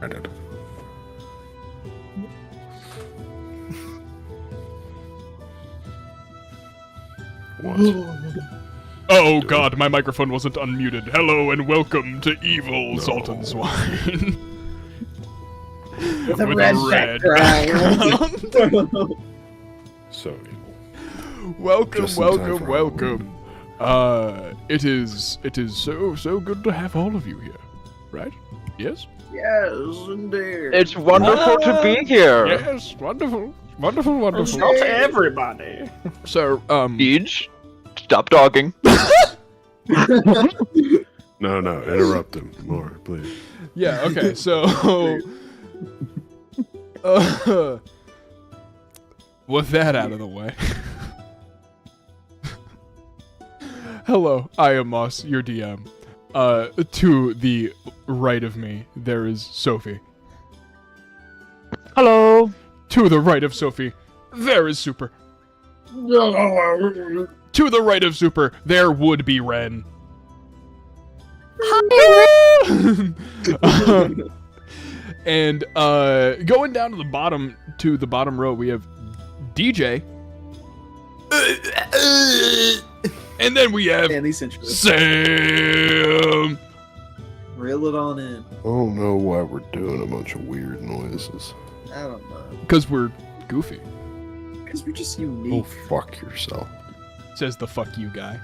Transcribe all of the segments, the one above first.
I did. What? Oh god, my microphone wasn't unmuted. Hello and welcome to Evil Salt and Swine. With a red background. So evil. Welcome, Just in time welcome, for welcome. It is so good to have all of you here, right? Yes? Yes, indeed. It's wonderful to be here. Yes, wonderful, wonderful, wonderful. Not everybody. So, Deej, stop dogging. No, interrupt him more, please. yeah, okay, so, with that out of the way. Hello, I am Moss, your DM. To the right of me, there is Sophie. Hello. To the right of Sophie, there is Sooper. To the right of Sooper, there would be Ren. And going down to the bottom row, we have DJ. And then we have Man, these intros. Sam. Reel it on in. I don't know why we're doing a bunch of weird noises. I don't know. Because we're goofy, Because we're just Oh, unique. fuck yourself. says the fuck you guy.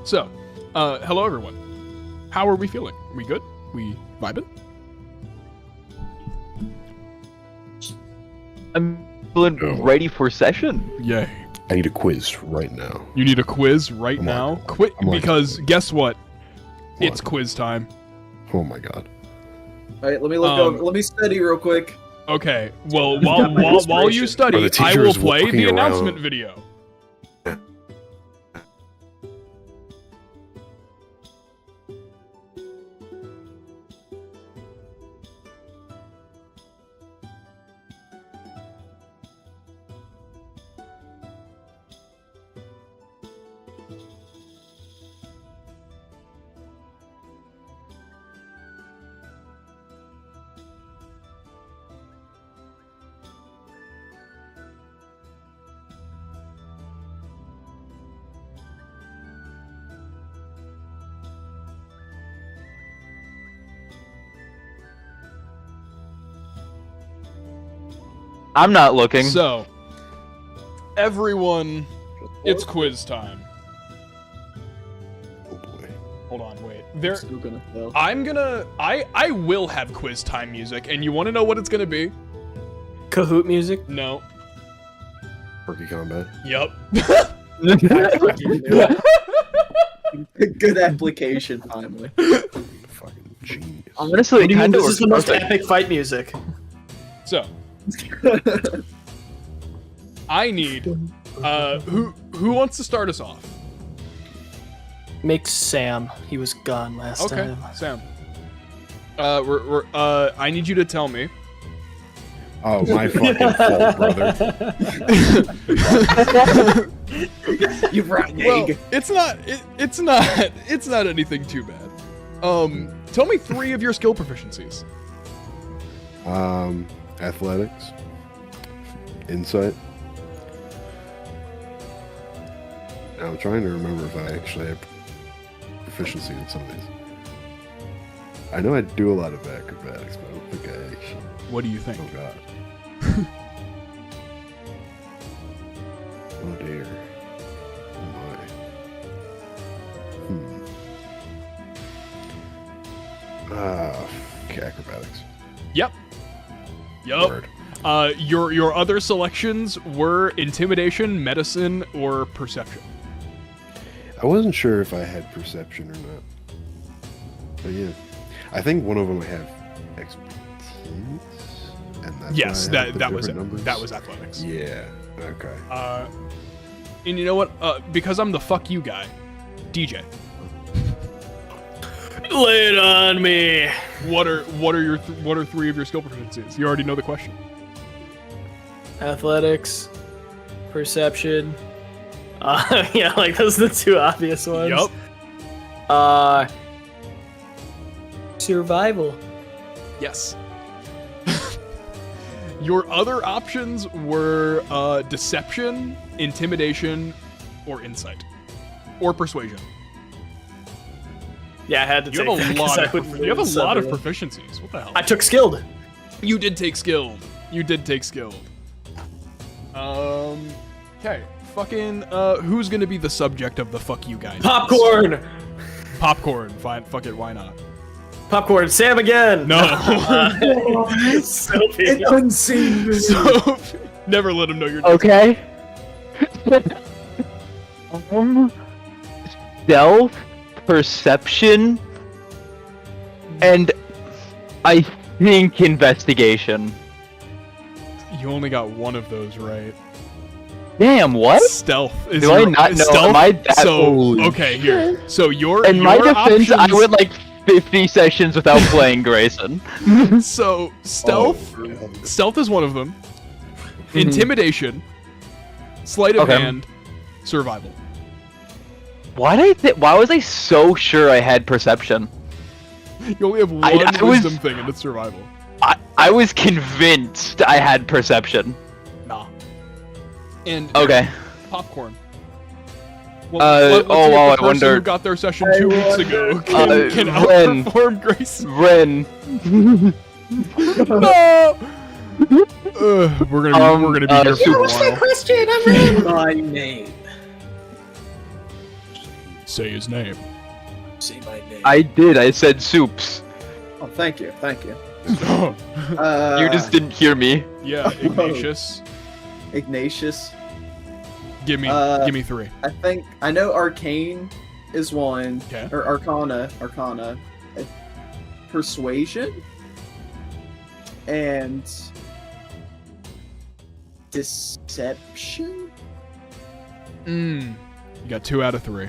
So, hello everyone. How are we feeling? We good? We vibing? I'm feeling ready for session. Yay. I need a quiz right now. You need a quiz right I'm now? like- Quit, I'm like- because guess what? What? It's quiz time. Oh my god. Alright, let me look over. Let me study real quick. Okay, well, got my while you inspiration. study, Or the I teacher will is play walking the around. announcement video. I'm not looking. So, everyone, it's quiz time. Oh boy. Hold on, wait. I'm still gonna fail. I will have quiz time music, and you want to know what it's gonna be? Kahoot music. No. Perky combat. Yup. Good application, finally. Fucking genius. Honestly, What do you mean kind of this is the most epic fight music? So, I need, who wants to start us off? Make Sam. He was gone last Okay, time. Sam. I need you to tell me. Oh, my fucking fault, brother. You brought Well, egg. it's not anything too bad. Tell me 3 of your skill proficiencies. Athletics. Insight. Now, I'm trying to remember if I actually have proficiency in some of these. I know I do a lot of acrobatics, but I don't think I actually... What do you think? Oh god. Oh dear. Oh my. Acrobatics. Yep. Yup. Word. Your other selections were intimidation, medicine, or perception. I wasn't sure if I had perception or not. But yeah. I think one of them I have expertise. And that's Yes, why I have the that was it. different numbers. That was athletics. Yeah. Okay. And you know what? Because I'm the fuck you guy, DJ. Lay it on me. What are 3 of your skill proficiencies? You already know the question. Athletics, perception. Yeah, like those are the 2 obvious ones. Yup. Survival. Yes. Your other options were deception, intimidation, or insight, or persuasion. Yeah, I had to You take have that a 'cause lot. I Of, would you have a lose lot of something. proficiencies. What the hell? I took skilled. You did take skilled. You did take skilled. Okay. Fucking. Who's gonna be the subject of the fuck you guys? Popcorn. Popcorn. Fine. Fuck it. Why not? Popcorn. Sam again. No. Sophie. It unseen me. So, never let him know you're. Okay. Stealth, perception, and I think investigation. You only got one of those right. Damn, what? Stealth is. Do I your- not know? Stealth? Am I that So old? okay, here. So your In my your defense, I options- went like 50 sessions without playing Grayson. So stealth. Oh, Stealth is one of them. Intimidation, sleight of Okay. hand, survival. Why was I so sure I had perception? You only have one I was- wisdom thing, and it's survival. I was convinced I had perception. Nah. And Okay. popcorn. Oh, the wow, I person who wonder- got their session 2 weeks ago can Ren. outperform Grace. Ren. No. We're gonna be here for Sooper. a while. question? I'm my name. Say his name. Say my name. I did. I said soups. Oh, thank you. You just didn't hear me. Yeah, Ignatius. Ignatius. Give me 3. I think I know Arcane is one. Okay. Or Arcana. Persuasion. And deception? You got 2 out of 3.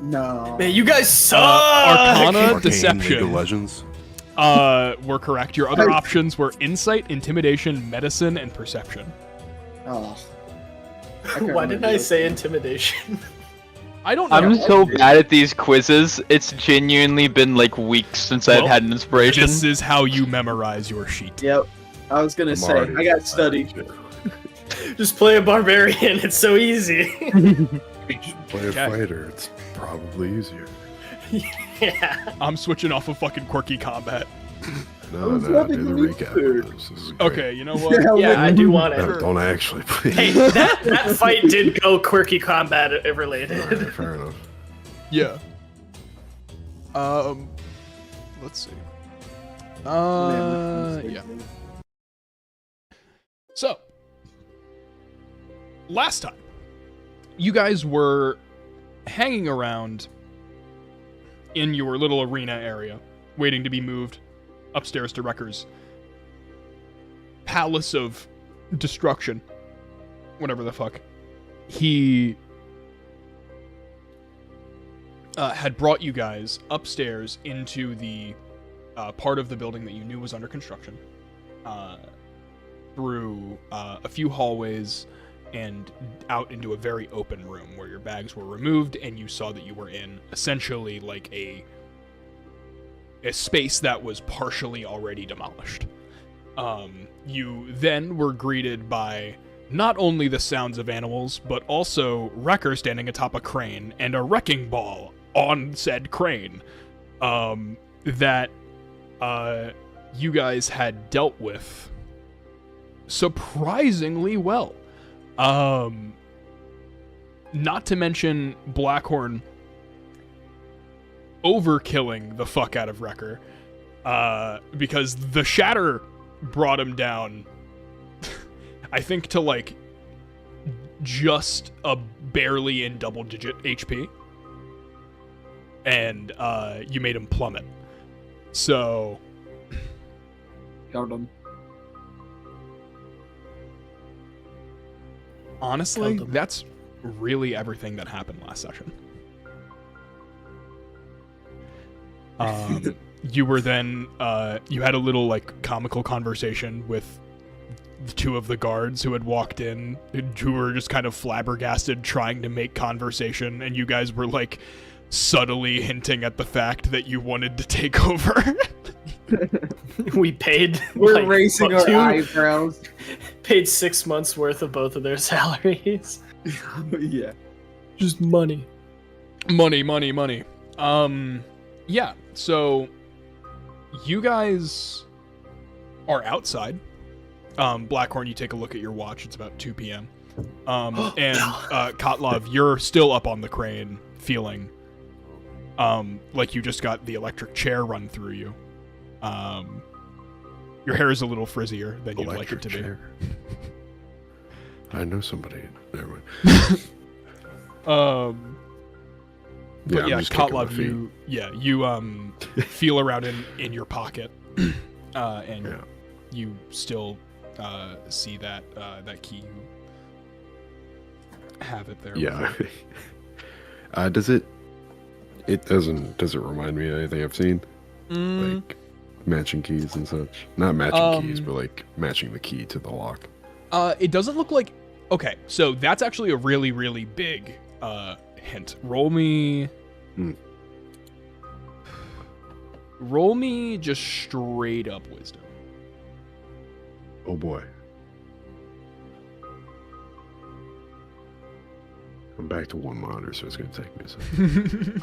No. Man, you guys suck. Arcana, Arcane, League deception. of Legends. Were correct. Your other options were insight, intimidation, medicine, and perception. Oh. Why didn't I say intimidation? I don't know. I'm so bad at these quizzes. It's genuinely been like weeks since I've Well, had an inspiration. This is how you memorize your sheet. Yep. I was gonna say I got studied. Just play a barbarian. It's so easy. Play a fighter. It's probably easier. Yeah. I'm switching off of fucking quirky combat. No, was do loving the the recap food. of this. This is great. Okay, you know what? Yeah, I do want No, it. don't actually, please. Hey, that fight did go quirky combat related. Alright, fair enough. Yeah. Let's see. Yeah. So, last time, you guys were hanging around in your little arena area, waiting to be moved upstairs to Rekker's Palace of Destruction. Whatever the fuck. He had brought you guys upstairs into the part of the building that you knew was under construction, through a few hallways and out into a very open room where your bags were removed, and you saw that you were in essentially like a space that was partially already demolished. You then were greeted by not only the sounds of animals, but also Rekker standing atop a crane and a wrecking ball on said crane that you guys had dealt with surprisingly well. Not to mention Blackhorn overkilling the fuck out of Rekker, because the shatter brought him down, I think, to like just a barely in double-digit HP, and you made him plummet. So Got him. honestly, that's really everything that happened last session. You were then, you had a little, like, comical conversation with the 2 of the guards who had walked in, who were just kind of flabbergasted trying to make conversation, and you guys were, like, subtly hinting at the fact that you wanted to take over. We paid. We're like, raising what, our eyebrows. Paid 6 months worth of both of their salaries. Yeah. Just money. Money. Yeah, so you guys are outside. Blackhorn, you take a look at your watch. It's about 2 p.m. And Kotlov, you're still up on the crane, feeling like you just got the electric chair run through you. Your hair is a little frizzier than you'd like it to be. I know somebody. Never mind. But yeah, I'm just kicking my Kotlov, feet. you feel around in your pocket, and you still see that key. You have it there. Yeah. Does it remind me of anything I've seen? Like matching keys and such? Not matching keys, but like matching the key to the lock. It doesn't look like... Okay, so that's actually a really, really big hint. Roll me just straight up wisdom. Oh boy. I'm back to one monitor, so it's gonna take me a second.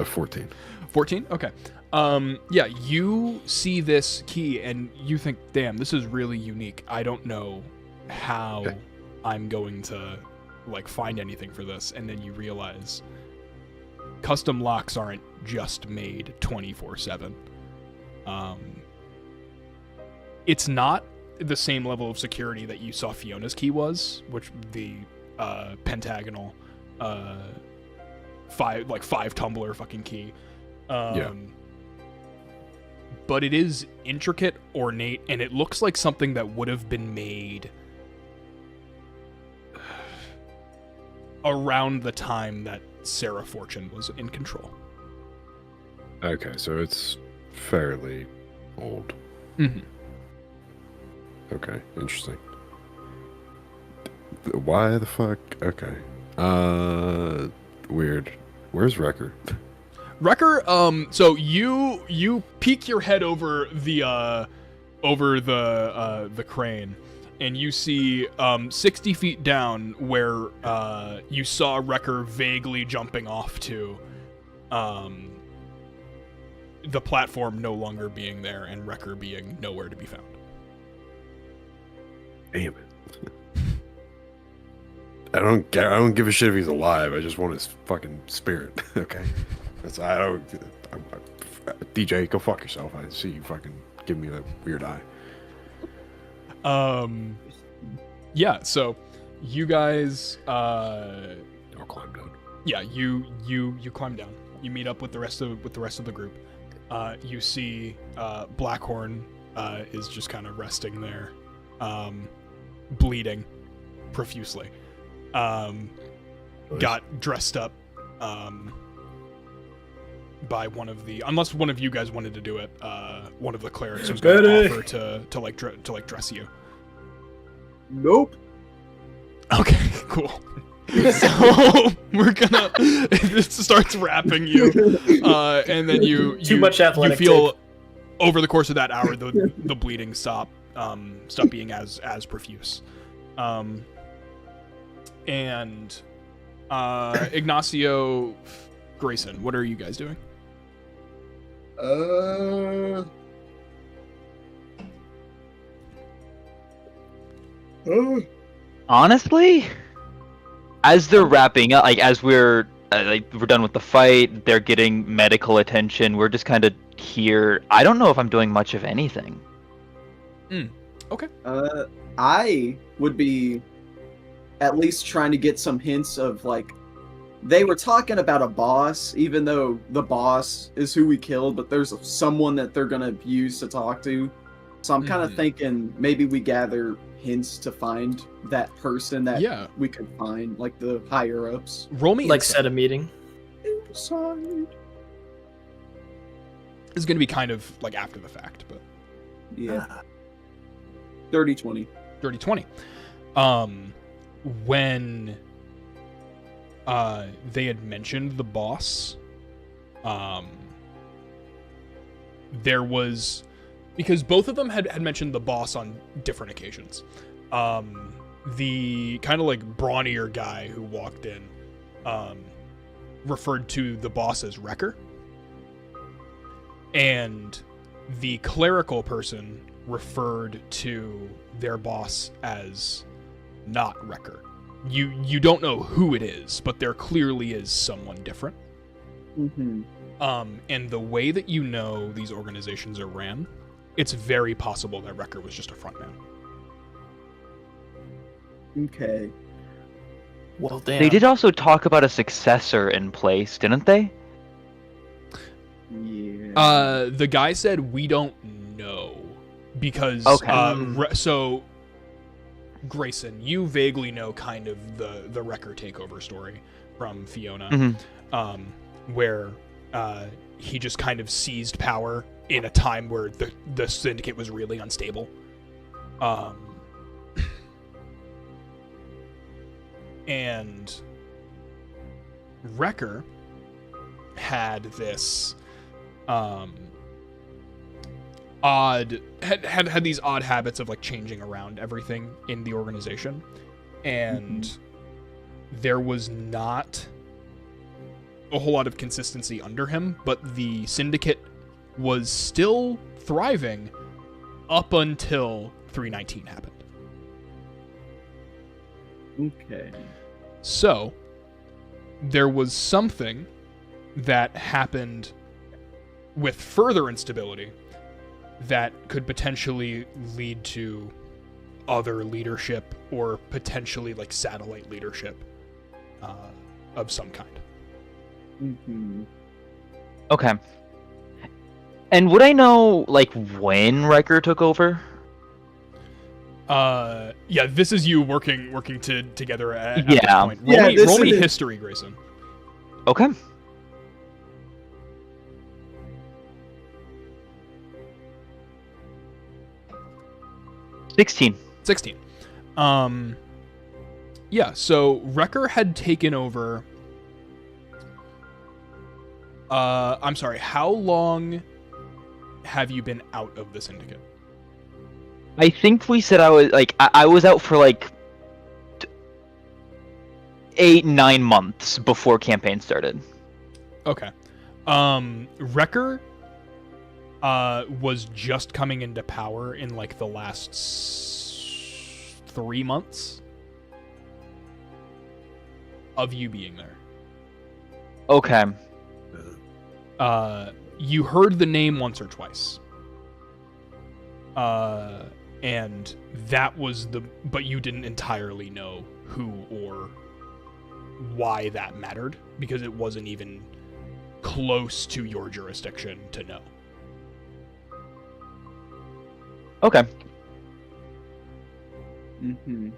14. 14? Okay. Yeah, you see this key and you think, damn, this is really unique. I don't know how I'm going to like find anything for this. And then you realize custom locks aren't just made 24/7. It's not the same level of security that you saw Fiona's key was, which the pentagonal 5 tumbler fucking key. But it is intricate, ornate, and it looks like something that would have been made around the time that Sarah Fortune was in control. Okay, so it's fairly old. Mm-hmm. Okay, interesting. Why the fuck? Okay. Weird. Where's Rekker? Rekker, so you peek your head over the crane, and you see 60 feet down where you saw Rekker vaguely jumping off to, the platform no longer being there and Rekker being nowhere to be found. Damn it. I don't give a shit if he's alive. I just want his fucking spirit. Okay. DJ, go fuck yourself. I see you fucking give me that weird eye. Yeah, so you guys I'll climb down. yeah, you climb down. You meet up with the rest of the group. You see Blackhorn is just kind of resting there, bleeding profusely. Got dressed up by one of the, unless one of you guys wanted to do it, one of the clerics was going to offer to dress you. Nope. Okay, cool. So we're gonna it starts wrapping you, and then you Too much athletic you feel tape. over the course of that hour the bleeding stop being as profuse, and Ignacio, Grayson, what are you guys doing? Honestly, as they're wrapping up, like as we're done with the fight, they're getting medical attention. We're just kind of here. I don't know if I'm doing much of anything. Okay. I would be at least trying to get some hints of like, they were talking about a boss, even though the boss is who we killed, but there's someone that they're gonna use to talk to. So I'm kind of thinking maybe we gather hints to find that person that we could find, like the higher ups. Roll me Like insight. set a meeting. Inside. It's going to be kind of like after the fact, but Yeah. 30-20. 30-20. When they had mentioned the boss, There was, because both of them had mentioned the boss on different occasions. The kind of like brawnier guy who walked in referred to the boss as Rekker, and the clerical person referred to their boss as not Rekker. You don't know who it is, but there clearly is someone different. Mm-hmm. And the way that you know these organizations are ran, it's very possible that Rekker was just a frontman. Okay. Well, damn. They did also talk about a successor in place, didn't they? Yeah. The guy said we don't know because so Grayson, you vaguely know kind of the Rekker takeover story from Fiona, where he just kind of seized power in a time where the Syndicate was really unstable. And Rekker had this had these odd habits of like changing around everything in the organization, and there was not a whole lot of consistency under him, but the Syndicate was still thriving up until 319 happened. Okay. So there was something that happened with further instability that could potentially lead to other leadership or potentially like satellite leadership of some kind. Mm-hmm. Okay. And would I know, like, when Rekker took over? Yeah, this is you working together at Yeah. this point. Yeah, Roll me is- history, Grayson. Okay. $16. 16. Yeah, so Rekker had taken over. I'm sorry, how long have you been out of the Syndicate? I think we said I was out for like 8-9 months before campaign started. Okay. Rekker was just coming into power in like the last 3 months of you being there. Okay. You heard the name once or twice. And that was but you didn't entirely know who or why that mattered, because it wasn't even close to your jurisdiction to know. Okay. Mm-hmm.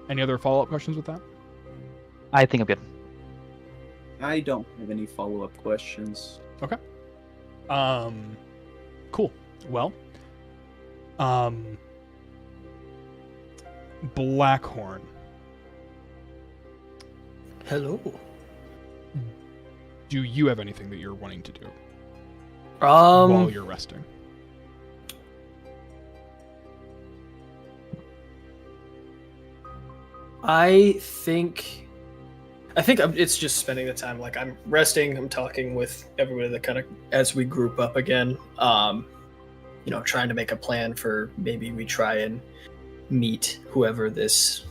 Any other follow-up questions with that? I think I'm good. I don't have any follow-up questions. Okay. Cool. Well, Blackhorn. Hello. Do you have anything that you're wanting to do while you're resting? I think it's just spending the time. Like, I'm resting. I'm talking with everybody that kind of as we group up again. Trying to make a plan for maybe we try and meet whoever this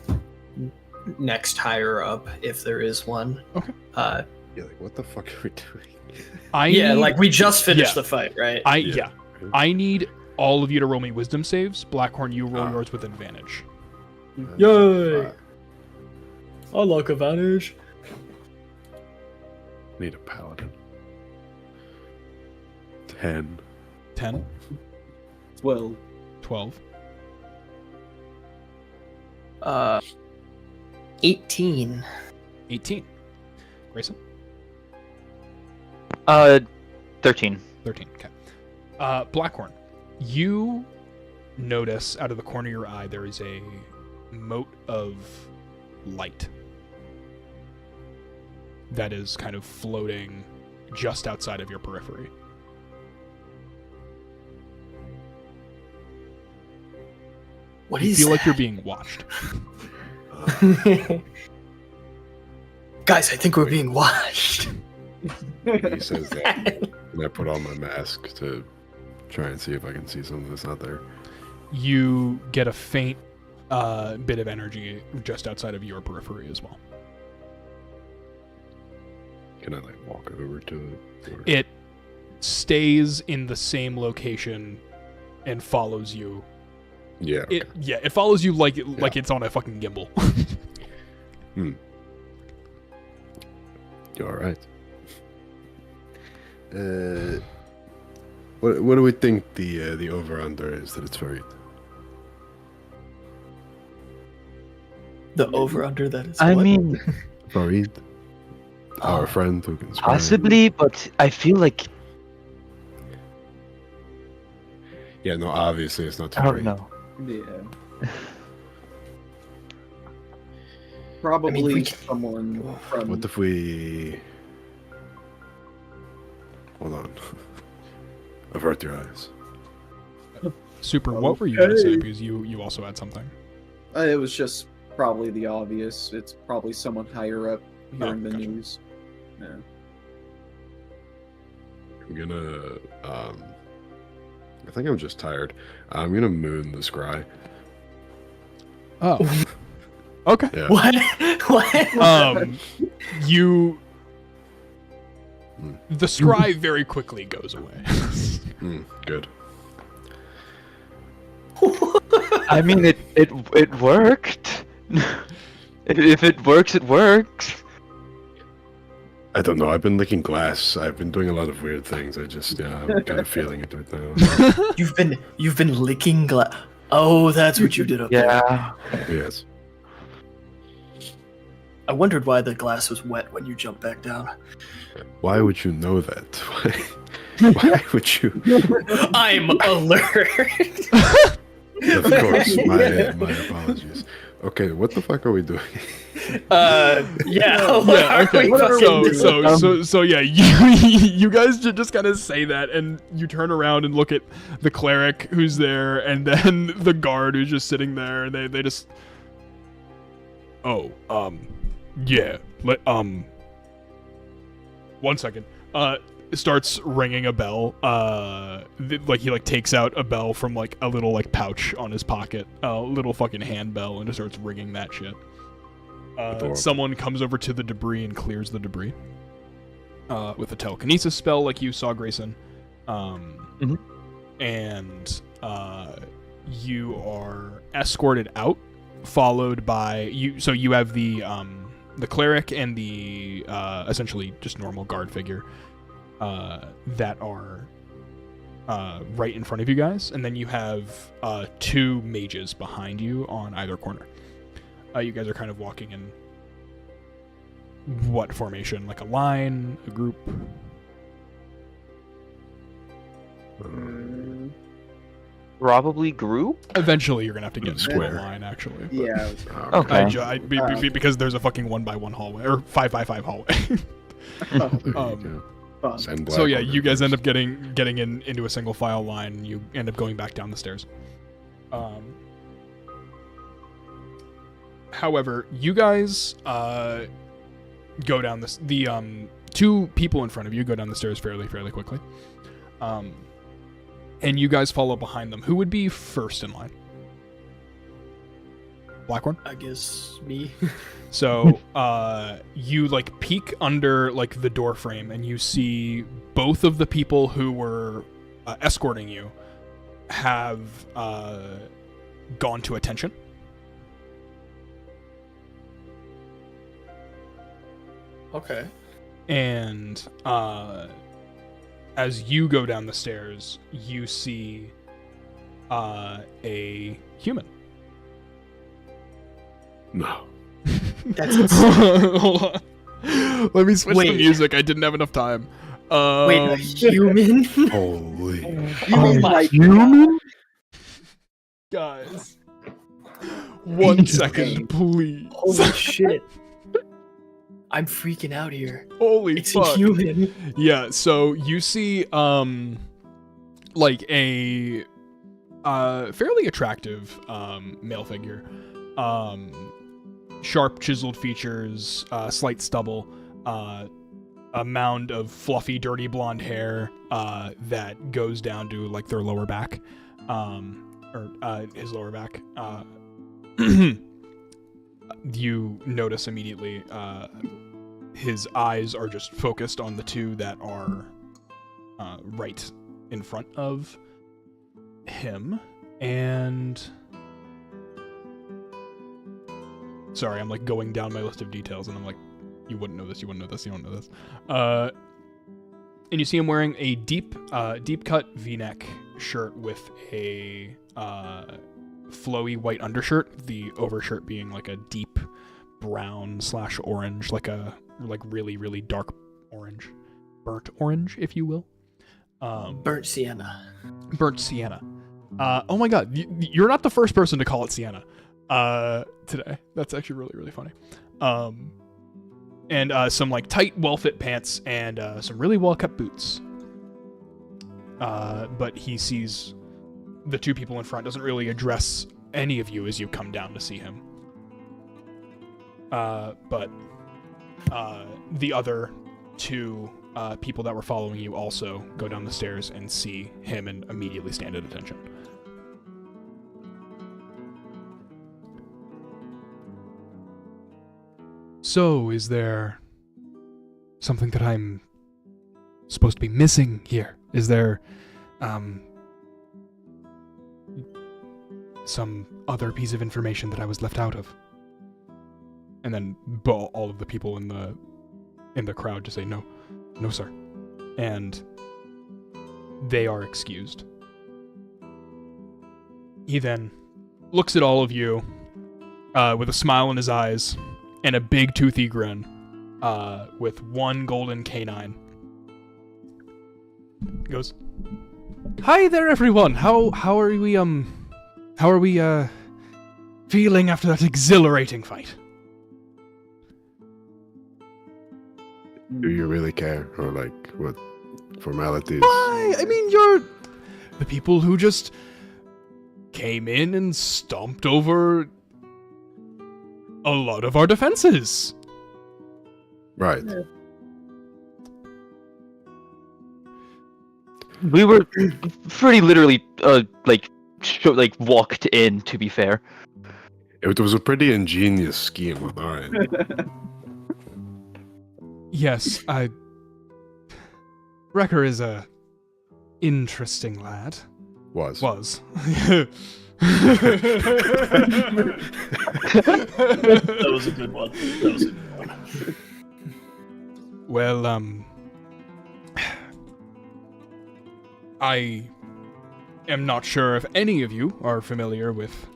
next higher up, if there is one. Okay. You're like, what the fuck are we doing? Like we just finished the fight, right? I need all of you to roll me wisdom saves. Blackhorn, you roll yours with advantage. Yay! I like advantage. Need a paladin. 10. 10, 12. 12, 18. 18. Grayson? 13. 13, okay. Blackhorn, you notice out of the corner of your eye there is a mote of light that is kind of floating just outside of your periphery. What You is feel like that? you're being watched. Guys, I think we're being watched. He says that, and I put on my mask to try and see if I can see something that's not there. You get a faint bit of energy just outside of your periphery as well. Can I like walk over to it? Or- It stays in the same location and follows you. Yeah. It follows you like it's on a fucking gimbal. You all right? What do we think the over under is that it's Farid? The over-under that is I what? mean, Farid, our friend who can scry. possibly, but I feel like Yeah, no, obviously it's not I don't Farid. know. Yeah. Probably we can- someone from. What if we? Hold on. Avert your eyes. Super, what were you going to say? Okay. Because you also had something. It was just probably the obvious. It's probably someone higher up hearing the gotcha. news. Yeah. I'm gonna. I think I'm just tired. I'm gonna moon the scry. Oh. Okay. Yeah. What? What? You. Hmm. The scry very quickly goes away. Good. I mean, it worked. If it works, it works. I don't know. I've been licking glass. I've been doing a lot of weird things. I'm kind of feeling it right now. You've been licking glass. Oh, that's what you did up there. Yeah. Yes. I wondered why the glass was wet when you jumped back down. Why would you know that? Why would you? I'm alert. Of course. My apologies. Okay, what the fuck are we doing? Yeah. What Yeah, are okay. we fucking doing? So yeah, you guys should just kind of say that, and you turn around and look at the cleric who's there, and then the guard who's just sitting there, and they just. Oh, yeah. 1 second. Starts ringing a bell. He takes out a bell from like a little like pouch on his pocket, a little fucking hand bell, and just starts ringing that shit. Adorable. Someone comes over to the debris and clears the debris with a telekinesis spell, like you saw, Grayson. And you are escorted out, followed by you. So you have the cleric and the essentially just normal guard figure that are right in front of you guys, and then you have two mages behind you on either corner. You guys are kind of walking in what formation? Like a line, a group? Probably group. Eventually, you're gonna have to get into a Square. line, actually. but- Yeah. Okay. Because there's a fucking 1x1 hallway or 5x5 hallway. Oh, There you Um, go. fun. Send So black yeah, order you guys end first. up getting into a single file line. You end up going back down the stairs. However, you guys go down this. The two people in front of you go down the stairs fairly quickly. And you guys follow behind them. Who would be first in line? Blackhorn? I guess me. So, you like peek under like the door frame, and you see both of the people who were escorting you have gone to attention. Okay. And as you go down the stairs, you see a human. No. That's insane. Hold on. Let me switch the Wait. music. I didn't have enough time. Wait, a human? Holy. You mean my like human? Guys, 1 second, please. Holy shit. I'm freaking out here. Holy It's fuck. a human. Yeah, so you see, like a fairly attractive male figure. Sharp, chiseled features, slight stubble, a mound of fluffy, dirty blonde hair that goes down to like their lower back, or his lower back. You notice immediately his eyes are just focused on the two that are right in front of him, and sorry, I'm like going down my list of details, and I'm like, you wouldn't know this, you wouldn't know this, you don't know this. And you see him wearing a deep cut V-neck shirt with a flowy white undershirt, the overshirt being like a deep brown / orange, like really, really dark orange. Burnt orange, if you will. Burnt sienna. Burnt sienna. Oh my god, you're not the first person to call it sienna today. That's actually really, really funny. And some like tight, well-fit pants and some really well-cut boots. But he sees the two people in front, doesn't really address any of you as you come down to see him. But the other two people that were following you also go down the stairs and see him and immediately stand at attention. So, is there something that I'm supposed to be missing here? Is there some other piece of information that I was left out of? And then all of the people in the crowd just say, no, sir. And they are excused. He then looks at all of you with a smile in his eyes and a big toothy grin with one golden canine. He goes, "Hi there, everyone. How are we feeling after that exhilarating fight?" Do you really care? Or like, what formalities? Why? I mean, you're the people who just came in and stomped over a lot of our defenses. Right. We were pretty literally, walked in, to be fair. It was a pretty ingenious scheme on our end. Yes, Rekker is a interesting lad. Was. That was a good one. Well, I am not sure if any of you are familiar with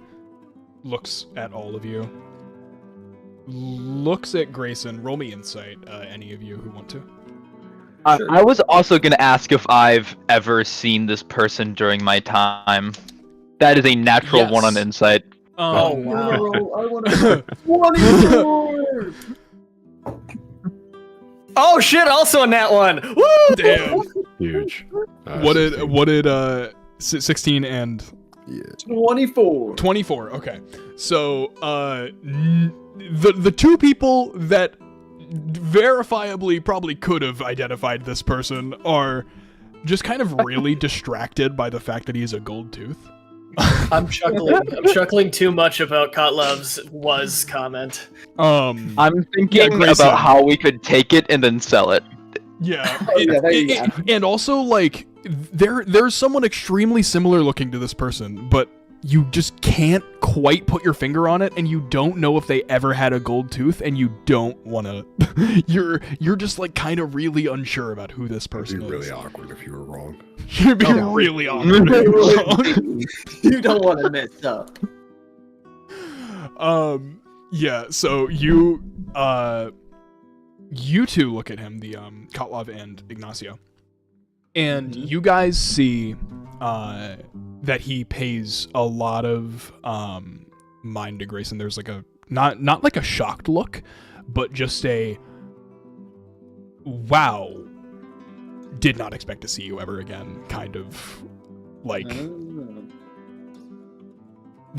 looks at all of you. Looks at Grayson. Roll me insight, any of you who want to. I was also going to ask if I've ever seen this person during my time. That is a natural Yes. one on insight. Oh, wow. I want to 24! Oh shit! Also on that one. Woo! Damn. Huge. What did 16 and Yeah. 24. 24? Okay. So the two people that verifiably probably could have identified this person are just kind of really distracted by the fact that he has a gold tooth. I'm chuckling too much about Kotlov's was comment. I'm thinking Grayson. about how we could take it and then sell it. Yeah. Yeah, there you go. And also, like, there's someone extremely similar looking to this person, but you just can't quite put your finger on it, and you don't know if they ever had a gold tooth, and you don't want to. You're just like kind of really unsure about who this person It'd be is. really awkward if you were wrong. You'd be really awkward. if you were wrong. You don't want to mess up. Yeah. So you two look at him, the Kotlov and Ignacio, and you guys see that he pays a lot of mind to Grayson. There's like a not like a shocked look, but just a wow, did not expect to see you ever again kind of like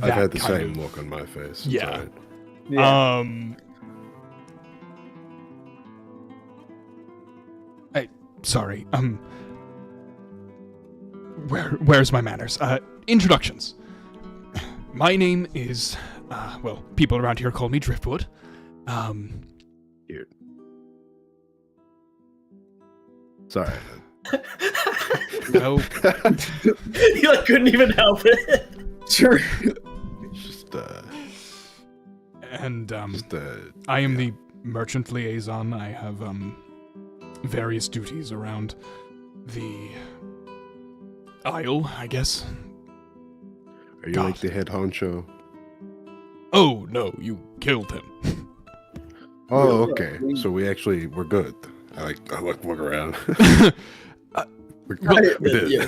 I've had the kind same of- look on my face. It's Yeah. alright. Yeah. Sorry. Where's my manners? Introductions. My name is, well, people around here call me Driftwood. Cute. Sorry. Well, He like couldn't even help it. Sure. Just, and, just, I am the merchant liaison. I have, various duties around the Isle, I guess. are you God. like the head honcho? Oh, no, you killed him. Oh, okay. So we're good. I look around. we did. Yeah,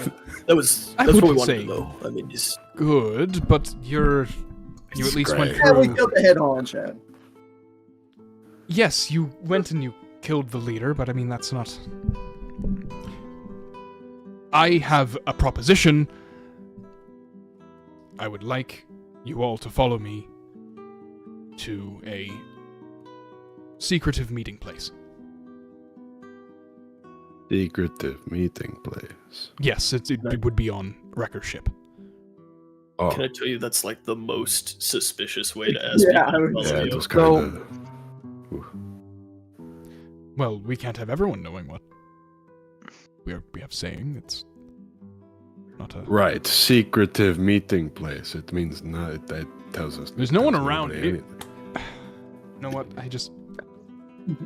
that's I what we wouldn't wanted say- to know. I mean, just Good, but you at least went Great. Yeah, we through... killed the head on, Chad. Yes, you went and you killed the leader, but I mean, that's not... I have a proposition. I would like you all to follow me to a secretive meeting place. Secretive meeting place. Yes, it would be on Rekker's ship. Oh, can I tell you that's like the most suspicious way to ask Yeah, people I to would follow yeah, you. it was kind of. Well, we can't have everyone knowing what we have saying. It's not a... Right, secretive meeting place. It means not. That tells us. There's no one tells around nobody here. anything. You know what?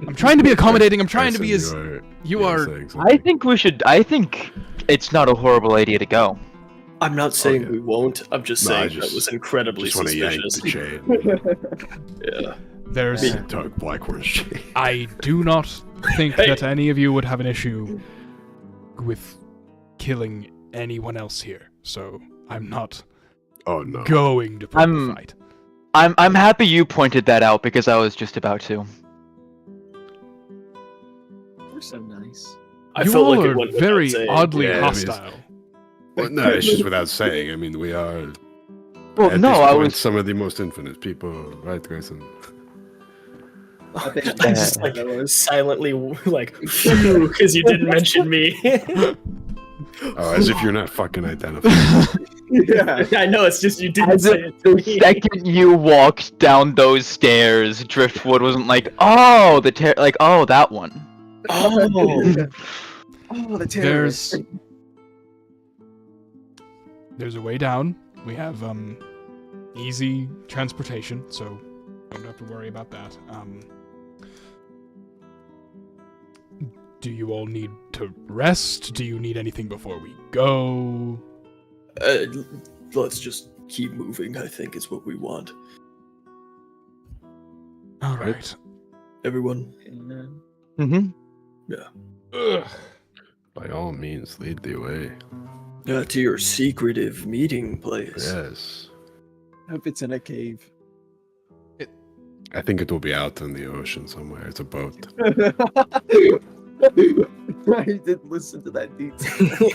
I'm trying to be accommodating. I'm trying to be as... Grayson, You are... saying something. I think it's not a horrible idea to go. I'm not saying yeah. we won't. I'm just No, I saying just- that was incredibly Just want to yank suspicious. the chain. Yeah. There's... Tug Blackhorn's chain. I do not think Hey. that any of you would have an issue with killing anyone else here. So I'm not Oh no. going to pick the fight. I'm happy you pointed that out because I was just about to. We're so nice. I You felt all like it are went without very saying. oddly Yeah, I mean, hostile. Well, no, it's just without saying. I mean, we are. Well, at no, this I point, was. some of the most infinite people, right, Grayson? I think I just like silently like because you didn't mention me. Oh, as if you're not fucking identified. yeah. I know it's just you didn't As say if it to the me. second you walked down those stairs, Driftwood wasn't like, oh, oh, that one. Oh, Oh, the terrorists. There's a way down. We have easy transportation, so don't have to worry about that. Do you all need to rest? Do you need anything before we go? let's just keep moving. I think is what we want. All right. Everyone. Mm-hmm. Ugh. By all means, lead the way. To your secretive meeting place. Yes. Hope it's in a cave. I think it will be out in the ocean somewhere. It's a boat. I didn't listen to that detail.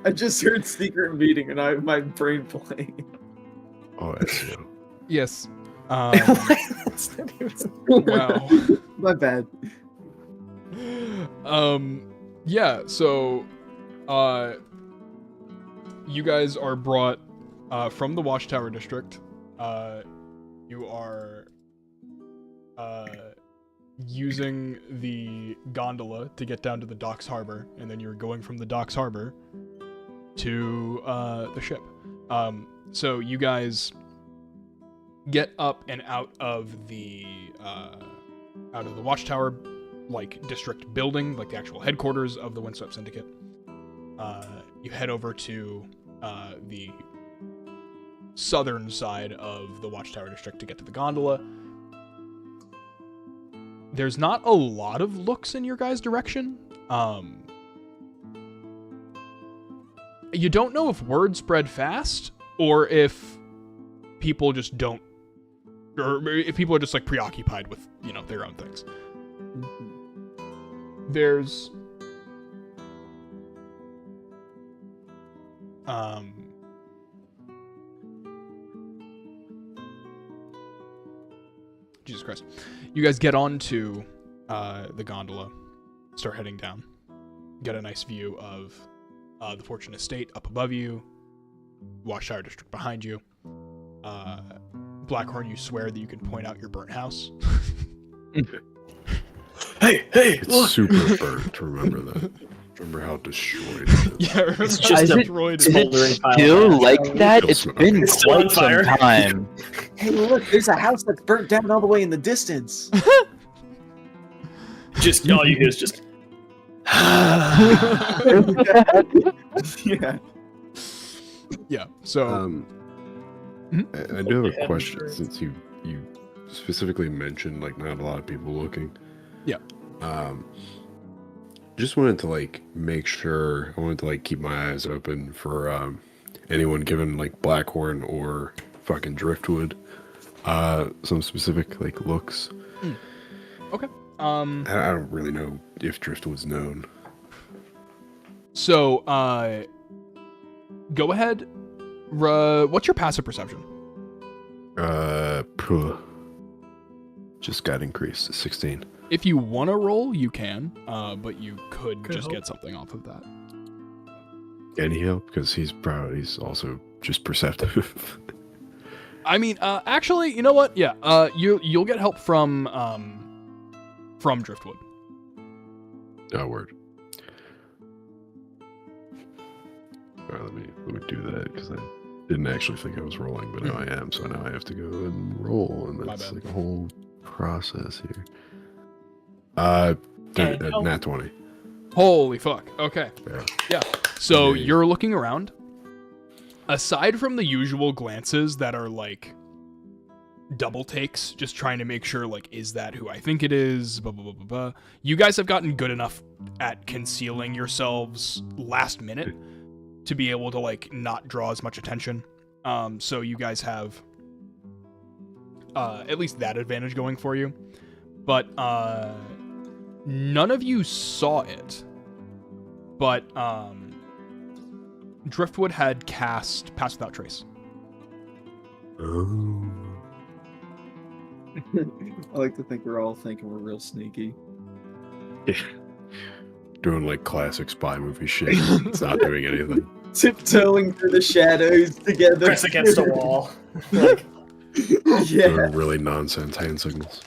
I just heard secret meeting and my brain playing. Oh, SEO. Yes. That's not even- Wow. My bad. Yeah, so you guys are brought from the Watchtower district. You are using the gondola to get down to the docks harbor, and then you're going from the docks harbor to the ship. So you guys get up and out of the Watchtower like district building, like the actual headquarters of the Windswept Syndicate. You head over to the southern side of the Watchtower district to get to the gondola. There's not a lot of looks in your guys' direction. You don't know if word spread fast or if people just don't, or if people are just like preoccupied with, you know, their own things. There's Jesus Christ. You guys get onto the gondola, start heading down. Get a nice view of the Fortune Estate up above you, Washire District behind you. Blackhorn, you swear that you can point out your burnt house. Hey, It's look! super burnt. Remember that. Remember how destroyed it is. Yeah, remember It's how just Is it- destroyed Is it it Smoldering pile of still ash. like that? It's been It's still on quite some fire. time. Hey, look, there's a house that's burnt down all the way in the distance. Just all you hear is just. Yeah. Yeah, so I do have Yeah, a question sure. since you specifically mentioned like not a lot of people looking. Yeah. Just wanted to like make sure I wanted to like keep my eyes open for anyone given like Blackhorn or fucking Driftwood some specific like looks. okay. I don't really know if Driftwood's known. So go ahead. What's your passive perception? Just got increased to 16. If you want to roll, you can, but you could Could just help. get something off of that. Any help? Because he's also just perceptive. I mean, actually, you know what? Yeah, you'll get help from Driftwood. Oh, word. All right, let me do that because I didn't actually think I was rolling, but now I am. So now I have to go and roll, and My that's bad. like a whole process here. And Nat 20. Holy fuck. Okay. Yeah. So Yeah. you're looking around. Aside from the usual glances that are like double takes, just trying to make sure, like, is that who I think it is? Blah, blah, blah, blah, blah. You guys have gotten good enough at concealing yourselves last minute to be able to, like, not draw as much attention. So you guys have at least that advantage going for you. But none of you saw it. But Driftwood had cast Pass Without Trace. Oh. I like to think we're all thinking we're real sneaky. Doing like classic spy movie shit. It's not doing anything. Tiptoeing through the shadows together. Press against a wall. Like, Yeah. Doing really nonsense hand signals.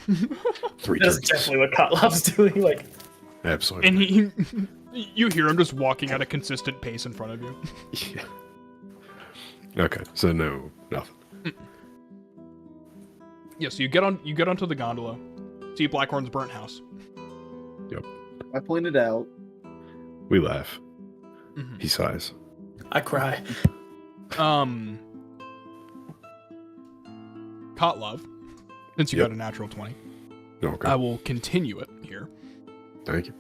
3 that's turkeys. definitely what Kotlov's doing. Like, Absolutely. And you hear him just walking at a consistent pace in front of you. Yeah. Okay, so no, nothing. Yeah, so you get onto the gondola, see Blackhorn's burnt house. I pointed out. We laugh. Mhm. He sighs. I cry. Kotlov, since you Yep. got a natural 20, Okay. I will continue it here. Thank you.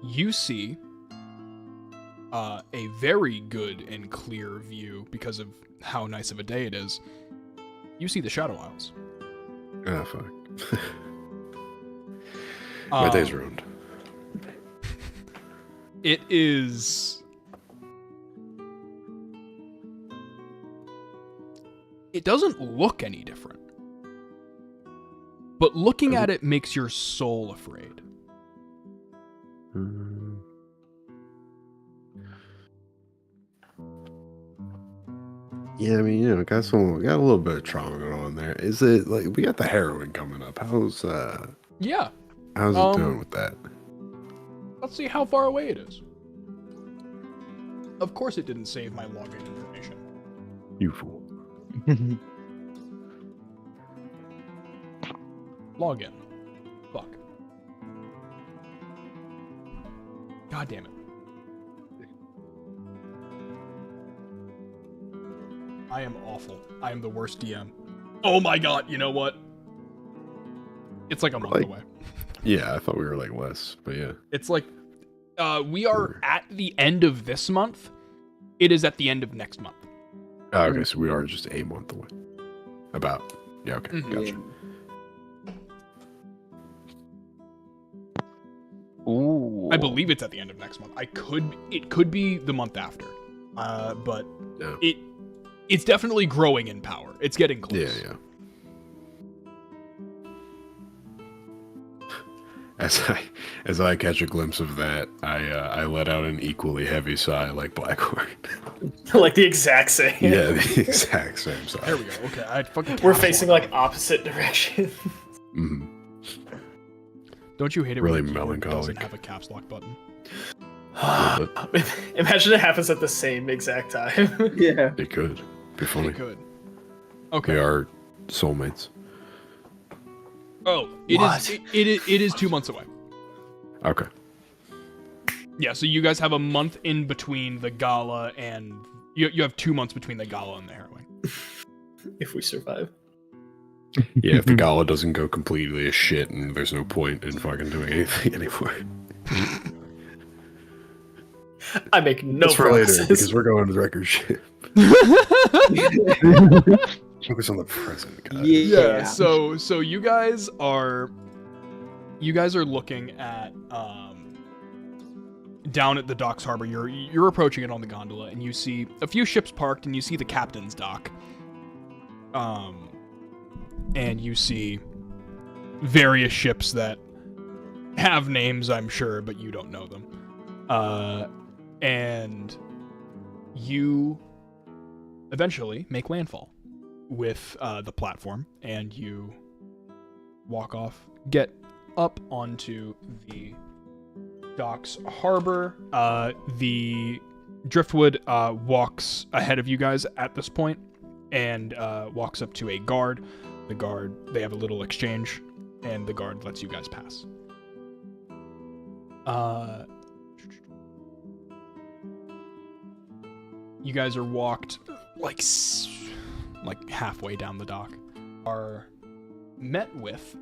You see a very good and clear view because of how nice of a day it is. You see the Shadow Isles. Ah, fuck. My day's ruined. It is. It doesn't look any different. But looking at it makes your soul afraid. Yeah, I mean, got a little bit of trauma going on there. Is it like we got the heroin coming up? How's Yeah, it doing with that? let's see how far away it is. Of course it didn't save my login information. You fool. Login. Fuck. God damn it. I am awful. I am the worst DM. Oh my god, you know what? It's like a month Like- away. Yeah, I thought we were like less, but yeah. It's like we are at the end of this month. It is at the end of next month. Okay, so we are just a month away. About. Yeah, okay, Mhm. gotcha. Ooh. I believe it's at the end of next month. It could be the month after. But Yeah. it's definitely growing in power. It's getting close. Yeah. As I catch a glimpse of that, I let out an equally heavy sigh like Blackhorn. Like the exact same. Yeah, the exact same sigh. There we go. Okay, I fucking. We're caps facing lock. like opposite directions. Mhm. Don't you hate it? Really when a keyboard melancholic. doesn't have a caps lock button. Imagine it happens at the same exact time. Yeah. It could be funny. It could. We Okay. are soulmates. Oh, What? it is 2 months away. Okay. Yeah, so you guys have a month in between the gala and you have 2 months between the gala and the harrowing. If we survive. Yeah, if the gala doesn't go completely as shit and there's no point in fucking doing anything anymore. I make no That's for later, promises. because we're going to the record ship. Focus on the present, guys. Yeah, so you guys are looking at down at the docks harbor. You're approaching it on the gondola, and you see a few ships parked, and you see the captain's dock. And you see various ships that have names, I'm sure, but you don't know them. And you eventually make landfall with the platform, and you walk off, get up onto the docks harbor. The driftwood walks ahead of you guys at this point and walks up to a guard. The guard, they have a little exchange, and the guard lets you guys pass. You guys are walked like halfway down the dock. Are met with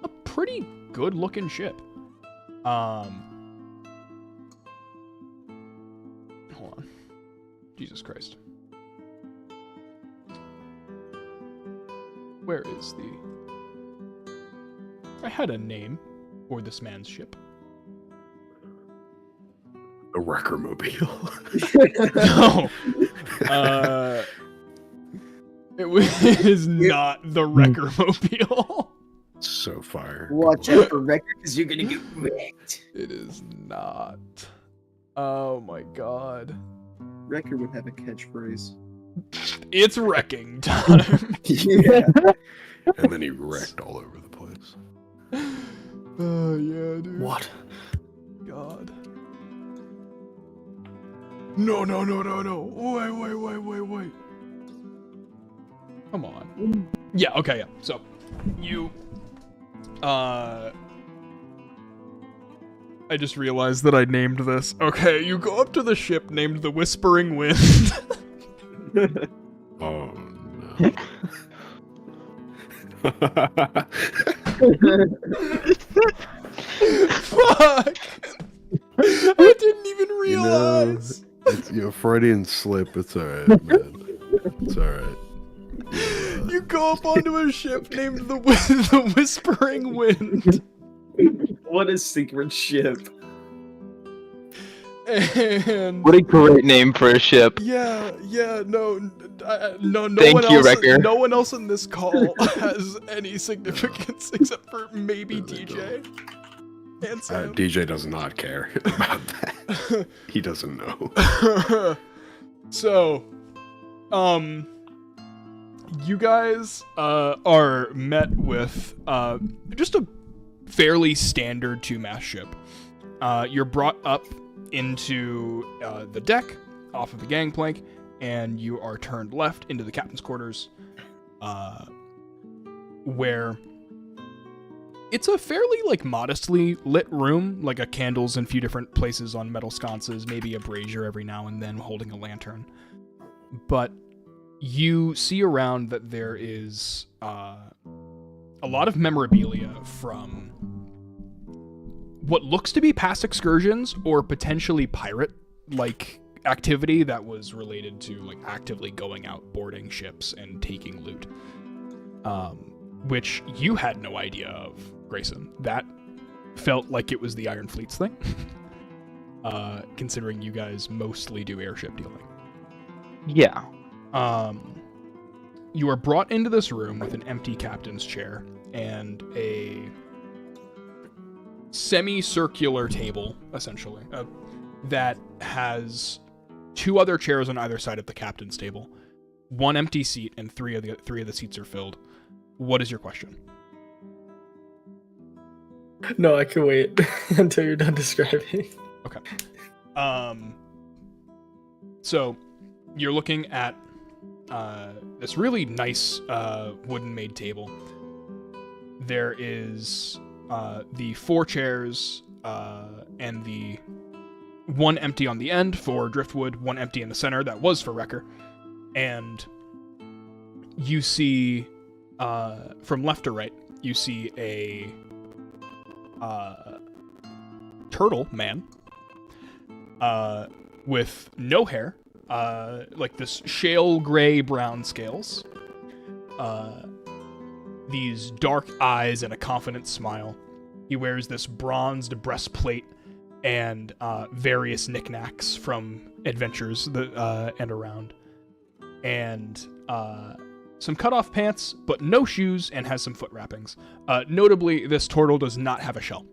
a pretty good looking ship. Hold on. Jesus Christ. Where is the... I had a name for this man's ship. A Rekker mobile. No. It is not the Rekker mobile. So fire. Watch out for Rekker, because you're gonna get wrecked. It is not. Oh my god. Rekker would have a catchphrase. It's wrecking time. Yeah. And then he wrecked all over the place. Oh yeah, dude. What? God. No. Wait. Come on. Yeah, okay, yeah. So, you... I just realized that I named this. Okay, you go up to the ship named the Whispering Wind. Oh, no. Fuck! I didn't even realize. It's Freudian slip. It's alright, man. It's alright. You go up onto a ship named the Whispering Wind. What a secret ship. And What a great name for a ship. no Thank one you, else. Rekker. No one else in this call has any significance except for maybe DJ and Sam. DJ does not care about that. He doesn't know. So, you guys are met with just a fairly standard 2-mast ship. You're brought up into the deck off of the gangplank, and you are turned left into the captain's quarters, where it's a fairly modestly lit room, like a candles in a few different places on metal sconces, maybe a brazier every now and then holding a lantern. But you see around that there is a lot of memorabilia from what looks to be past excursions or potentially pirate activity that was related to like actively going out, boarding ships, and taking loot. Which you had no idea of, Grayson. That felt like it was the Iron Fleet's thing, considering you guys mostly do airship dealing. Yeah. You are brought into this room with an empty captain's chair and a semicircular table, essentially, that has 2 other chairs on either side of the captain's table, 1 empty seat, and 3 of the seats are filled. What is your question? No, I can wait until you're done describing. Okay. So you're looking at this really nice wooden-made table. There is the 4 chairs and the 1 empty on the end for Driftwood, 1 empty in the center that was for Rekker. And you see, from left to right, you see a turtle man with no hair, like this shale gray brown scales, these dark eyes and a confident smile. He wears this bronzed breastplate and various knickknacks from adventures and around, and some cut-off pants, but no shoes, and has some foot wrappings. Notably, this turtle does not have a shell.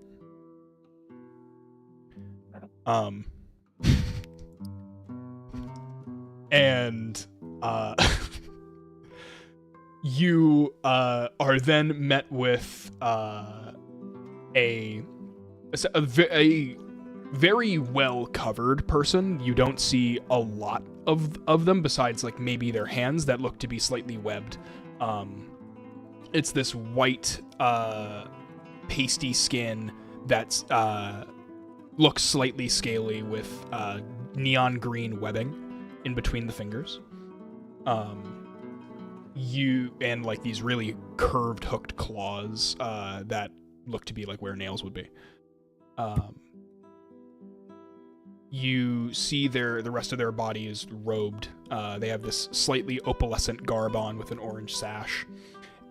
And you are then met with a very well covered person. You don't see a lot of them besides like maybe their hands that look to be slightly webbed. It's this white pasty skin that's looks slightly scaly with neon green webbing in between the fingers. And like these really curved hooked claws that look to be like where nails would be. You see the rest of their body is robed. They have this slightly opalescent garb on with an orange sash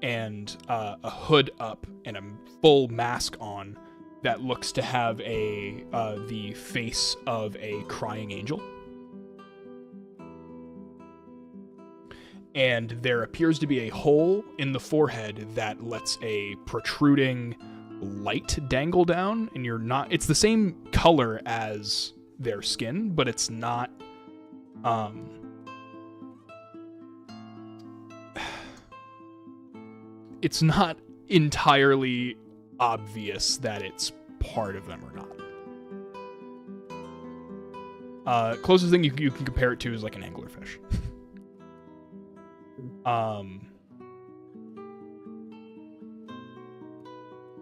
and a hood up and a full mask on that looks to have the face of a crying angel. And there appears to be a hole in the forehead that lets a protruding light dangle down, and it's the same color as their skin, but it's not it's not entirely obvious that it's part of them or not. Closest thing you can compare it to is like an anglerfish.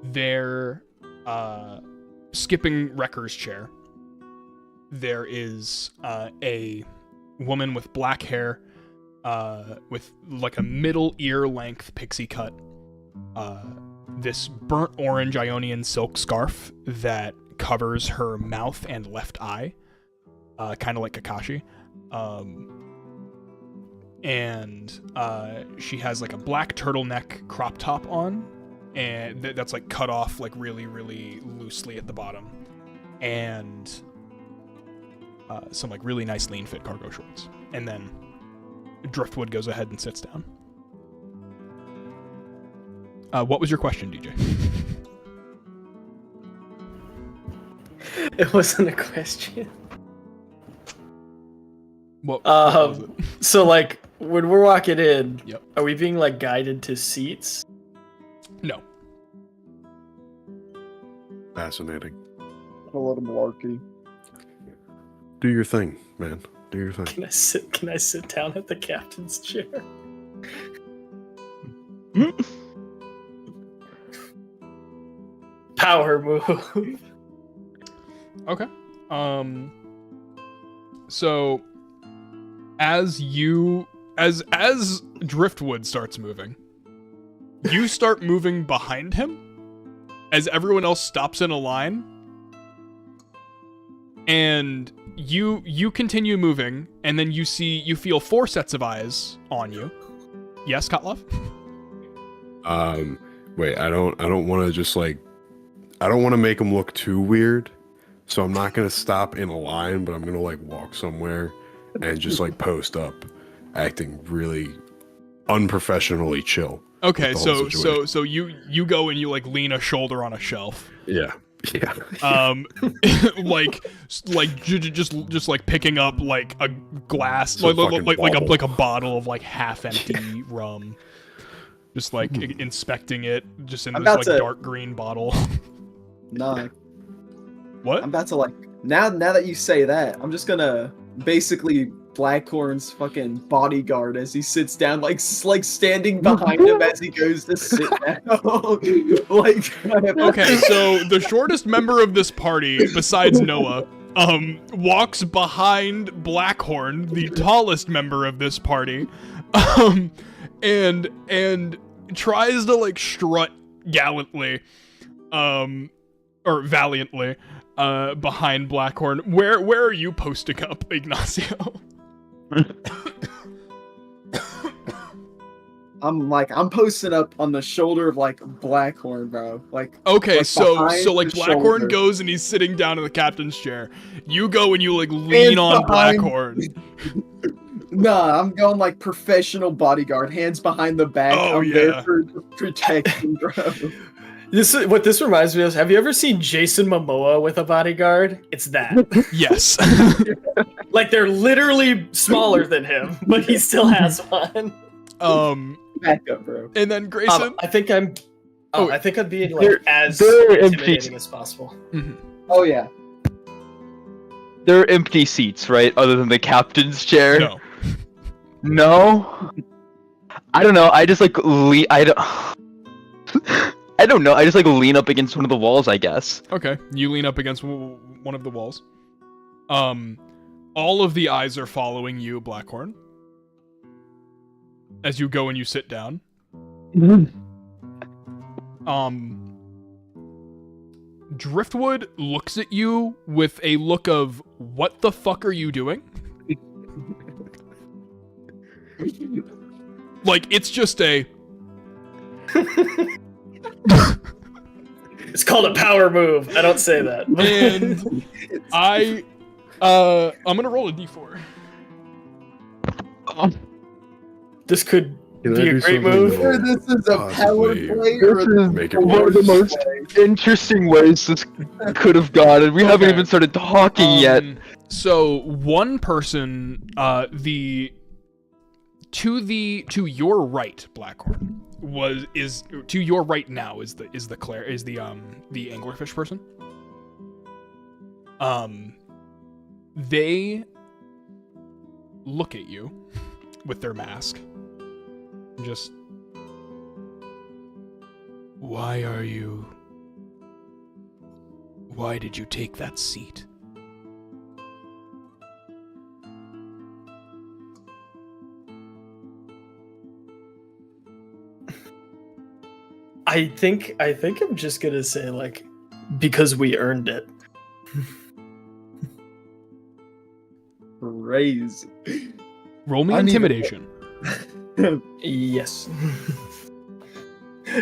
They're skipping Rekker's chair. There is a woman with black hair, with like a middle ear length pixie cut, this burnt orange Ionian silk scarf that covers her mouth and left eye, kind of like Kakashi. And she has like a black turtleneck crop top on, and that's like cut off like really, really loosely at the bottom, and some like really nice lean fit cargo shorts. And then Driftwood goes ahead and sits down. What was your question, DJ? It wasn't a question. What was it? So like when we're walking in, Yep. Are we being like guided to seats? No. Fascinating. A little malarkey. Do your thing, man. Do your thing. Can I sit down at the captain's chair? Power move. Okay. So as Driftwood starts moving, you start moving behind him as everyone else stops in a line. And you continue moving, and then you feel 4 sets of eyes on you. Yes, Kotlov? Wait, I don't want to just like, I don't want to make them look too weird, so I'm not gonna stop in a line, but I'm gonna like walk somewhere and just like post up, acting really unprofessionally chill. Okay, with the whole situation. so you go and you like lean a shoulder on a shelf. Yeah. Just like picking up like a glass, Some like a bottle of like half empty rum. Just like inspecting it, just in I'm this about like to- dark green bottle. Nah, What? I'm about to like now that you say that, I'm just gonna basically Blackhorn's fucking bodyguard as he sits down, like standing behind him as he goes to sit down. Like Okay, so the shortest member of this party, besides Noah, walks behind Blackhorn, the tallest member of this party, and tries to like strut gallantly, or valiantly, behind Blackhorn. Where are you posting up, Ignacio? I'm posting up on the shoulder of like Blackhorn, bro. Like Okay, like, so behind like the Blackhorn shoulder. goes and he's sitting down in the captain's chair. You go and you like lean on behind- Blackhorn. Nah, I'm going like professional bodyguard, hands behind the back. Oh, I'm yeah. there for protection, bro. What this reminds me of. Have you ever seen Jason Momoa with a bodyguard? It's that. Yes. Like they're literally smaller than him, but he still has one. Back up, bro. And then Grayson. I think I'm. Oh, I think I'm being like they're- as they're empty. intimidating as possible. Oh yeah. There are empty seats, right? Other than the captain's chair. No. No? I don't know. I just like I don't. I don't know. I just like lean up against one of the walls, I guess. Okay, you lean up against one of the walls. All of the eyes are following you, Blackhorn. As you go and you sit down. Driftwood looks at you with a look of, what the fuck are you doing? Like, it's just a... It's called a power move. I don't say that. And I'm gonna roll a d4. This could Can I be a do great something move. to- Either this is a power Possibly. play This or is Make it one of the worse. most interesting ways this could have gone, and we haven't Okay. even started talking yet. So one person, to your right, Blackhorn, is to your right now is the anglerfish person. They look at you with their mask. Just, why did you take that seat? I think I'm just gonna say like because we earned it. crazy. Roll me I need- intimidation. Yes.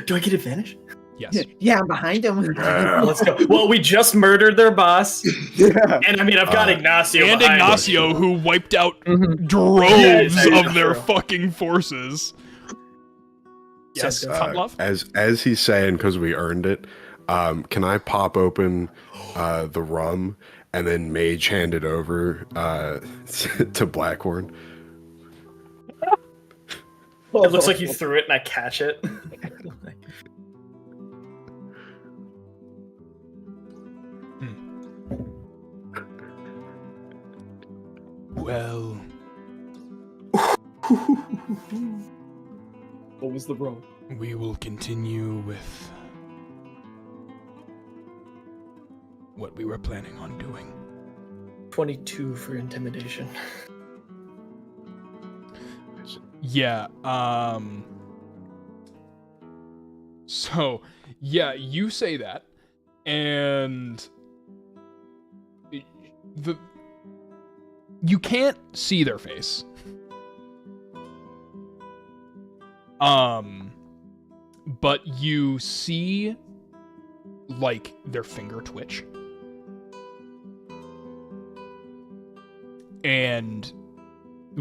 Do I get advantage? Yes. Yeah, I'm behind him. Let's go. Well, we just murdered their boss, Yeah. and I mean I've got Ignacio. And behind us. Ignacio, who wiped out Mhm. droves Yeah, exactly. of their fucking forces. Yes, So, Kotlov? As he's saying, because we earned it, can I pop open the rum and then mage hand it over to Blackhorn? It looks like you threw it and I catch it. Well, What was the roll? we will continue with what we were planning on doing. 22 for intimidation. Yeah, so, yeah, you say that, and You can't see their face. But you see, like, their finger twitch. And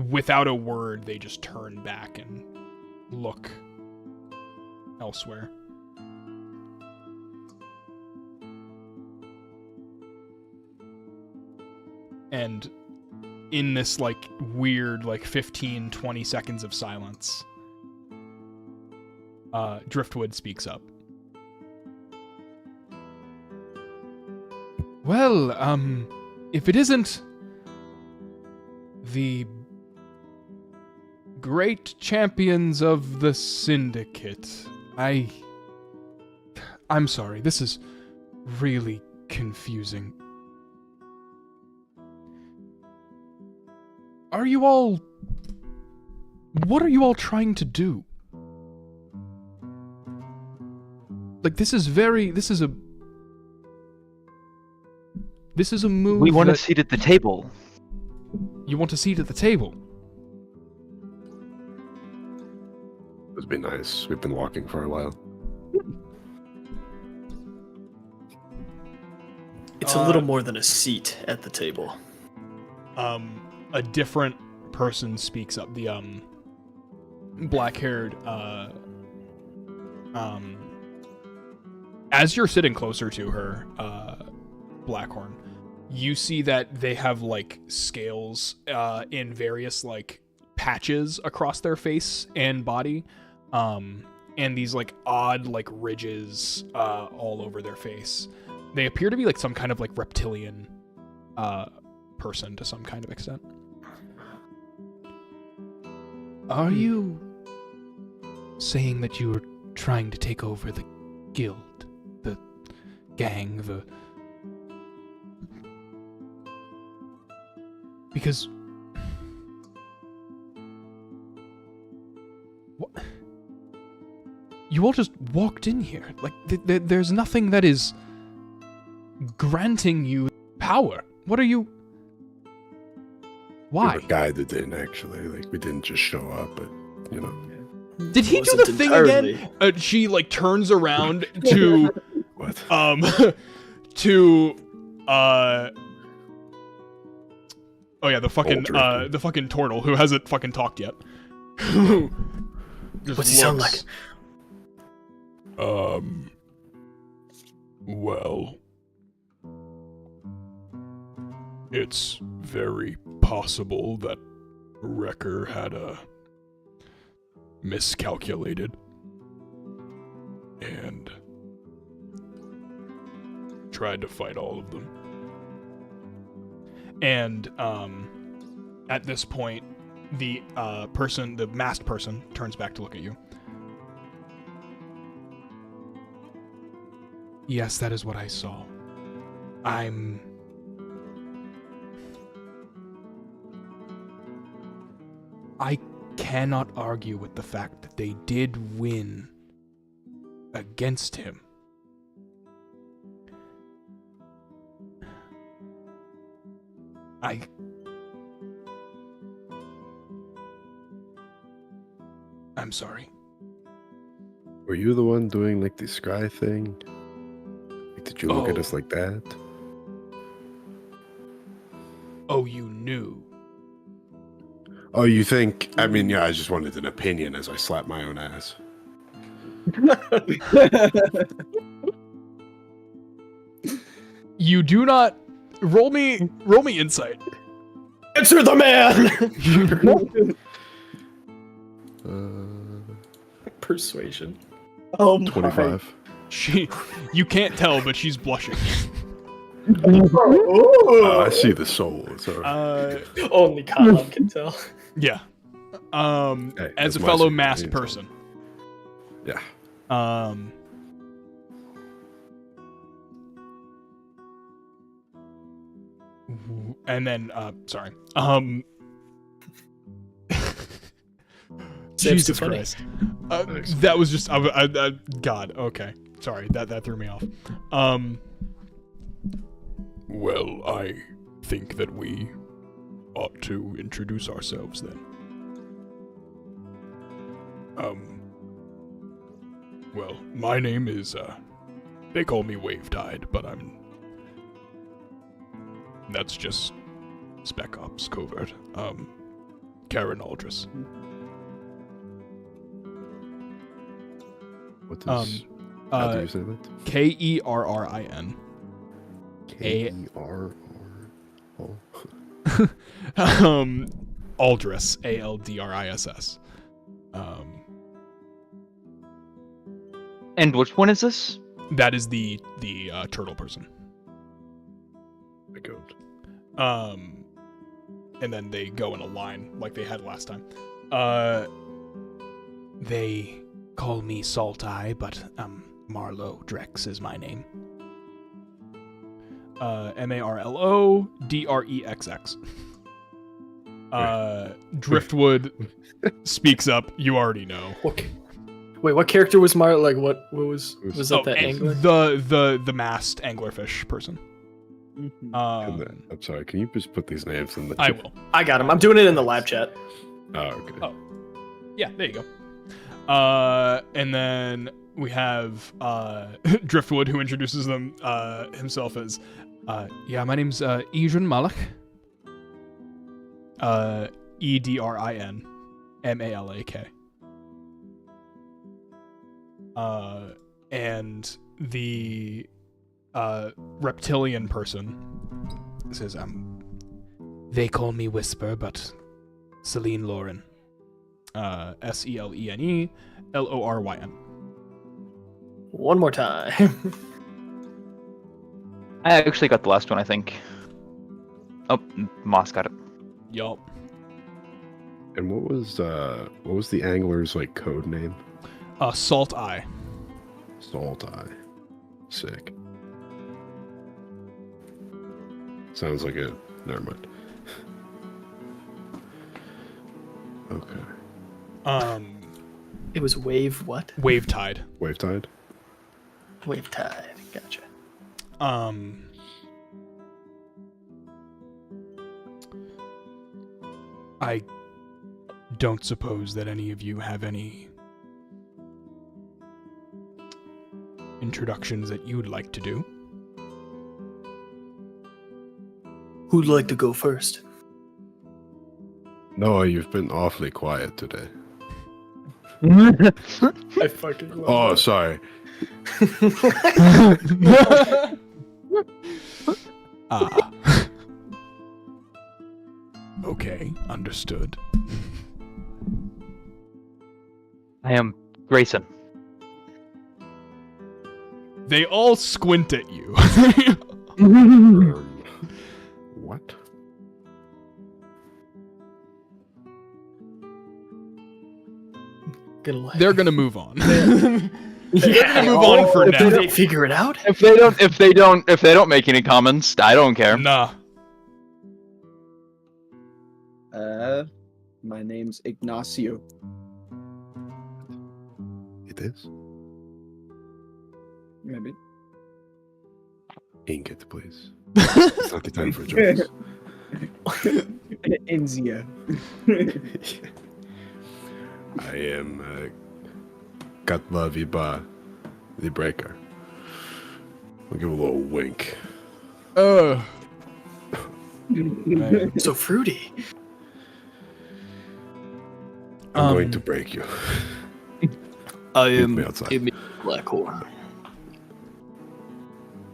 without a word, they just turn back and look elsewhere. And in this, like, weird, like, 15, 20 seconds of silence, Driftwood speaks up. Well, if it isn't the great champions of the Syndicate, I'm sorry, this is really confusing. What are you all trying to do? Like, this is a move. We want a seat at the table. You want a seat at the table? It'd be nice. We've been walking for a while. It's a little more than a seat at the table. A different person speaks up. The black-haired as you're sitting closer to her, Blackhorn, you see that they have, like, scales in various, like, patches across their face and body, and these, like, odd, like, ridges all over their face. They appear to be, like, some kind of, like, reptilian person to some kind of extent. Are you saying that you were trying to take over the guild, the gang, because what? You all just walked in here. Like, there's nothing that is granting you power. What are you? Why? We were guided in, actually. Like, we didn't just show up, but, you know. Did he do the thing again? She, like, turns around to What? to oh yeah, the fucking turtle who hasn't fucking talked yet. What's he sound like? Well, it's very possible that Rekker had miscalculated and tried to fight all of them. And at this point, the masked person turns back to look at you. Yes, that is what I saw. I cannot argue with the fact that they did win against him. I'm sorry. Were you the one doing, like, the scry thing? Like, did you look at us like that? Oh, you knew. Oh, you think? I mean, yeah, I just wanted an opinion as I slapped my own ass. You do not roll me insight. Answer the man. Persuasion. Oh, 25. You can't tell, but she's blushing. Oh, I see the soul. It's all right. Only Colin can tell. Yeah. Hey, As that's a my fellow secret, masked you can tell. person. Yeah. And then, sorry. Sam's Jesus too funny. Christ. That was just, God, okay. Sorry, that threw me off. Well, I think that we ought to introduce ourselves then. Well, my name is, they call me Wavetide, but that's just Spec Ops Covert. Karen Aldris. What does... how do you say that? Kerrin. Kerr... Aldris. Aldriss. And which one is this? That is the turtle person. My God. And then they go in a line like they had last time. They call me Salt Eye, but Marlowe Drex is my name. MarloDrexx. Driftwood speaks up. You already know. Okay. Wait, what character was Mar? Like, what was that? That angler? The masked anglerfish person. I'm sorry, can you just put these names in the... I will. I got him. I'm doing it in the live chat. Oh, okay. Oh. Yeah, there you go. And then we have Driftwood, who introduces them himself as, yeah, my name's Edrin Malak. Edrin Malak. And the reptilian person says, they call me Whisper, but Celine Lauren. SELENE LORYN. One more time. I actually got the last one, I think. Oh, Moss got it. Yup. And what was the angler's like code name? Salt Eye. Salt Eye. Sick. Sounds like it. Never mind. Okay. It was wave what? Wavetide. Wavetide? Wave tide. Gotcha. I don't suppose that any of you have any introductions that you'd like to do. Who'd like to go first? Noah, you've been awfully quiet today. I fucking love Oh, that. sorry. Okay, understood. I am Grayson. They all squint at you. What? They're gonna move on. Yeah, move on for now. Did they figure it out? If they don't make any comments, I don't care. Nah. My name's Ignacio. It is? Maybe. Ink it, please. It's not the time for jokes. Enzia. I am Katla Viba, the Breaker. I'll give a little wink. So fruity. I'm going to break you. I Meet am me outside. a Blackhorn.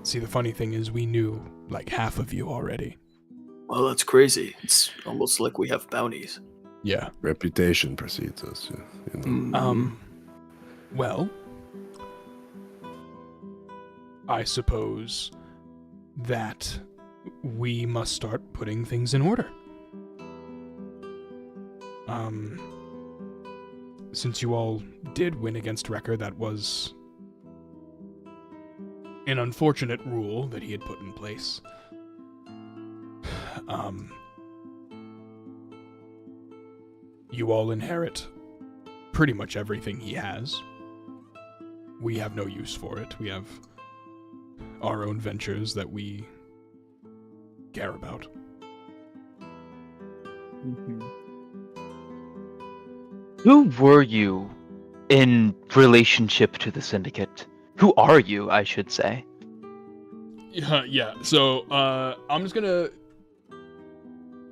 See, the funny thing is we knew like half of you already. Well, that's crazy. It's almost like we have bounties. Yeah. Reputation precedes us. You know. Well, I suppose that we must start putting things in order. Since you all did win against Rekker, that was an unfortunate rule that he had put in place. You all inherit pretty much everything he has. We have no use for it. We have our own ventures that we care about. Mhm. Who were you in relationship to the Syndicate? Who are you, I should say? Yeah. So I'm just gonna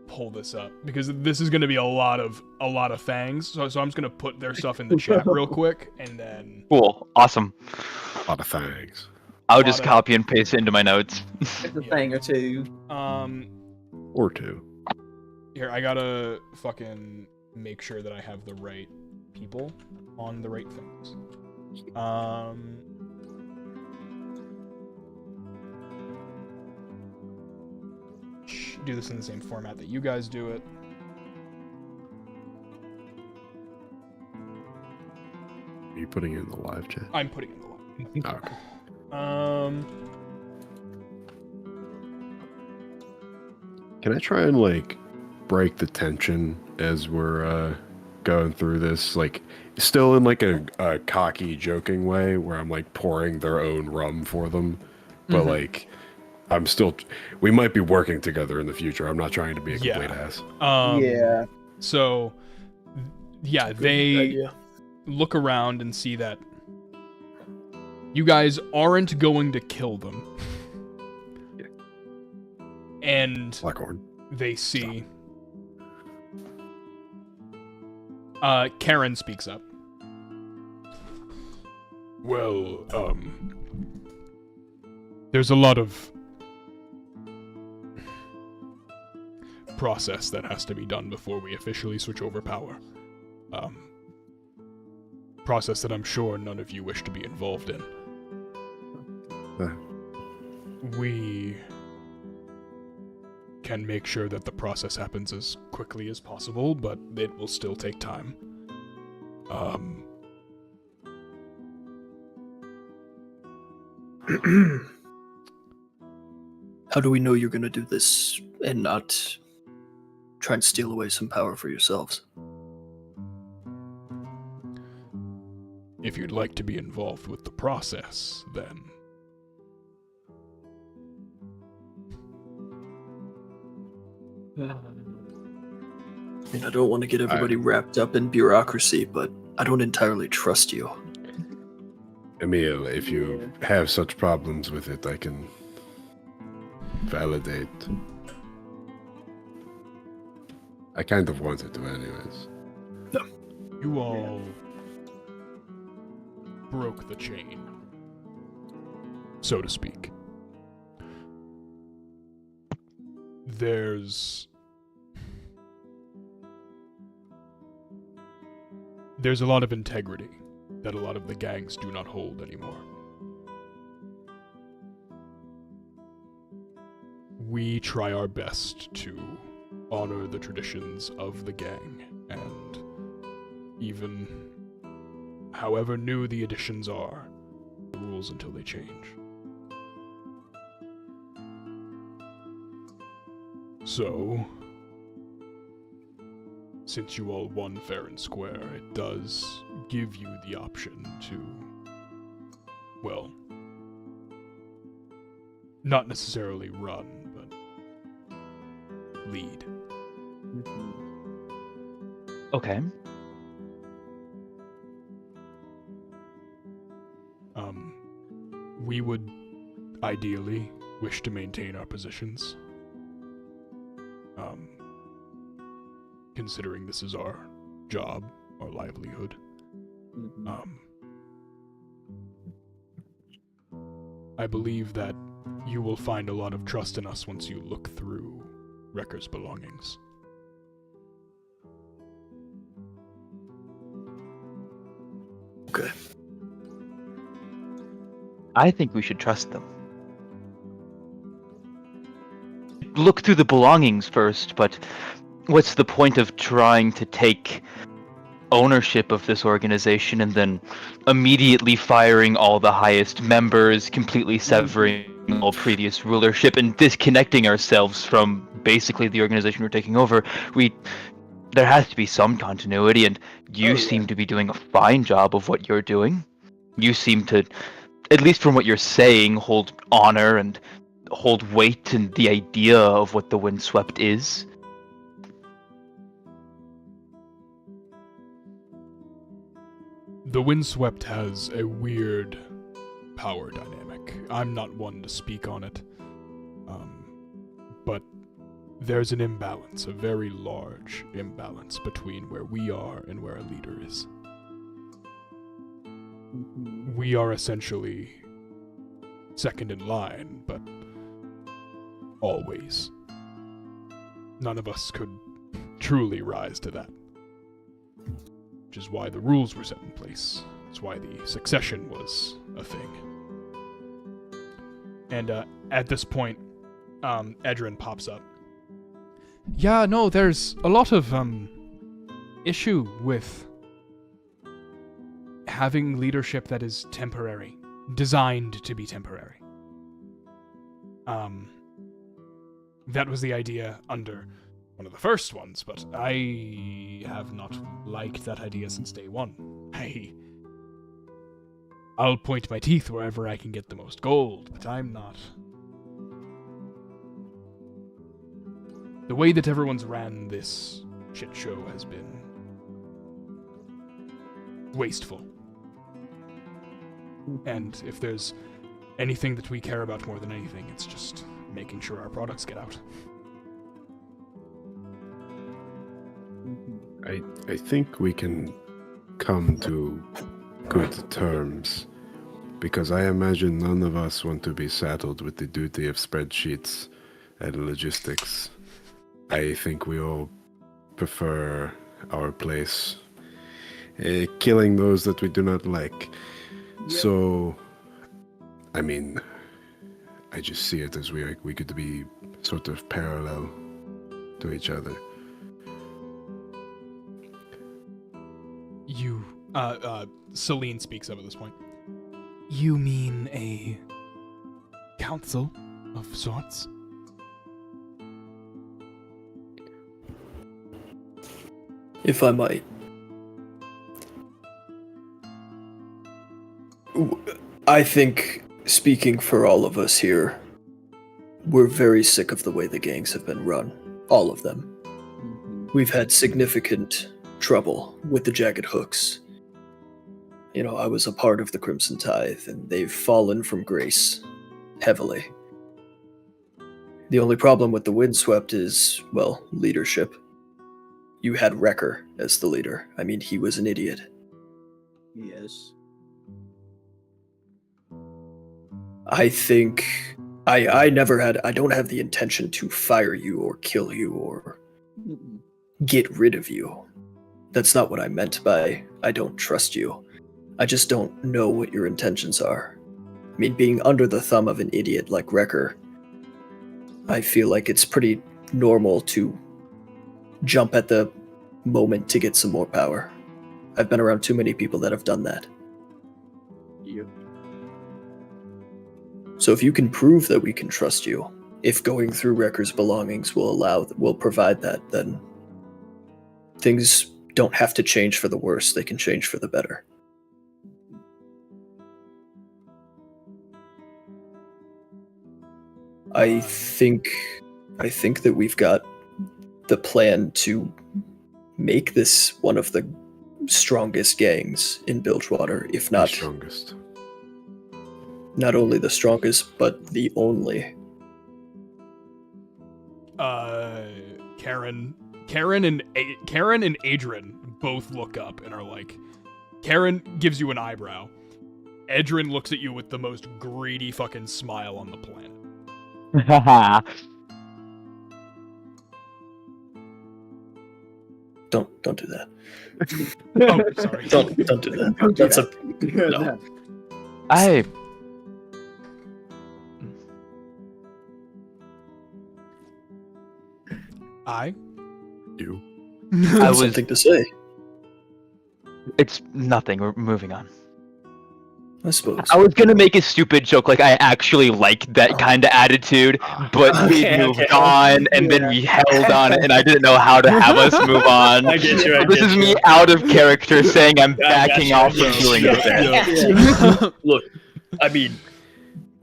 pull this up because this is gonna be a lot of fangs. So I'm just gonna put their stuff in the chat real quick, and then Cool. Awesome. A lot of things. I'll A just lot of- copy and paste it into my notes. It's a Yeah. thing or two. Or two. Here, I gotta fucking make sure that I have the right people on the right things. Do this in the same format that you guys do it. Are you putting it in the live chat? I'm putting in the line. Oh, okay. Can I try and like break the tension as we're going through this? Like, still in like a cocky, joking way, where I'm like pouring their own rum for them, but like I'm still. We might be working together in the future. I'm not trying to be a complete ass. Yeah. So, yeah, Good they idea. look around and see that you guys aren't going to kill them. Yeah. And Blackhorn. they see Karen speaks up. Well, there's a lot of process that has to be done before we officially switch over power. Process that I'm sure none of you wish to be involved in. We can make sure that the process happens as quickly as possible, but it will still take time. How do we know you're gonna do this and not try and steal away some power for yourselves? If you'd like to be involved with the process, then I mean, I don't want to get everybody wrapped up in bureaucracy, but I don't entirely trust you. Emil, if you have such problems with it, I can validate. I kind of wanted to anyways. you all broke the chain, so to speak. There's a lot of integrity that a lot of the gangs do not hold anymore. We try our best to honor the traditions of the gang, and even however new the additions are, the rules until they change. So, since you all won fair and square, it does give you the option to, well, not necessarily run, but lead. Okay. We would ideally wish to maintain our positions. Considering this is our job, our livelihood. I believe that you will find a lot of trust in us once you look through Rekker's belongings. Okay. I think we should trust them. Look through the belongings first, but what's the point of trying to take ownership of this organization and then immediately firing all the highest members, completely severing all previous rulership, and disconnecting ourselves from basically the organization we're taking over? There has to be some continuity, and you seem to be doing a fine job of what you're doing. You seem to, at least from what you're saying, hold honor and hold weight in the idea of what the Windswept is. The Windswept has a weird power dynamic. I'm not one to speak on it. But there's an imbalance, a very large imbalance between where we are and where a leader is. We are essentially second in line, but always. None of us could truly rise to that. Which is why the rules were set in place. It's why the succession was a thing. And at this point, Edrin pops up. Yeah, no, there's a lot of issue with having leadership that is temporary, designed to be temporary. That was the idea under one of the first ones, but I have not liked that idea since day one. I'll point my teeth wherever I can get the most gold, but I'm not. The way that everyone's ran this shit show has been wasteful. And if there's anything that we care about more than anything, it's just making sure our products get out. I think we can come to good terms, because I imagine none of us want to be saddled with the duty of spreadsheets and logistics. I think we all prefer our place, killing those that we do not like. Yep. So, I mean, I just see it as we could be sort of parallel to each other. Celine speaks up at this point. You mean a council of sorts? If I might. I think, speaking for all of us here, we're very sick of the way the gangs have been run. All of them. We've had significant trouble with the Jagged Hooks. You know, I was a part of the Crimson Tithe, and they've fallen from grace heavily. The only problem with the Windswept is, well, leadership. You had Rekker as the leader. I mean, he was an idiot. Yes. I think I don't have the intention to fire you or kill you or get rid of you. That's not what I meant by I don't trust you. I just don't know what your intentions are. I mean, being under the thumb of an idiot like Rekker, I feel like it's pretty normal to jump at the moment to get some more power. I've been around too many people that have done that. Yep. So if you can prove that we can trust you, if going through Rekker's belongings will provide that, then things don't have to change for the worse. They can change for the better. I think that we've got the plan to make this one of the strongest gangs in Bilgewater, if The not strongest. not only the strongest, but the only. Karen and Adrian both look up and are like, Karen gives you an eyebrow. Adrian looks at you with the most greedy fucking smile on the planet. Don't do that. Oh, sorry. Don't do that. Don't do That's that. no. You. I was. Something to say, It's nothing. We're moving on. I suppose. I was gonna make a stupid joke, like I actually like that kind of attitude, but we moved on, and then we held on, and I didn't know how to have us move on. I get you. So this is me out of character saying I'm backing off and doing it. Look, I mean,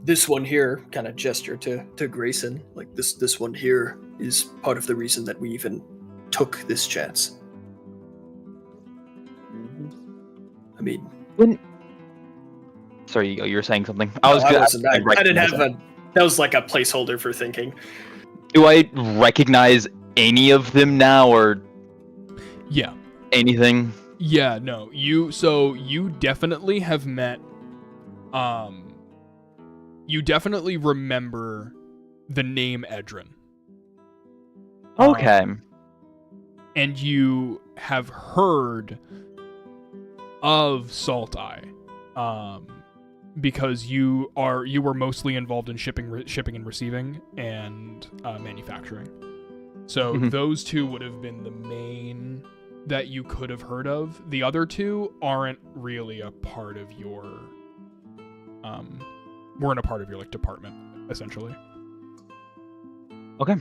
this one here kind of gesture to Grayson. Like this one here is part of the reason that we even took this chance. I mean, Sorry, you were saying something. I didn't have that was like a placeholder for thinking. Do I recognize any of them now, or Yeah. anything? Yeah, no. You definitely have met you definitely remember the name Edrin. Okay. And you have heard of Salt Eye. Because you were mostly involved in shipping and receiving and manufacturing. So those two would have been the main that you could have heard of. The other two aren't really a part of your weren't a part of your like department, essentially. Okay.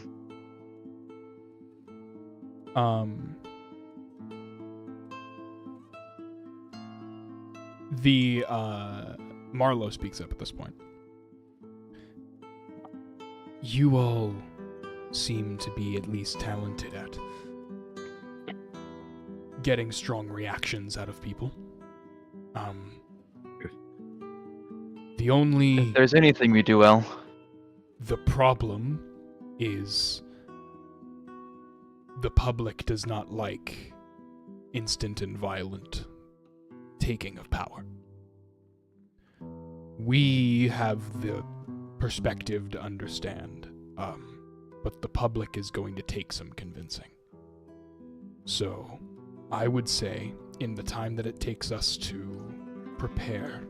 The Marlowe speaks up at this point. You all seem to be at least talented at getting strong reactions out of people. The only... If there's anything we do well. The problem is the public does not like instant and violent taking of power. We have the perspective to understand, but the public is going to take some convincing. So, I would say, in the time that it takes us to prepare,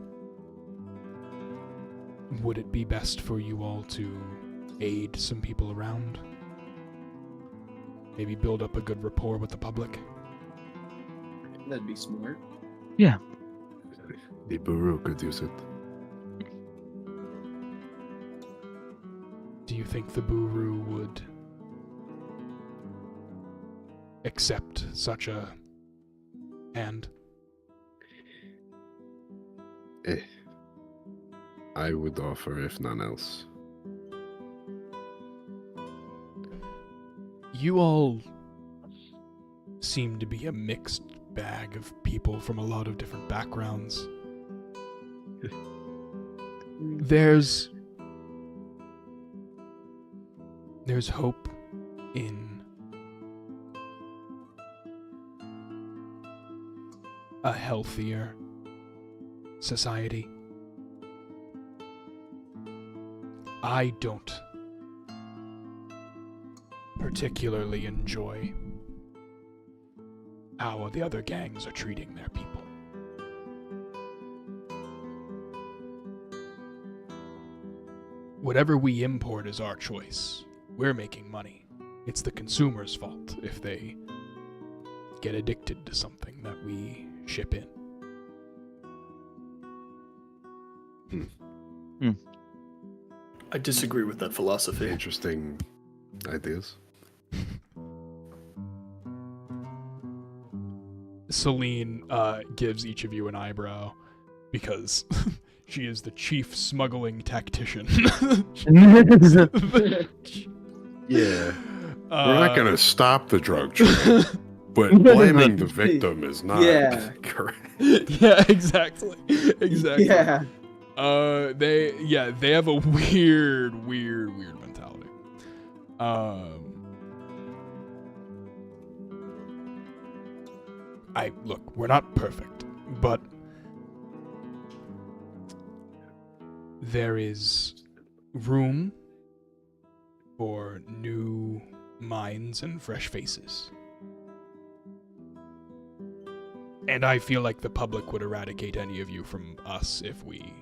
would it be best for you all to aid some people around? Maybe build up a good rapport with the public? That'd be smart. Yeah. The Buru could use it. Do you think the Buru would accept such a hand? I would offer, if none else. You all seem to be a mixed bag of people from a lot of different backgrounds. There's hope in a healthier society. I don't particularly enjoy how the other gangs are treating their people. Whatever we import is our choice. We're making money. It's the consumer's fault if they get addicted to something that we ship in. I disagree with that philosophy. Interesting ideas. Celine gives each of you an eyebrow because she is the chief smuggling tactician. Yeah. We're not going to stop the drug trade, but blaming the victim is not correct. Yeah, exactly. Yeah. They have a weird mentality. Look, we're not perfect, but there is room for new minds and fresh faces. And I feel like the public would eradicate any of you from us if we,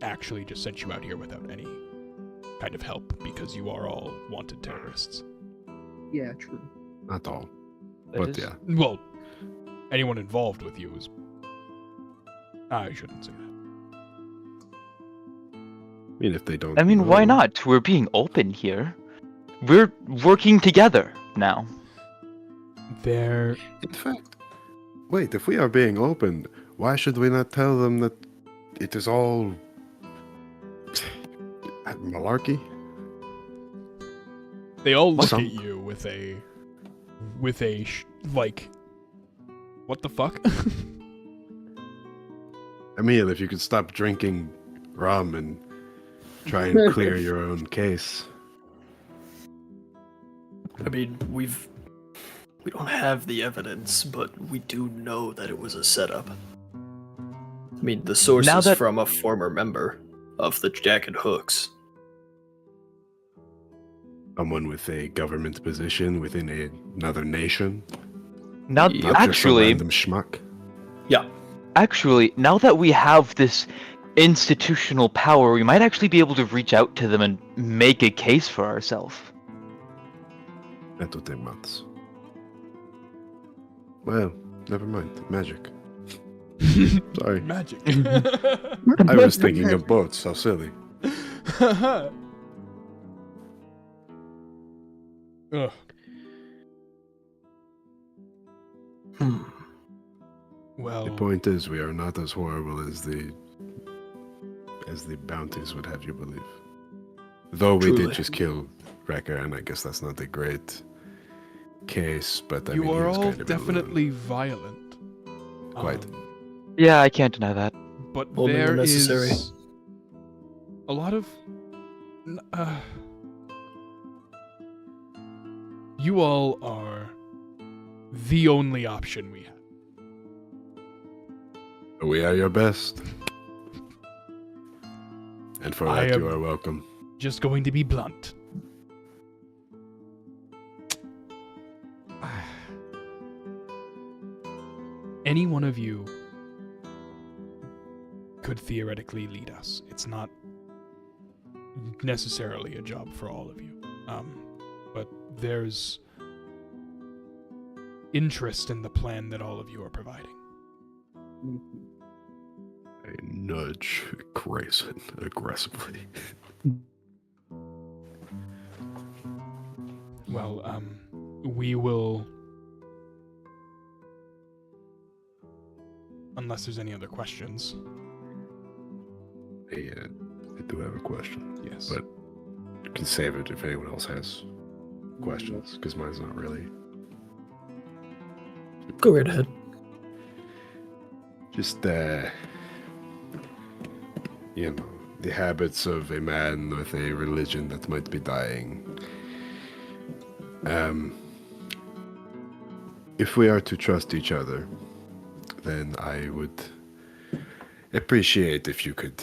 actually just sent you out here without any kind of help because you are all wanted terrorists. Yeah, true. Not all. That But is- yeah. Well, anyone involved with you is... I shouldn't say that. I mean, if they don't. I mean, why know. not? We're being open here. We're working together now. They're... In fact, wait, if we are being open, why should we not tell them that it is all malarkey? They all look Some- at you with a What the fuck? I mean, if you could stop drinking rum and try and clear your own case. I mean, we don't have the evidence, but we do know that it was a setup. I mean, the source Now is that- from a former member of the Jack and Hooks. Someone with a government position within another nation. Now, Yeah. Not just some actually, random schmuck. Yeah. Actually, now that we have this institutional power, we might actually be able to reach out to them and make a case for ourselves. That will take months. Well, never mind. Magic. Sorry. Magic. I was thinking of boats. How silly. Ugh. Well, The point is, we are not as horrible as the bounties would have you believe. Though we Truly. did just kill Rekker, and I guess that's not a great case, but I you mean, he are was all kind of definitely violent. Quite. Yeah, I can't deny that. But Only there when necessary. is a lot of. You all are the only option we have. We are your best. And for I that, you am- are welcome. Just going to be blunt. Any one of you could theoretically lead us. It's not necessarily a job for all of you. But there's interest in the plan that all of you are providing. I nudge Grayson aggressively. Well, we will... Unless there's any other questions. I do have a question, Yes. but you can save it if anyone else has questions, because mine's not really. Go right ahead. Just, you know, the habits of a man with a religion that might be dying. If we are to trust each other, then I would appreciate if you could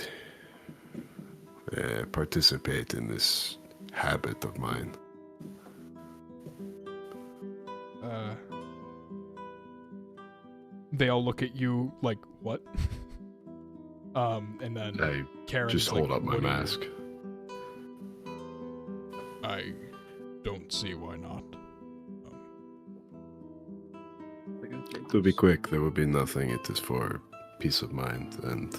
participate in this habit of mine. They all look at you like, what? And then I Karen's just like, hold up my "What do you-" mask. I don't see why not. To be quick, there will be nothing. It is for peace of mind and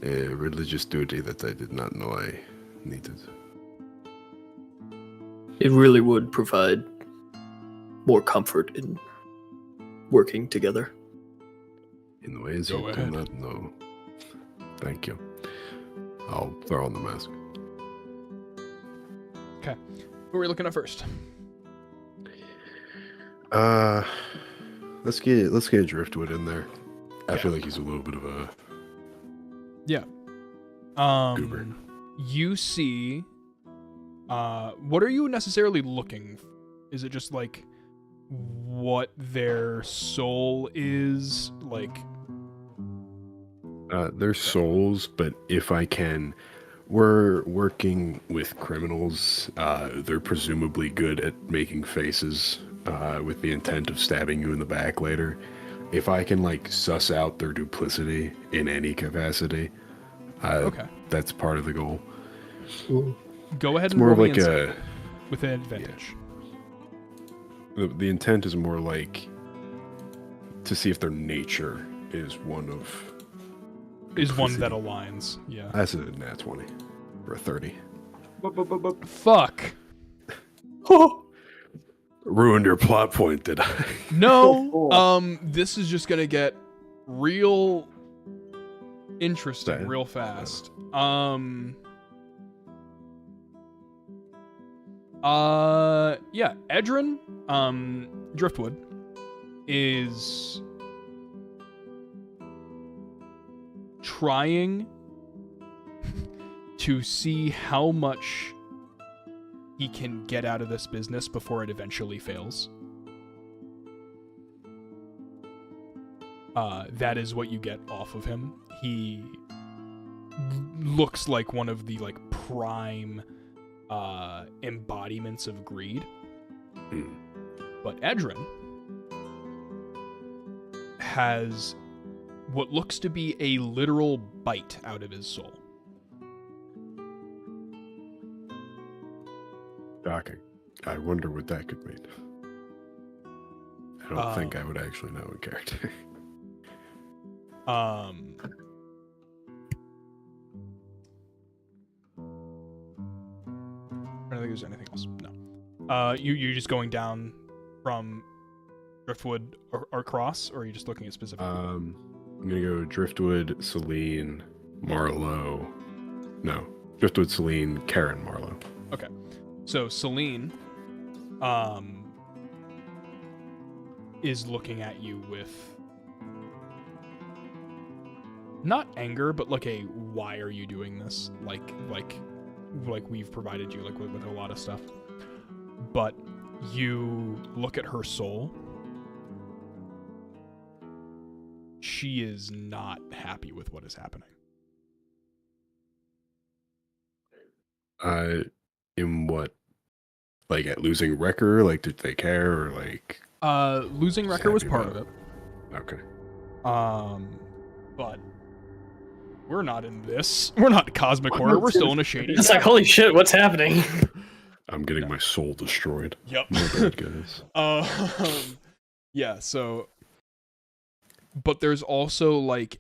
a religious duty that I did not know I needed. It really would provide more comfort in working together. In ways Go you ahead. do not know. Thank you. I'll throw on the mask. Who are we looking at first? Let's get Driftwood in there. I feel like he's a little bit of a goober. You see, what are you necessarily looking for? Is it just like what their soul is like? They're souls, but if I can, we're working with criminals. They're presumably good at making faces with the intent of stabbing you in the back later. If I can like suss out their duplicity in any capacity, Okay. that's part of the goal. Go ahead It's and more roll of me like insight with an advantage. the intent is more like to see if their nature is one of Is one that duplicity. aligns. Yeah. That's a nat 20 or a 30. Fuck. Ruined your plot point, did I? No. This is just gonna get real interesting Sad. real fast. Yeah, Edrin, Driftwood is trying to see how much he can get out of this business before it eventually fails. That is what you get off of him. He looks like one of the like prime embodiments of greed. But Edrin has what looks to be a literal bite out of his soul. Shocking. I wonder what that could mean. I don't think I would actually know in character. I don't think there's anything else. No. You're just going down from Driftwood or across, or are you just looking at specific? I'm gonna go Driftwood, Celine, Marlowe. No, Driftwood, Celine, Karen, Marlowe. Okay. So Celine is looking at you with not anger, but like a why are you doing this? Like we've provided you like with a lot of stuff. But you look at her soul. She is not happy with what is happening. In what? Like at losing Rekker? Like did they care or like? Losing Rekker was part of it. Okay. But we're not in this. We're not cosmic horror. We're still in a shady. It's like, holy shit, what's happening? I'm getting my soul destroyed. Yep. My bad, guys. Yeah. So, but there's also like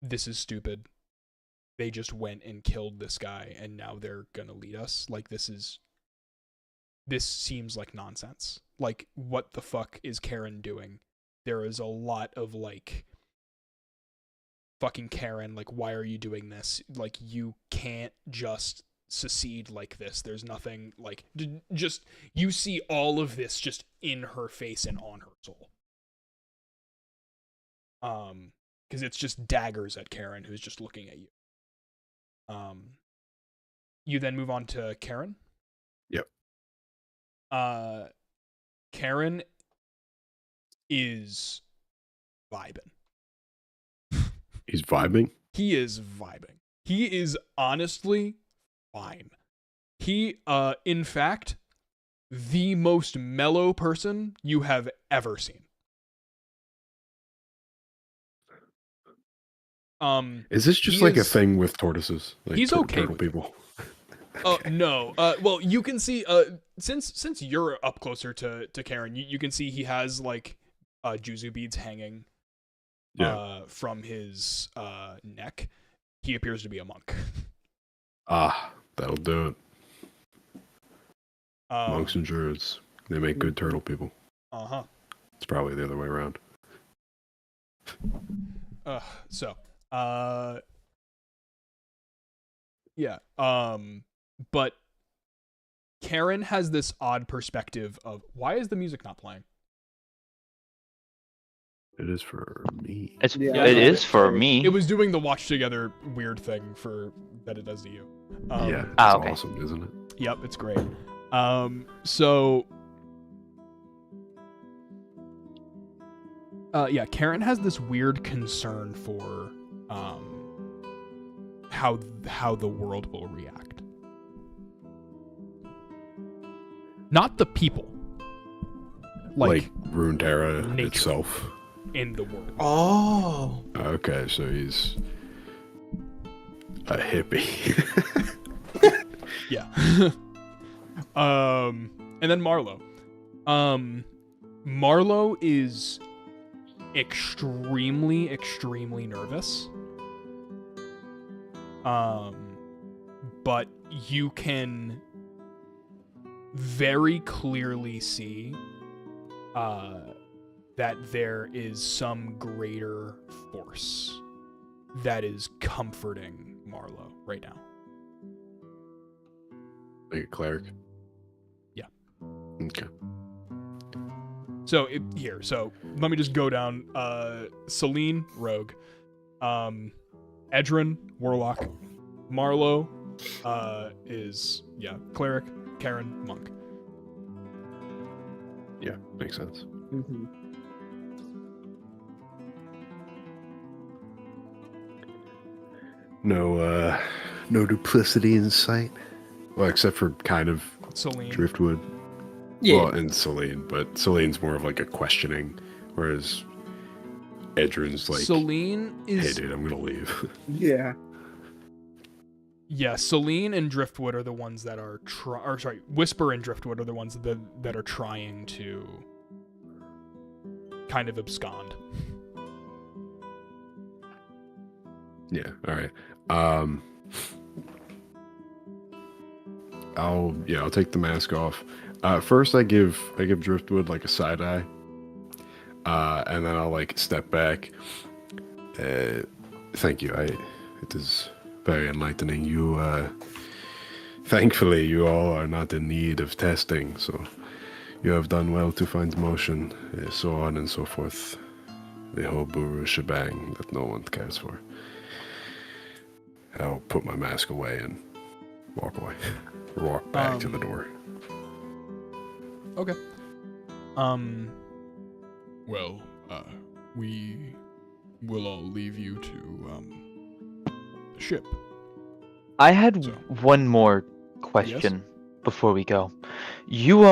this is stupid. They just went and killed this guy, and now they're gonna lead us. Like this seems like nonsense. Like what the fuck is Karen doing? There is a lot of like, fucking Karen, like why are you doing this? Like you can't just secede like this. There's nothing like just you see all of this just in her face and on her soul. Because it's just daggers at Karen, who's just looking at you. You then move on to Karen. Yep. Karen is vibing. He's vibing? He is vibing. He is honestly fine. He, in fact, the most mellow person you have ever seen. Is this just like a thing with tortoises? Like he's okay turtle with people. No. Well, you can see since you're up closer to Karen, you can see he has like Juzu beads hanging from his neck. He appears to be a monk. That'll do it. Monks and druids, they make good turtle people. Uh-huh. It's probably the other way around. Yeah. But Karen has this odd perspective of why is the music not playing? It is for me. It is for me. It was doing the watch together weird thing that it does to you. Yeah, it's okay. awesome, isn't it? Yep, it's great. So Karen has this weird concern for how the world will react. Not the people. Like Runeterra nature itself. In the world. Oh. Okay, so he's a hippie. Yeah. And then Marlowe. Marlowe is extremely, extremely nervous. But you can very clearly see that there is some greater force that is comforting Marlowe right now. Like a cleric? Yeah. Okay. So so let me just go down. Celine, rogue. Edrin, warlock. Marlowe, is cleric. Karen, monk. Yeah, makes sense. Mm-hmm. No duplicity in sight. Well, except for kind of Celine. Driftwood. Yeah. Well, and Celine, but Celine's more of like a questioning, whereas Edrin's like, Celine "Hey, is dude, I'm gonna leave." Yeah. Yeah, Celine and Driftwood are the ones that are Whisper and Driftwood are the ones that are trying to kind of abscond. Yeah. All right. I'll take the mask off. First, I give Driftwood like a side eye, and then I'll like step back. Thank you. It is very enlightening. You, thankfully, you all are not in need of testing, so you have done well to find motion, so on and so forth. The whole buru shebang that no one cares for. I'll put my mask away and walk away. Walk back to the door. Okay. Well, we will all leave you to the ship. I had So- one more question before we go. You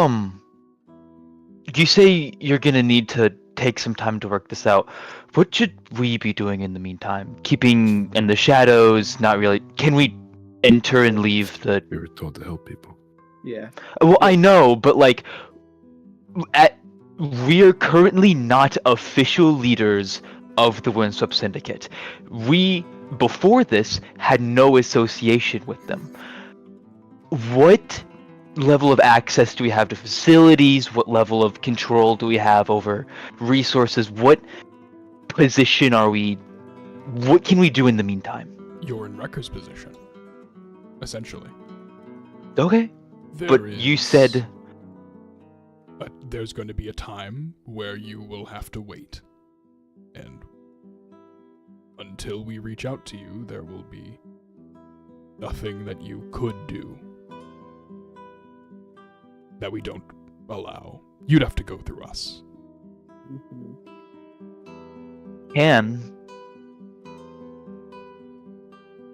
say you're gonna need to take some time to work this out. What should we be doing in the meantime? Keeping in the shadows, not really. Can we enter and leave the... We were told to help people. Yeah. Well, I know, but like, we're currently not official leaders of the Windswept Syndicate. We, before this, had no association with them. What level of access do we have to facilities? What level of control do we have over resources? What position are we? What can we do in the meantime? You're in Rekker's position, essentially. Okay, but you said... There's going to be a time where you will have to wait. And until we reach out to you, there will be nothing that you could do that we don't allow. You'd have to go through us.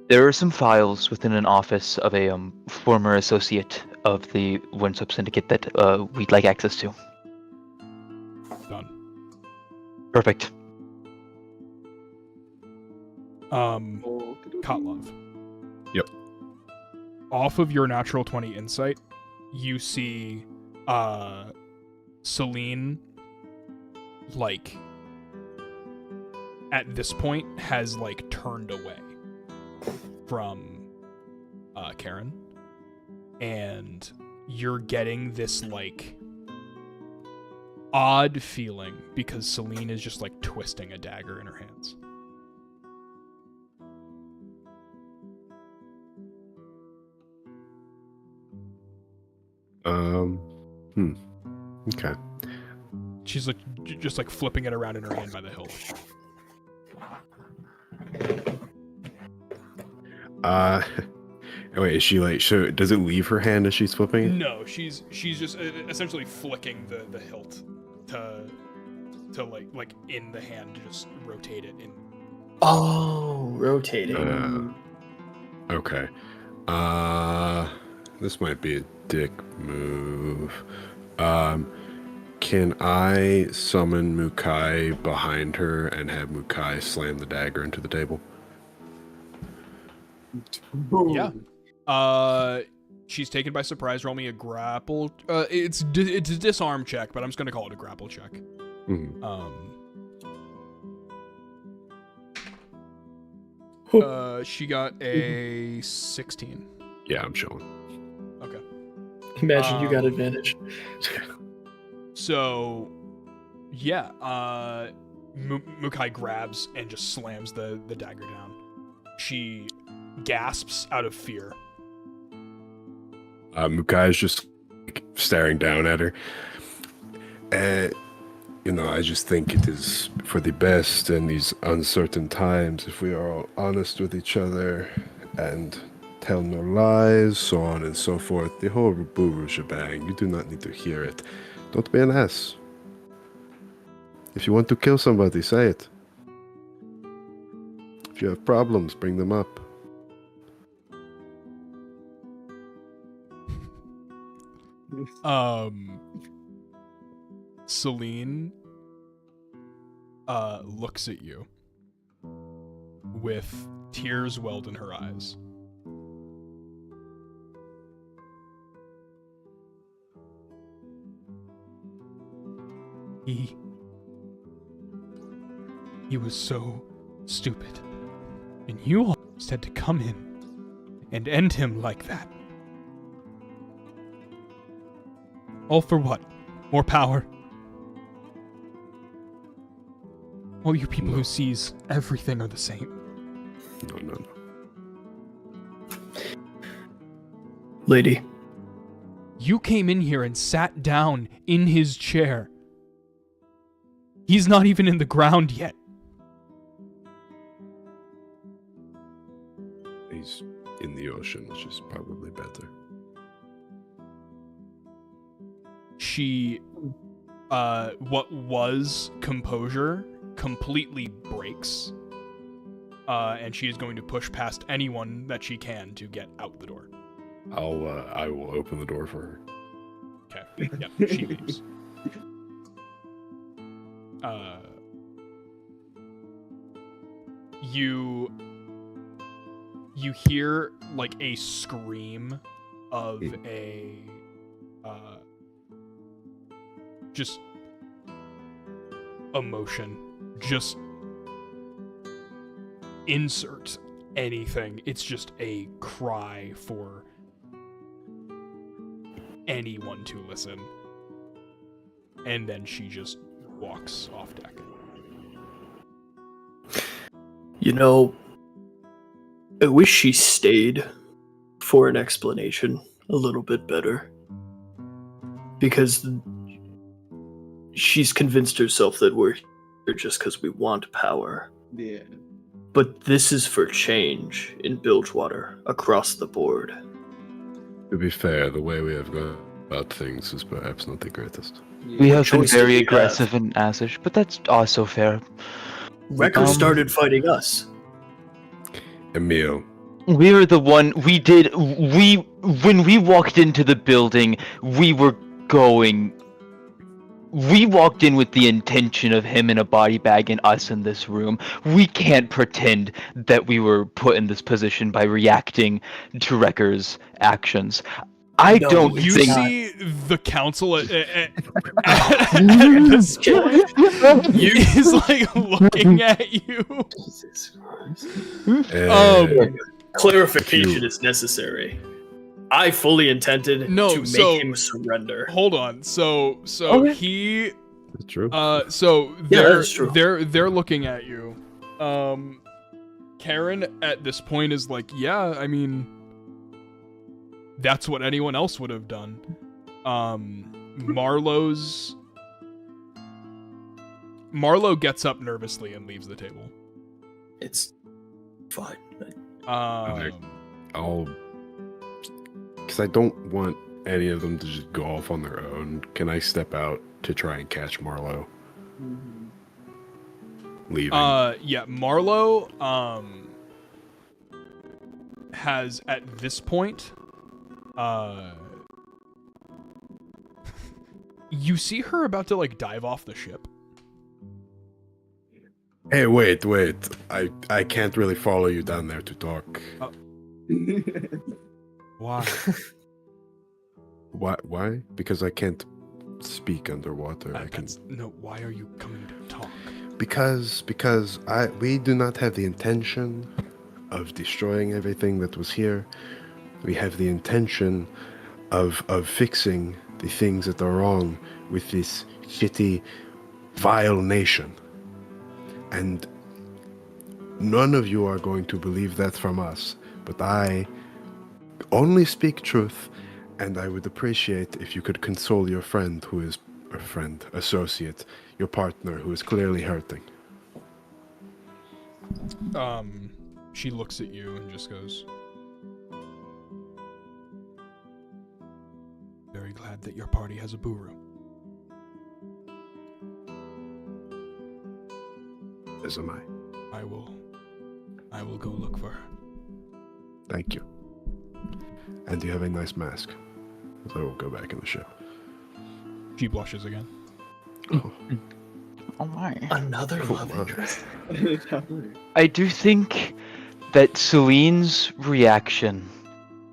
There are some files within an office of a former associate of the Windswept Syndicate that we'd like access to. Done. Perfect. Kotlov. Yep. Off of your natural 20 insight, you see Celine, like, at this point has like turned away from Karen, and you're getting this like odd feeling because Celine is just like twisting a dagger in her hands. Okay. She's like just like flipping it around in her hand by the hilt. Wait, is she like, so does it leave her hand as she's flipping it? No, she's just essentially flicking the hilt to like in the hand to just rotate it in. Oh, rotating. Okay. This might be a dick move. Can I summon Mukai behind her and have Mukai slam the dagger into the table? Yeah. She's taken by surprise. Roll me a grapple. It's a disarm check, but I'm just gonna call it a grapple check. She got a 16. Yeah, I'm chilling. Okay. Imagine you got advantage. So, yeah, Mukai grabs and just slams the dagger down. She gasps out of fear. Mukai is just like, staring down at her. I just think it is for the best in these uncertain times if we are all honest with each other and tell no lies, so on and so forth. The whole boo shebang. You do not need to hear it. Don't be an ass. If you want to kill somebody, say it. If you have problems, bring them up. Celine looks at you with tears welled in her eyes. He was so stupid. And you all just had to come in and end him like that. All for what? More power? All you people who sees everything are the same. No. Lady. You came in here and sat down in his chair. He's not even in the ground yet. He's in the ocean, which is probably better. She, what was composure completely breaks. And she is going to push past anyone that she can to get out the door. I will open the door for her. Okay. Yeah, she leaves. You hear like a scream of a just emotion. Just insert anything. It's just a cry for anyone to listen. And then she just walks off deck. You know, I wish she stayed for an explanation a little bit better. Because she's convinced herself that we're here just because we want power. Yeah. But this is for change in Bilgewater across the board. To be fair, the way we have gone about things is perhaps not the greatest. We have been choice do very we aggressive and assish, but that's also fair. Rekker started fighting us. Emil, We're the one when we walked into the building, we walked in with the intention of him in a body bag and us in this room. We can't pretend that we were put in this position by reacting to Rekker's actions. I don't You think see the council at this point. He's like looking at you. Jesus Christ. Clarification is necessary. I fully intended to make him surrender. Hold on. So Okay. he that's true. so Yeah, they're that's true. they're looking at you. Karen at this point is like, yeah, I mean, that's what anyone else would have done. Marlowe gets up nervously and leaves the table. It's fine. I'll, because I don't want any of them to just go off on their own. Can I step out to try and catch Marlowe? Leaving. Yeah, Marlowe has at this point you see her about to like dive off the ship. Hey, wait. I can't really follow you down there to talk. Why? Why? Because I can't speak underwater. Why are you coming to talk? Because we do not have the intention of destroying everything that was here. We have the intention of fixing the things that are wrong with this shitty, vile nation. And none of you are going to believe that from us. But I only speak truth, and I would appreciate if you could console your friend who is friend, associate, your partner who is clearly hurting? She looks at you and just goes, very glad that your party has a buru. As am I. I will go look for her. Thank you. And you have a nice mask. So I will go back in the ship. She blushes again. Oh, Oh my. Another Oh, love wow. interest. I do think that Celine's reaction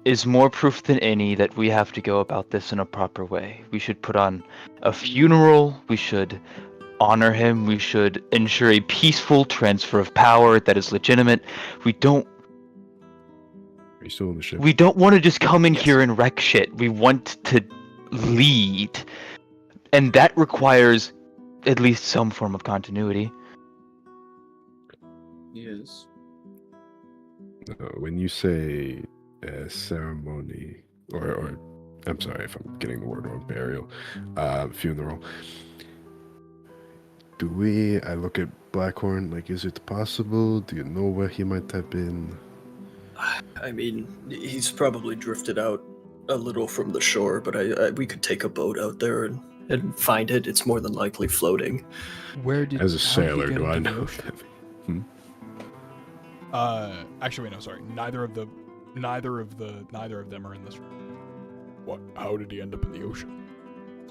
is more proof than any that we have to go about this in a proper way. We should put on a funeral. We should honor him. We should ensure a peaceful transfer of power that is legitimate. We don't are you still in the ship? want to just come in Yes. here and wreck shit. We want to lead. And that requires at least some form of continuity. Yes. When you say ceremony, or I'm sorry if I'm getting the word wrong, burial, funeral, I look at Blackhorn, like, is it possible? Do you know where he might have been? I mean, he's probably drifted out a little from the shore, but we could take a boat out there and find it. It's more than likely floating. Where did As a how did he sailor, get do I into the know ocean? that? Actually, wait, no, sorry. Neither of them are in this room. What? How did he end up in the ocean?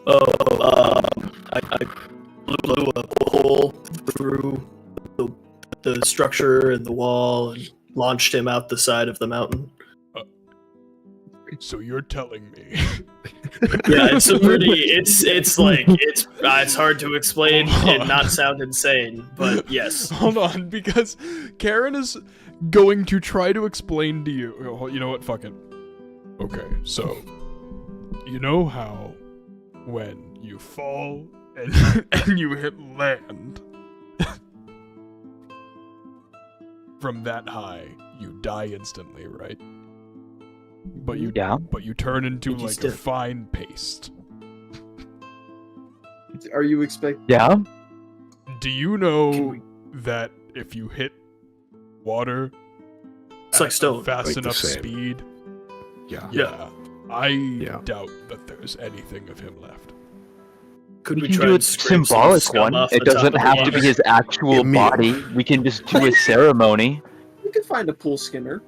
I blew a hole through the structure and the wall and launched him out the side of the mountain. So you're telling me? Yeah, it's a pretty. It's hard to explain and not sound insane, but yes. Hold on, because Karen is going to try to explain to you. Oh, you know what? Fuck it. Okay, so you know how when you fall and you hit land from that high, you die instantly, right? But you turn into Think he's like a dead. fine paste. Are you expect? Yeah? Do you Can know we- that if you hit water It's like at a stone. fast Like the enough same. speed, Yeah. Yeah. I Yeah. doubt that there's anything of him left. Could We we can try do a and scrape some symbolic scum one. off It the top doesn't of the have to water? be his actual Give me- body. We can just do a ceremony. We could find a pool skimmer.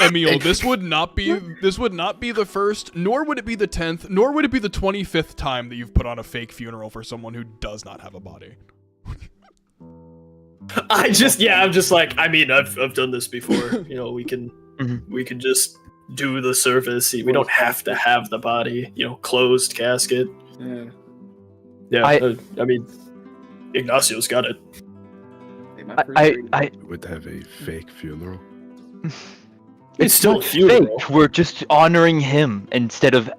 Emil, this would not be the first, nor would it be the 10th, nor would it be the 25th time that you've put on a fake funeral for someone who does not have a body. I'm just like, I mean, I've done this before. You know, we can Mhm. just do the service. We don't have to have the body. You know, closed casket. Yeah. Yeah, I- mean, Ignacio's got it. They might appreciate it. Would have a fake funeral. It's still not a funeral. fake. We're just honoring him instead of.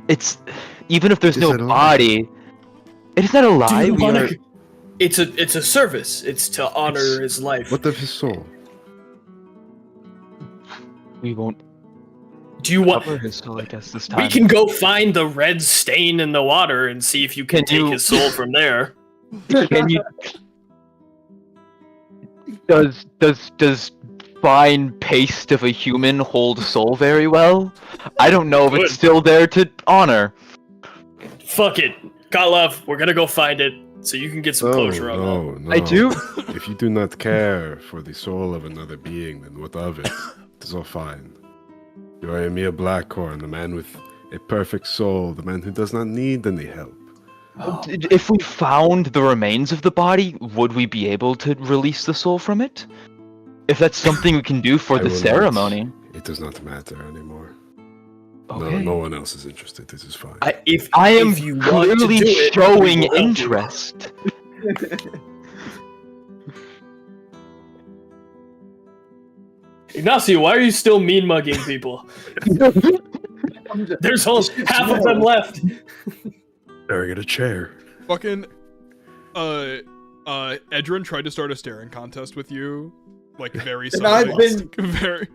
It's even if there's Is no it alive? body. It is not a Do lie. you We wanna- are. It's a service. It's to honor his life. What of his soul? We won't Do you want? cover his soul, I guess, this time. We can go find the red stain in the water and see if you can Can take you- his soul from there. Can you? Does fine paste of a human hold soul very well? I don't know if Good. it's still there to honor. Fuck it, Kalav. We're gonna go find it so you can get some closure on that. no. I do. If you do not care for the soul of another being, then what of it? It is all fine. You are a mere Blackhorn, the man with a perfect soul, the man who does not need any help. If we found the remains of the body, would we be able to release the soul from it? If that's something we can do for I the will not. ceremony. It does not matter anymore. Okay. No one else is interested. This is fine. If I am if you want to clearly do it, showing we will help you. interest. Ignacio, why are you still mean mugging people? There's only half of them left. There, get a chair. Fucking, Edrin tried to start a staring contest with you, like very And I've subtly. Very.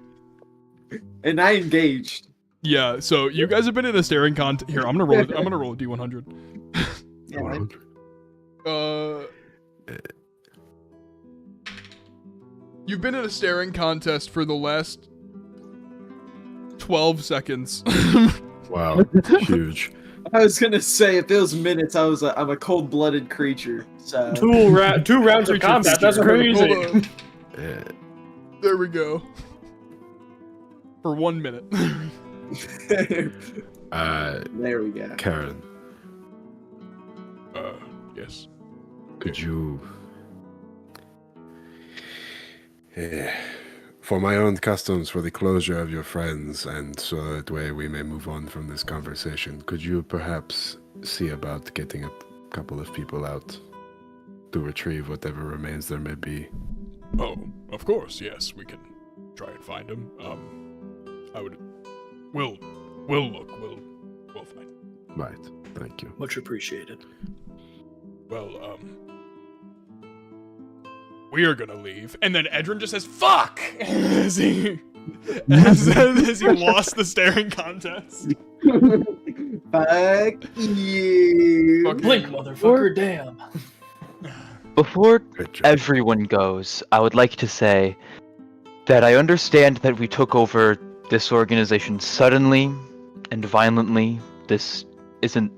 And I engaged. Yeah, so you guys have been in a staring contest. Here, I'm gonna roll a D100. Can You've been in a staring contest for the last 12 seconds. Wow, huge. I was gonna say if it was minutes, I'm a cold-blooded creature. So Two rounds of combat. That's Hold crazy. on. Eh, There we go. For 1 minute. there we go. Karen, Yes. could you... for my own customs, for the closure of your friends, and so that way we may move on from this conversation, could you perhaps see about getting a couple of people out to retrieve whatever remains there may be? Oh, of course, yes, we can try and find him. We'll look, we'll find him. Right, thank you. Much appreciated. Well, we are gonna leave. And then Edrin just says, fuck! as he lost the staring contest. Fuck you. Fuck Blink, motherfucker, damn. Before Good job. everyone goes, I would like to say that I understand that we took over this organization suddenly and violently. This isn't...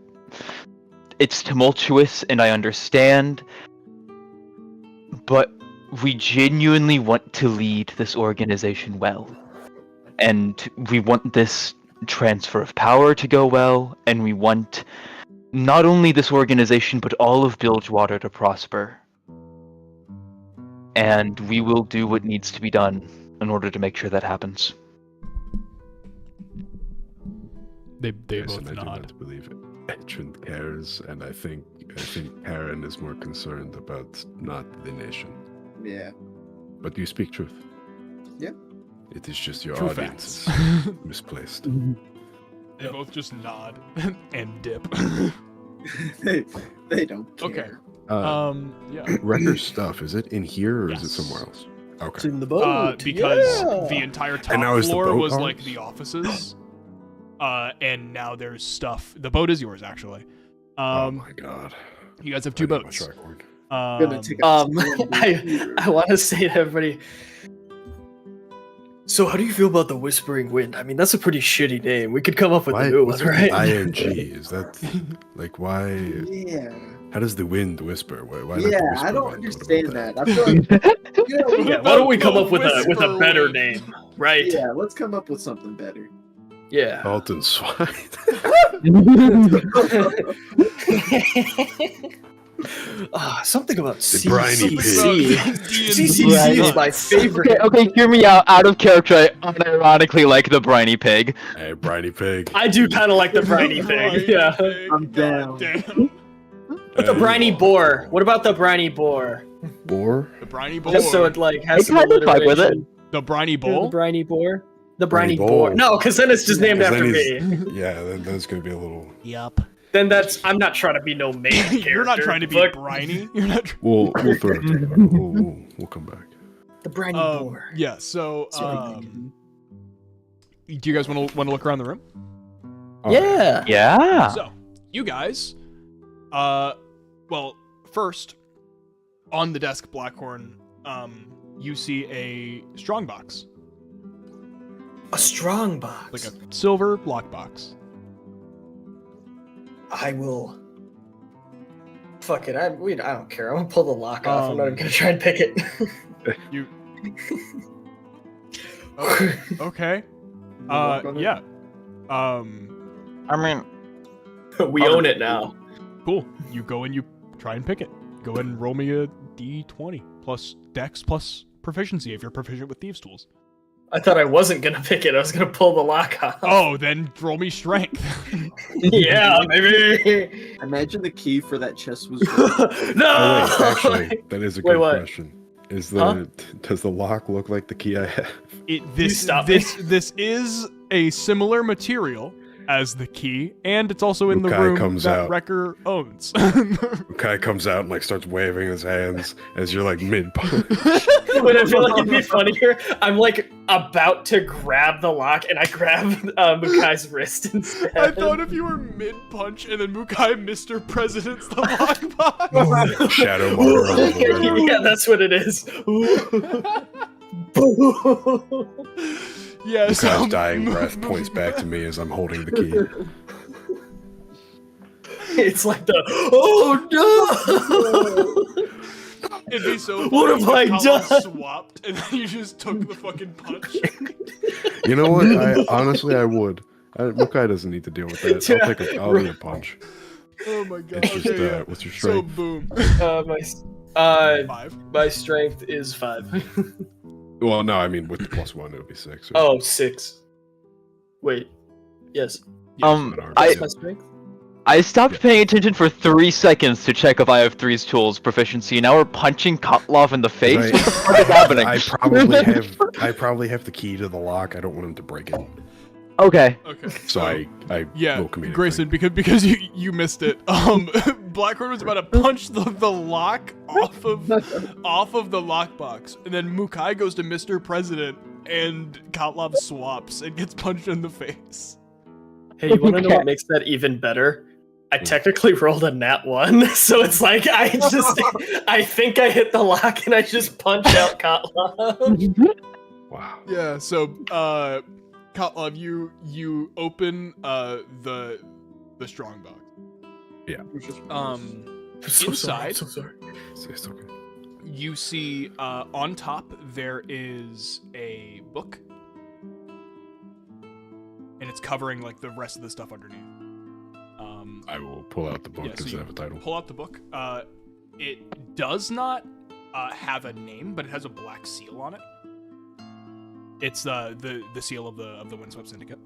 It's tumultuous, and I understand. But we genuinely want to lead this organization well. And we want this transfer of power to go well, and we want not only this organization, but all of Bilgewater to prosper. And we will do what needs to be done in order to make sure that happens. They Yes, both and I do nod. not believe Edrin cares, and I think Karen is more concerned about not the nation. Yeah. But you speak truth. Yeah. It is just your True audience facts. is misplaced. They both just nod and dip. they don't care. Okay. Yeah. Rekker's stuff, is it in here or is it Yes. somewhere else? It's Okay. in the boat. Because yeah. the entire top And now is the floor boat was ours? like the offices. And now there's stuff. The boat is yours, actually. Oh my god. You guys have two I need my boats. tricord. Gonna take a I want to say to everybody. So, how do you feel about the Whispering Wind? I mean, that's a pretty shitty name. We could come up with a new one, What's with right? the ing? Is that like why? Yeah. How does the wind whisper? Why not the Yeah, whisper I don't wind? What understand about that. I feel like you know, Yeah, why don't we come The up with a Whisper better Wind. name, right? yeah, let's come up with something better. Yeah. Alton Swine. Something about The briny CCC. pig. CCC is my favorite. Okay, hear me out. Out of character, I unironically like the briny pig. Hey, briny pig. I do kind of like the briny Right, thing. Yeah. pig, I'm down. goddamn. But the briny boar. What about the briny boar? Boar. The briny boar. Just so it like has I some kinda fuck with it. alliteration. The briny You know, bull. the briny boar. The Briny briny boar. bull. No, because then it's just named 'Cause after then me. he's- Yeah, then that's gonna be a little. Yup. Then that's I'm not trying to be no main character. You're not trying to be Fuck. briny. You're not. We'll throw it together. We'll come back. The briny Um, boar. yeah. So, do you guys want to look around the room? Yeah. Yeah. So, you guys, well, first, on the desk, Blackhorn, you see a strong box, A strong box. like a silver lockbox. I will. Fuck it. I don't care. I'm gonna pull the lock off. I'm not even gonna try and pick it. You. Okay. lock on it? Yeah. I mean, we own it now. Cool. You go and you try and pick it. Go ahead and roll me a d20 plus Dex plus proficiency if you're proficient with thieves' tools. I thought I wasn't gonna pick it. I was gonna pull the lock off. Oh, then roll me strength. Yeah, maybe. Imagine the key for that chest was. No. Oh, wait, actually, that is a Wait, good what? question. Is Huh? does the lock look like the key I have? This stop this is a similar material. as the key, and it's also in the Mukai room comes that out. Rekker owns. Kai comes out and like starts waving his hands as you're like mid punch. But I feel like it'd be funnier. I'm like about to grab the lock, and I grab Mukai's wrist instead. I thought if you were mid-punch and then Mukai Mr. President's the lockbox. Shadow Martyr all the way. Yeah, that's what it is. Yeah, so Mukai's dying breath points back to me as I'm holding the key. It's like the oh no! It'd be so funny What have if I Kala done? swapped and then you just took the fucking punch. You know what? I would. Mukai doesn't need to deal with that. I'll eat a punch. Oh my god. It's just, Okay, yeah. what's your So strength? boom. My 5. my strength is 5. Well, no, I mean with the +1 it would be 6. Oh, 6. Wait. Yes. I My strength. I stopped paying attention for 3 seconds to check if I have 3's tools proficiency. Now we're punching Kotlov in the face. Right. What the fuck is happening? I probably have the key to the lock. I don't want him to break it. Okay. Okay. So I Yeah, will communicate. Grayson, because you missed it. Blackhorn was about to punch the lock off of the lockbox, and then Mukai goes to Mr. President, and Kotlov swaps and gets punched in the face. Hey, you want to know Okay. what makes that even better? I technically rolled a nat 1, so it's like I think I hit the lock and I just punched out Kotlov. Wow. Yeah. So, Kotlov, you open the strong box. Yeah. I'm so sorry. I'm Inside? so sorry. It's okay. You see on top there is a book, and it's covering like the rest of the stuff underneath. I will pull out the book. Yeah, so Does it you have a title? Pull out the book. It does not have a name, but it has a black seal on it. It's the seal of the Windswept Syndicate.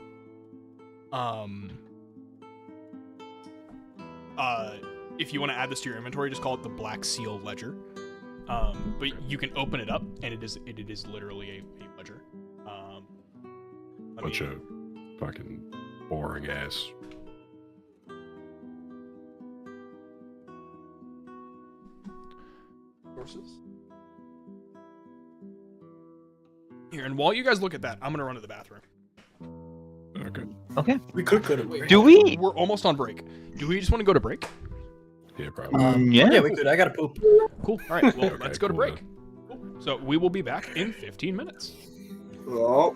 If you want to add this to your inventory, just call it the Black Seal Ledger. But you can open it up, and it is literally a ledger. Bunch of fucking boring ass. Sources. Here, and while you guys look at that, I'm gonna run to the bathroom. Okay. Okay. We could go to break. Do we? We're almost on break. Do we just want to go to break? Yeah, probably. Yeah. Yeah, we could. I gotta poop. Cool. All right. Well, Okay, let's go to cool, break. Cool. So we will be back in 15 minutes. Oh.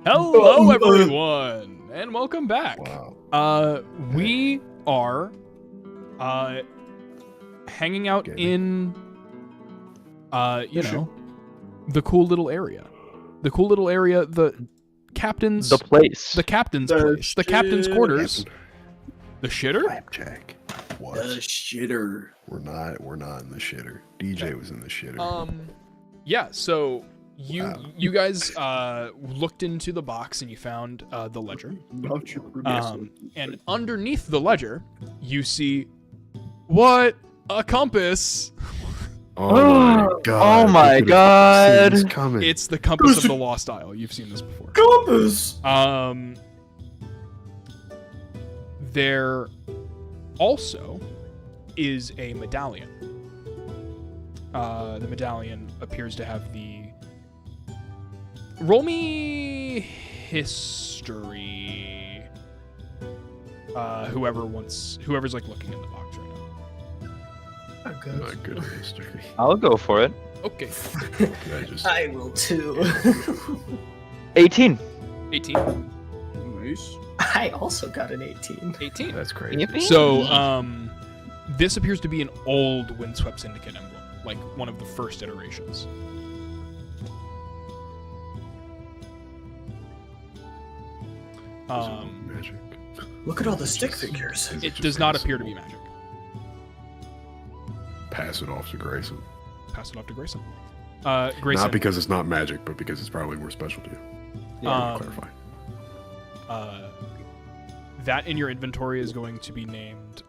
Hello, everyone, and welcome back. Wow. We are hanging out in the cool little area. The captain's place. the captain's place. The captain's quarters. The shitter? Flapjack. What? The shitter. We're not in the shitter. DJ was in the shitter. Yeah, so you Wow. you guys looked into the box and you found the ledger. And underneath the ledger, you see a compass. Oh my god. Oh my I could've god. seen this coming. It's the compass of the Lost Isle. You've seen this before. Compass. There also is a medallion. The medallion appears to have the... Roll me history. Whoever's like looking in the box right now. Not good history. I'll go for it. Okay. I just I will too. 18. 18. Nice. I also got an 18. 18. that's crazy. So, this appears to be an old Windswept Syndicate emblem, like one of the first iterations. Magic. Look at all the stick figures. Is It just does not Grayson? appear to be magic. Pass it off to Grayson. Pass it off to Grayson. Grayson. Not because it's not magic, but because it's probably more special to you. Yeah. Clarify. That in your inventory is going to be named.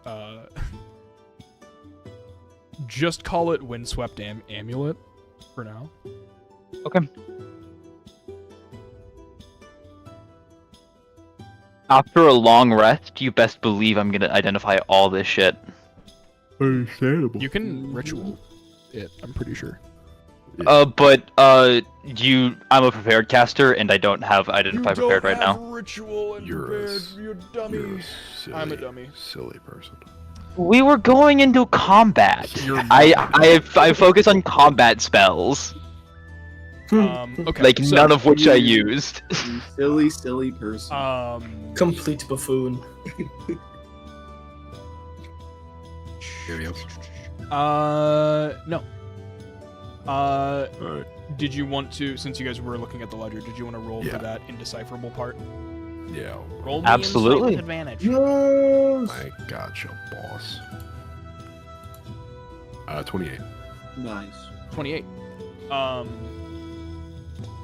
Just call it Windswept Amulet for now. Okay. After a long rest, you best believe I'm gonna identify all this shit. Understandable. You can ritual it. I'm pretty sure. I'm a prepared caster, and I don't have identify prepared right now. Ritual and You're prepared, a, you dummy. you're a silly, I'm a dummy. silly person. We were going into combat. You're I focus on combat spells, okay. like so, none of which I used. You silly person. Complete buffoon. Anybody else? No. Alright. Did you want to, since you guys were looking at the ledger, did you want to roll Yeah. for that indecipherable part? Yeah. Roll me Absolutely. insight with advantage. I gotcha, boss. 28. Nice. 28.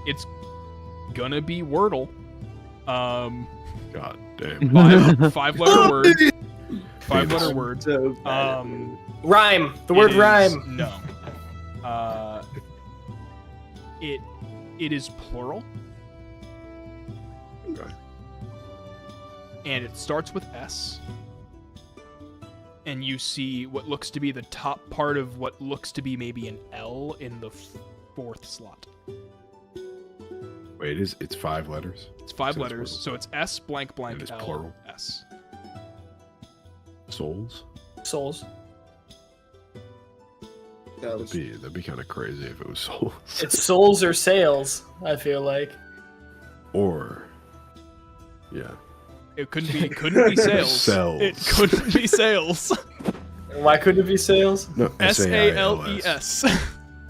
It's gonna be Wordle. God damn. Five letter word. 5-letter word. So bad. Rhyme. The word It is- rhyme. No. It is plural, Okay. and it starts with S. And you see what looks to be the top part of what looks to be maybe an L in the fourth slot. Wait, it's 5 letters? It's 5 So it's letters, plural. so it's S blank blank It is L plural. S. Souls? Souls. That'd be kind of crazy if it was souls. It's souls or sales, I feel like. Or, yeah. It couldn't be sales. Cells. It couldn't be sales. Why couldn't it be sales? No, S-A-L-E-S.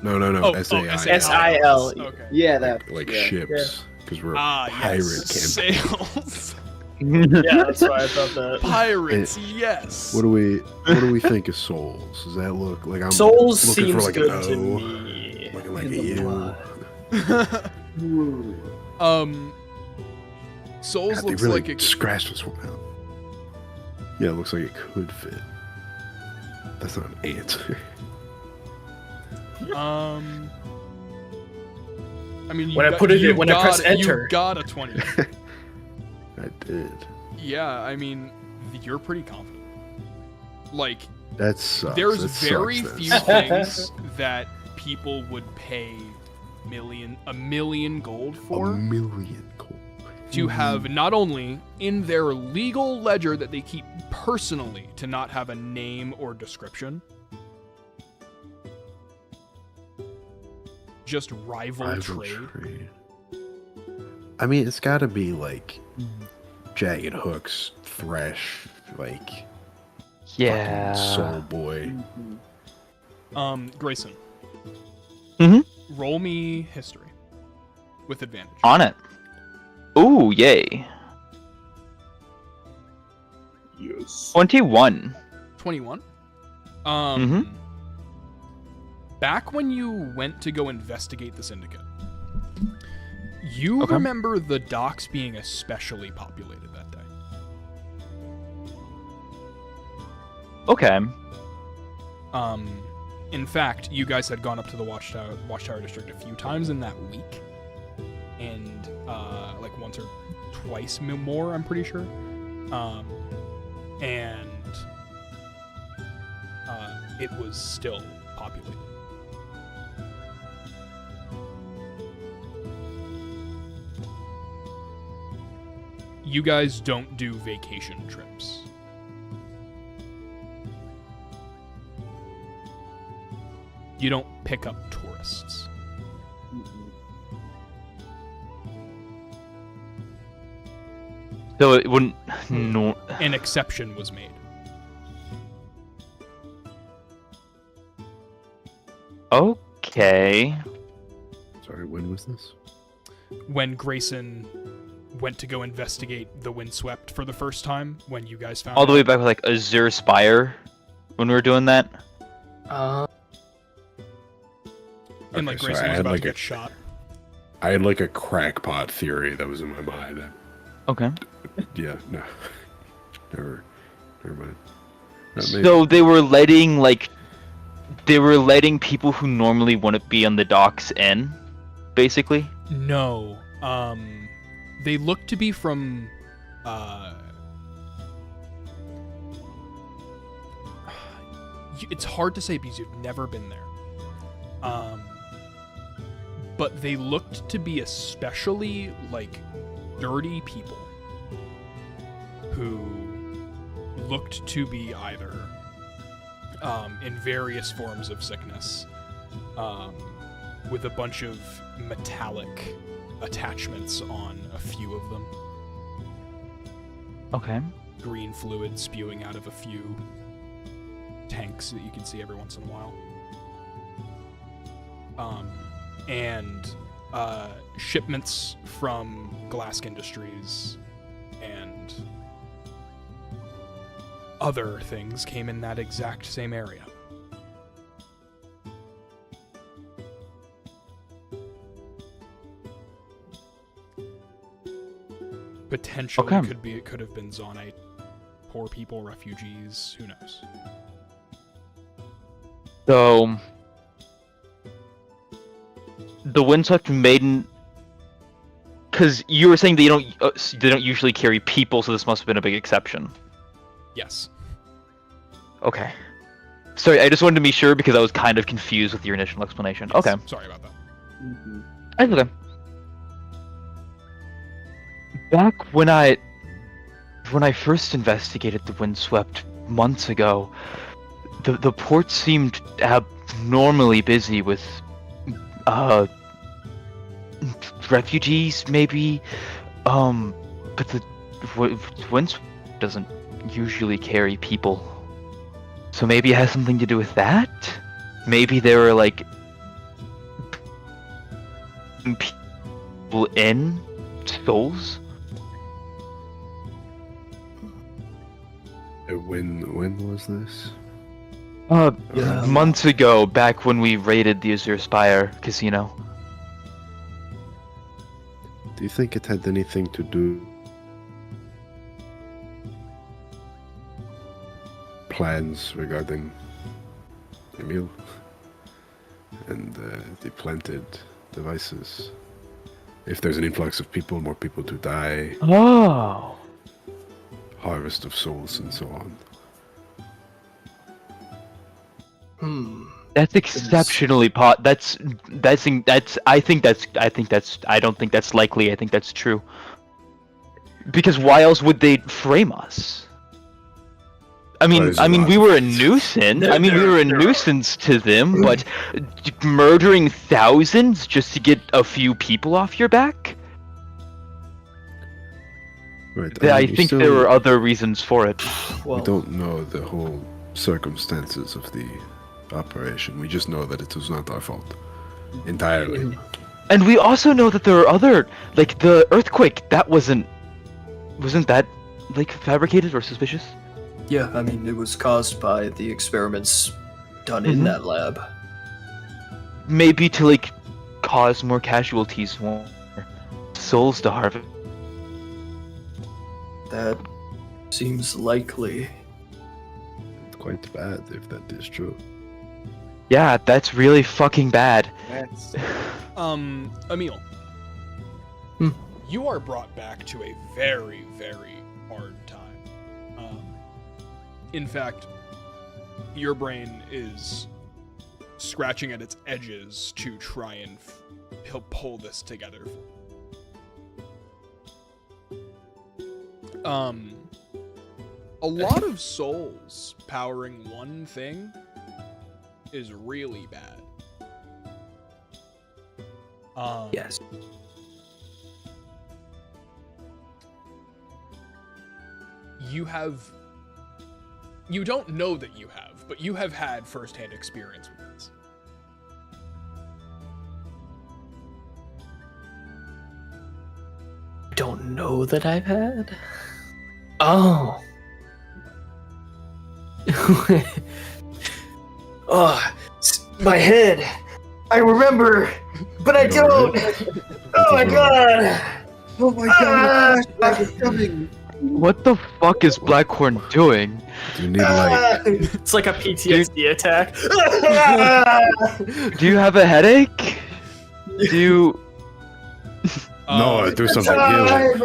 No, Oh, S-A-I-L. S-I-L. Okay. Yeah, that. Like yeah. ships, because we're a pirate yes. campaign. Sales. Yeah, that's why I thought that. Pirates, yes. What do we think of souls? Does that look like I'm Souls looking seems for like good an to O? me. Looking like in a the U. blood. Souls God, they looks really like it. scratched this one out. Yeah, it looks like it could fit. That's not an answer. I mean, When I put it in- when I press enter. you got a 20. I did. Yeah, I mean, you're pretty confident. Like, That sucks. there's That very sucks, few then. things that people would pay a million gold A for million gold. to have not only in their legal ledger that they keep personally to not have a name or description, just rival trade. I mean, it's got to be like Jagged Hooks, Thresh, like Yeah. fucking Soul Boy. Grayson. Mhm. Roll me history with advantage. On it. Ooh, yay. Yes. 21. 21. Mhm. Back when you went to go investigate the Syndicate, you Okay. remember the docks being especially populated that day. Okay. In fact, you guys had gone up to the Watchtower District a few times in that week, and like once or twice more, I'm pretty sure. And it was still populated. You guys don't do vacation trips. You don't pick up tourists. So it wouldn't. No. An exception was made. Okay. Sorry, when was this? When Grayson went to go investigate the Windswept for the first time, when you guys found All the out. way back with like Azure Spire when we were doing that. And like Okay, Grayson sorry, I was had about like to a get shot. I had like a crackpot theory that was in my mind. Okay. Yeah, no, never mind. So they were letting people who normally wouldn't be on the docks in, basically. No. They look to be from it's hard to say because you've never been there. But they looked to be especially like dirty people who looked to be either in various forms of sickness, with a bunch of metallic attachments on a few of them. Okay. Green fluid spewing out of a few tanks that you can see every once in a while. And shipments from Glask Industries and other things came in that exact same area. Potentially Okay. it could have been Zonite, poor people, refugees, who knows. So the Windswept Maiden, because you were saying they don't usually carry people, so this must have been a big exception. Yes. Okay. Sorry, I just wanted to be sure because I was kind of confused with your initial explanation. Yes. Okay. Sorry about that. That's okay. Back when I first investigated the Windswept months ago, the port seemed abnormally busy with refugees maybe, but the Windswept doesn't usually carry people, so maybe it has something to do with that. Maybe there were like people in souls. When was this? Months ago, back when we raided the Azure Spire casino. Do you think it had anything to do plans regarding Emil and the planted devices? If there's an influx of people, more people to die, Oh. harvest of souls, and so on. That's That's exceptionally I don't think that's likely. I think that's true. Because why else would they frame us? I mean, There's a lot we of were a things. nuisance. We were a nuisance to them, but murdering thousands just to get a few people off your back? Right. I we think still- there were other reasons for it. We Well, don't know the whole circumstances of the operation. We just know that it was not our fault. Entirely. And we also know that there are other, like the earthquake. That wasn't that like fabricated or suspicious? yeah, I mean, it was caused by the experiments done in Mhm. that lab. Maybe to like cause more casualties, more souls to harvest. That seems likely. It's quite bad if that is true. Yeah, that's really fucking bad. That's Emil. Hmm. You are brought back to a very, very hard time. In fact, your brain is scratching at its edges to try and pull this together. A lot of souls powering one thing is really bad. Yes. You don't know that you have, but you have had firsthand experience with this. I don't know that I've had. Oh. Oh, my head. I remember, but I don't. Oh my god. oh my god, flashback is coming. What the fuck is Blackhorn doing? Do you need like It's like a PTSD attack. Do you have a headache? Do you? no, do something healing.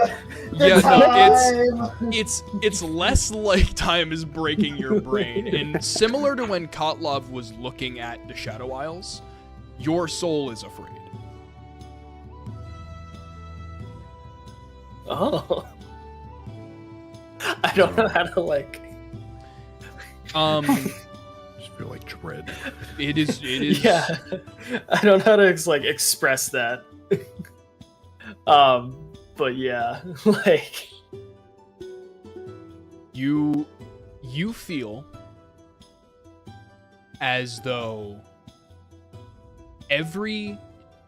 Yeah, no, it's less like time is breaking your brain, and similar to when Kotlov was looking at the Shadow Isles, your soul is afraid. Oh. I don't know how to like. Just feel like dread. It is. Yeah, I don't know how to like express that. But yeah, like You feel as though every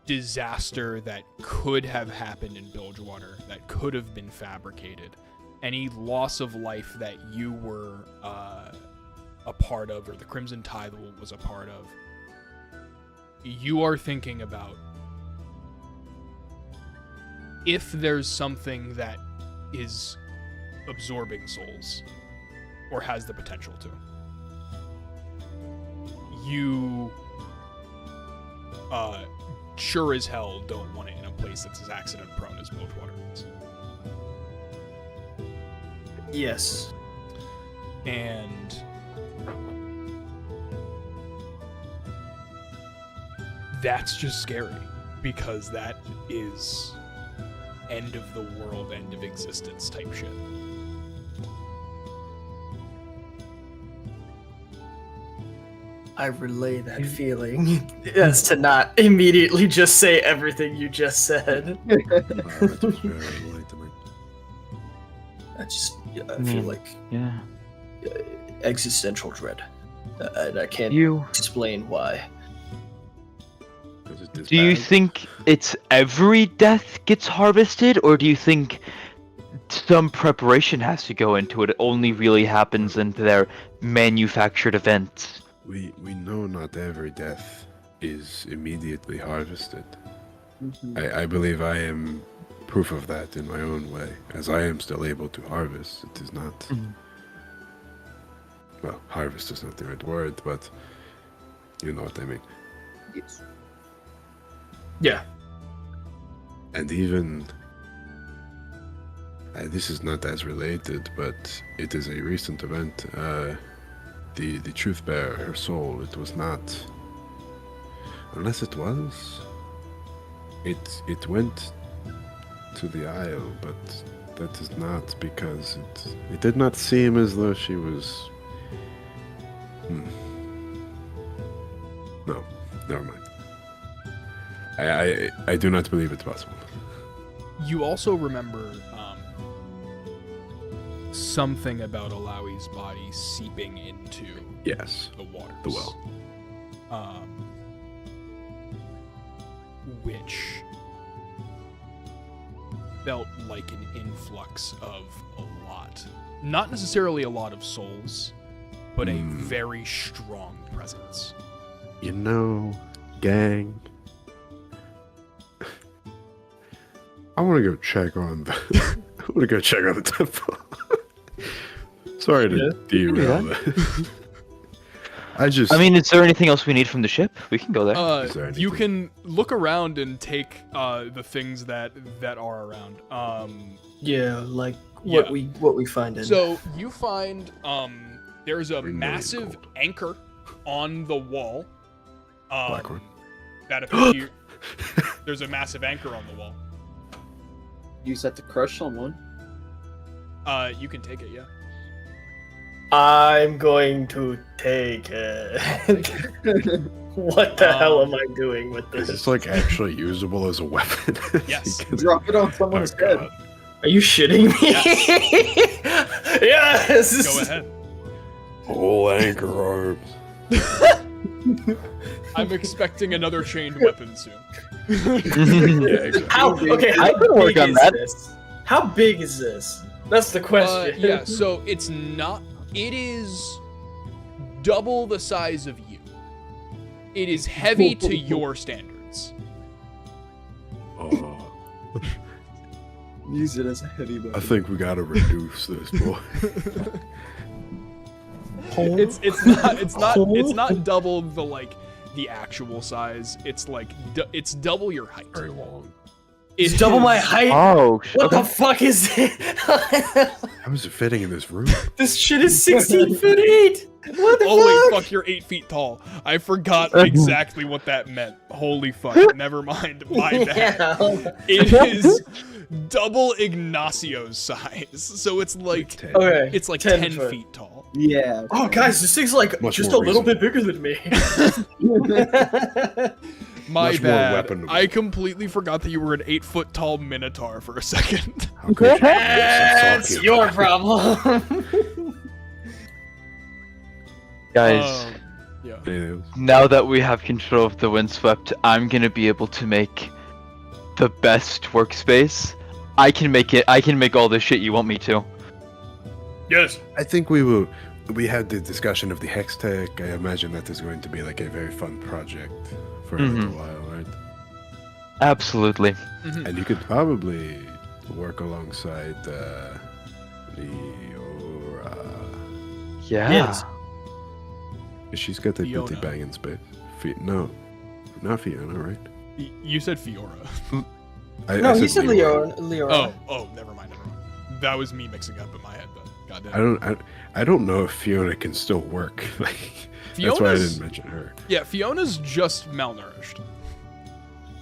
disaster that could have happened in Bilgewater, that could have been fabricated, any loss of life that you were a part of, or the Crimson Tide was a part of, you are thinking about if there's something that is absorbing souls, or has the potential to. You, sure as hell don't want it in a place that's as accident prone as Bilgewater is. yes, And that's just scary, because that is end of the world, end of existence type shit. I relay that feeling as to not immediately just say everything you just said. That was very enlightening. I feel like Yeah. existential dread, and I can't You. explain why. 'Cause it is Do you bad. think it's every death gets harvested, or do you think some preparation has to go into it? It only really happens into their manufactured events. We know not every death is immediately harvested. I believe I am proof of that in my own way, as I am still able to harvest. It is not... Well, harvest is not the right word, but you know what I mean. Yes. Yeah. And even... this is not as related, but it is a recent event. The truth bearer, her soul, it was not... Unless it was... It went to the Isle, but that is not because it did not seem as though she was... No, never mind. I do not believe it's possible. You also remember something about Alawi's body seeping into Yes. the waters. The well. Which felt like an influx of a lot. Not necessarily a lot of souls, but a very strong presence. You know, gang. I want to go check on the. I want to go check on the temple. Sorry to derail that. I mean, is there anything else we need from the ship? We can go there. Is there You anything- can look around and take the things that are around. Yeah, like what we find in. So you find there's a 3 million massive gold. anchor on the wall. Blackhorn. That appear. There's a massive anchor on the wall. Use that to crush someone. You can take it, yeah. I'm going to take it. What the hell am I doing with Is this? this like actually usable as a weapon? Yes. Because- Drop it on someone's Oh, head. God. Are you shitting me? Yes. Go ahead. Whole anchor arms. I'm expecting another chained weapon soon. Yeah, exactly. How? Okay, I how can work big on is that. this? How big is this? That's the question. Yeah, so it's not. It is double the size of you. It is heavy to your standards. Oh, Use it as a heavy weapon. I think we gotta reduce this, boy. It's not double the actual size. It's like it's double your height. Very long. It's double my height. Oh, What the fuck is it? How is it fitting in this room? This shit is 16 feet 8. What the Holy fuck? fuck, you're 8 feet tall. I forgot exactly what that meant. Holy fuck. Never mind. My bad. Yeah. It is double Ignacio's size. So it's like 10. Okay. it's like 10 10 foot. feet tall. Yeah. Oh, guys, this thing's like Much just a more little bit reasonable. bigger than me. My Much more bad. weaponable. I completely forgot that you were an 8-foot tall minotaur for a second. How could you? That's Talking your about- problem. Guys, Yeah. Anything else? now that we have control of the windswept, I'm gonna be able to make the best workspace. I can make it. I can make all the shit you want me to. Yes. I think we will. We had the discussion of the hex tech. I imagine that is going to be like a very fun project for a little while, right? Absolutely. And you could probably work alongside Leora. Yeah. Yes. She's got the Fiona. pretty banging space. No, not Fiona, right? You said Fiora. No, he said Leora. Leora. Oh, never mind. That was me mixing up in my head, but goddamn. I don't know if Fiona can still work. Like, that's why I didn't mention her. Yeah, Fiona's just malnourished.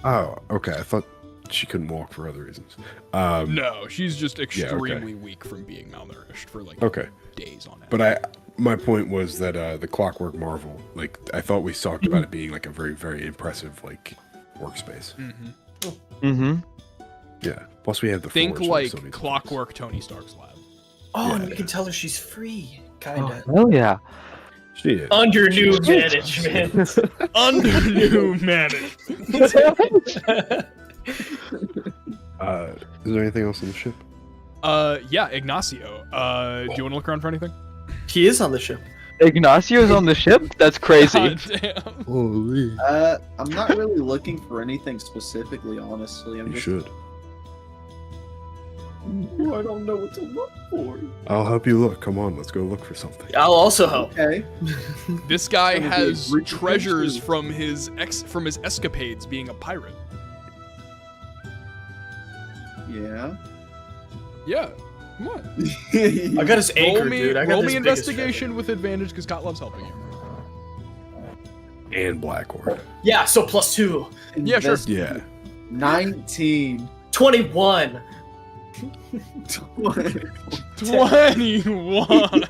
Oh, okay. I thought she couldn't walk for other reasons. No, she's just okay. extremely weak from being malnourished for like Okay. days on end. But my point was that the Clockwork Marvel, like, I thought we talked about it being like a very, very impressive like workspace. Mm-hmm. Yeah. Plus we have the Think forge, so like still needs Clockwork Tony Stark's lab. Oh, and Yeah. we can tell her she's free. Kinda. Oh yeah. space. She is. Under new She's- management. Under new management. Is there anything else on the ship? Yeah, Ignacio. Do you want to look around for anything? He is on the ship. Ignacio's on the ship? That's crazy. God damn. Holy. I'm not really looking for anything specifically, honestly. I'm You just. should. Ooh, I don't know what to look for. I'll help you look. Come on, let's go look for something. I'll also help. Okay. This guy Gonna be has rich treasures too. from his escapades being a pirate. Yeah. Yeah. Come on. I got his anchor, roll me, dude. I got roll this me biggest investigation with advantage because God loves helping you. And Blackhorn. treasure. Yeah, so +2. Yeah, sure. Yeah. 19. 21. 21.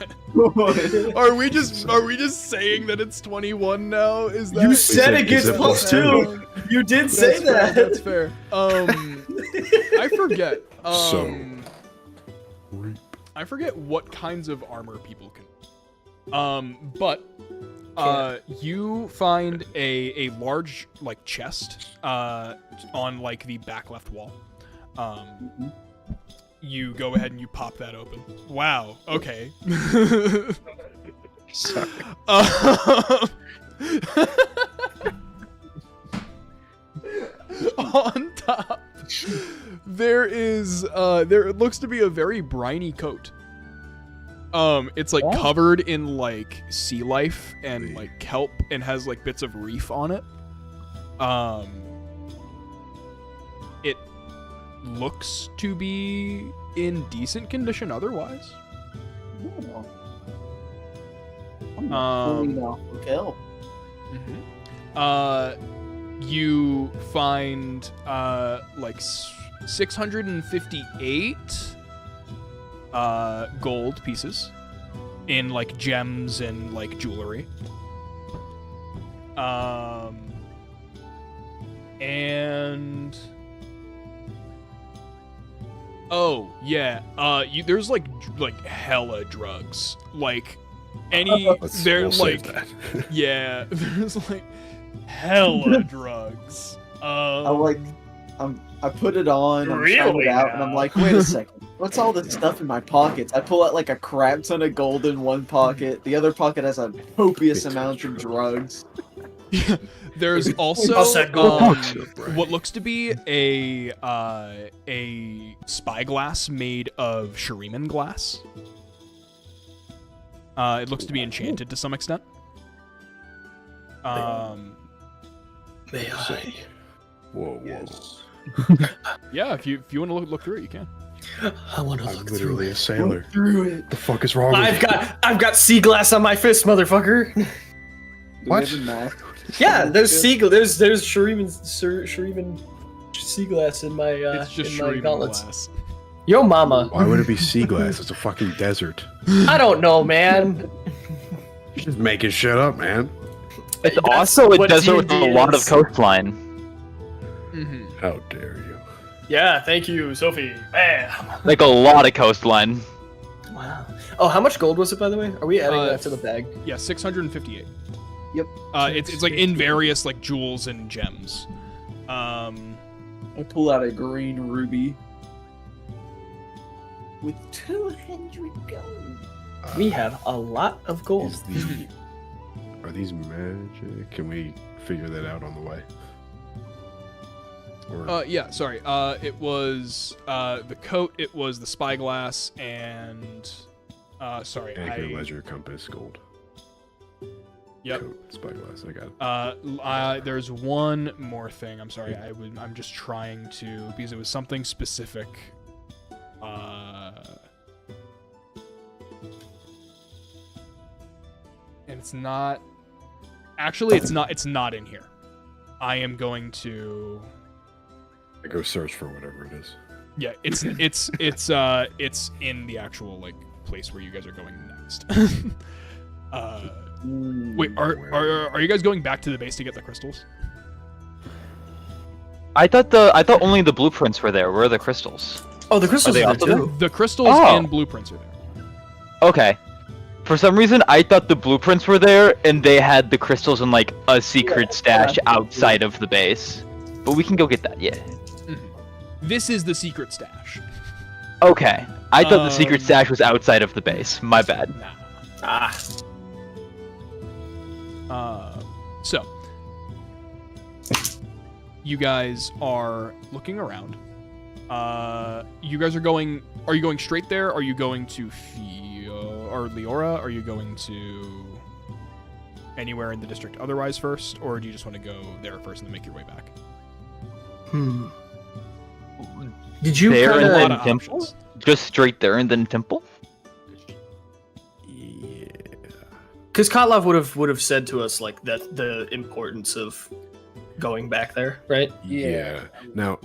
Are we just saying that it's 21 now? Is that You said it- it gets is it +2. You did say that. That's fair. I forget. So- I forget what kinds of armor people can. But you find a large like chest on like the back left wall. You go ahead and you pop that open. Wow. Okay. Sorry. On top, there looks to be a very briny coat. It's like covered in like sea life and like kelp and has like bits of reef on it. It looks to be in decent condition otherwise. Hotel. You find like 658 gold pieces in like gems and like jewelry. And oh yeah, there's like hella drugs. Like they're like yeah, there's like hella drugs. I put it on, I'm trying it out, and I'm like, wait a second, what's all this stuff in my pockets? I pull out like a crap ton of gold in one pocket. The other pocket has a copious amount of drugs. Yeah, there's also what looks to be a spyglass made of shuriman glass. It looks to be enchanted to some extent. May I? Whoa. Yeah, if you want to look through it, you can. I want to I'm look through literally it. a sailor. Look through it. The fuck is wrong with I've got sea glass on my fist, motherfucker. What? Yeah, there's there's shuriman sea glass in my It's just in my shuriman gauntlets. glass. Yo, mama. Why would it be sea glass? It's a fucking desert. I don't know, man. You're just making shit up, man. It's That's also a what desert with a D&D lot of is. coastline. How dare you? Yeah, thank you, Sophie. Bam. Like a lot of coastline. Wow. Oh, how much gold was it, by the way? Are we adding that to the bag? Yeah, 658. Yep. It's like in various like jewels and gems. I pull out a green ruby with 200 gold. We have a lot of gold. Are these magic? Can we figure that out on the way? Or Yeah, sorry. It was the coat, it was the spyglass, and sorry, anchor, ledger, compass, gold. Yep. Coat, spyglass. I got it. There's one more thing. I'm sorry. I'm just trying to because it was something specific. And it's not. Actually, it's not. It's not in here. I am going to. I go search for whatever it is. Yeah, it's in the actual like place where you guys are going next. Wait, are you guys going back to the base to get the crystals? I thought only the blueprints were there. Where are the crystals? Oh, the crystals Are they are there also too. The crystals Oh. and blueprints are there. Okay. For some reason, I thought the blueprints were there, and they had the crystals in like a secret stash outside of the base. But we can go get that. Yeah. This is the secret stash. Okay. I thought the secret stash was outside of the base. My bad. Nah. Ah. So you guys are looking around. You guys are going. Are you going straight there? Are you going to or Leora? Are you going to anywhere in the district otherwise first, or do you just want to go there first and then make your way back? Did you There A and lot then of temple? options. Just straight there and then temple? Yeah. Because Kotlov would have said to us like that the importance of going back there, right? Yeah. Now.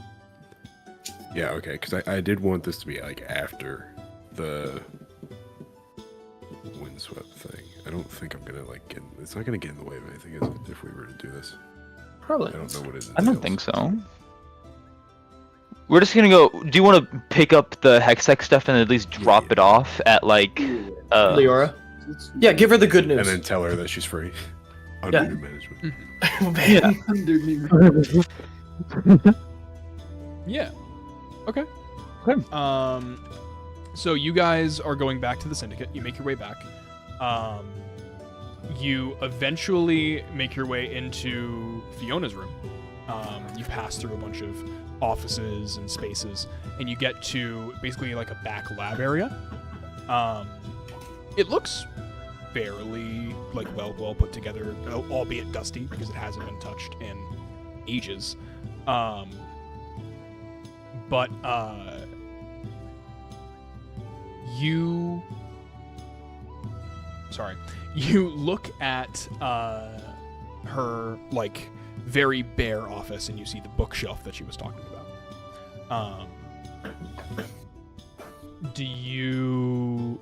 Yeah. Okay. Because I did want this to be like after the windswept thing. I don't think I'm gonna like get. It's not gonna get in the way of anything, is it? If we were to do this, Probably. I don't know what it is. I don't think so. We're just gonna go. Do you want to pick up the Hextech stuff and at least drop it off at like Leora? Yeah, give her the good news. And then tell her that she's free. Under Yeah. new management. Yeah. Okay. Okay. So you guys are going back to the Syndicate. You make your way back. You eventually make your way into Fiona's room. You pass through a bunch of offices and spaces, and you get to basically like a back lab area. It looks fairly like well put together, albeit dusty because it hasn't been touched in ages. But you look at her like very bare office, and you see the bookshelf that she was talking about. Do you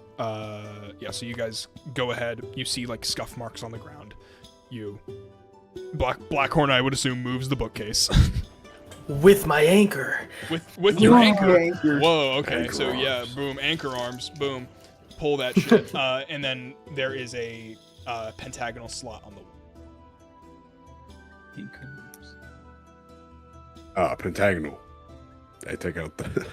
so you guys go ahead. You see like scuff marks on the ground. Blackhorn, I would assume, moves the bookcase. With my anchor. With your anchor. Anchor. Whoa, okay. Anchor So yeah, arms. boom, anchor arms, boom. Pull that shit. And then there is a pentagonal slot on the wall. Pentagonal. I take out the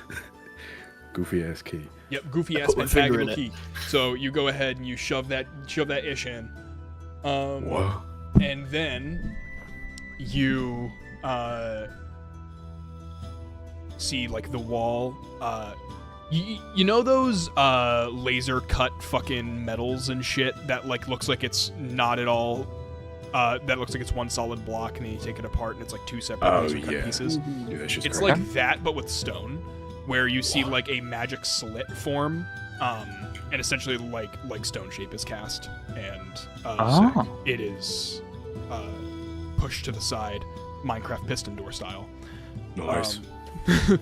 goofy ass key. Yep, goofy ass put my finger pentagonal in key. So you go ahead and you shove that ish in. Whoa. And then you see like the wall. You know those laser cut fucking metals and shit that like looks like it's not at all. That looks like it's one solid block, and then you take it apart, and it's like two separate laser cut pieces. Yeah, that's just It's great. like that, but with stone, where you see like a magic slit form, and essentially like stone shape is cast, and Oh. it is pushed to the side, Minecraft piston door style. Nice.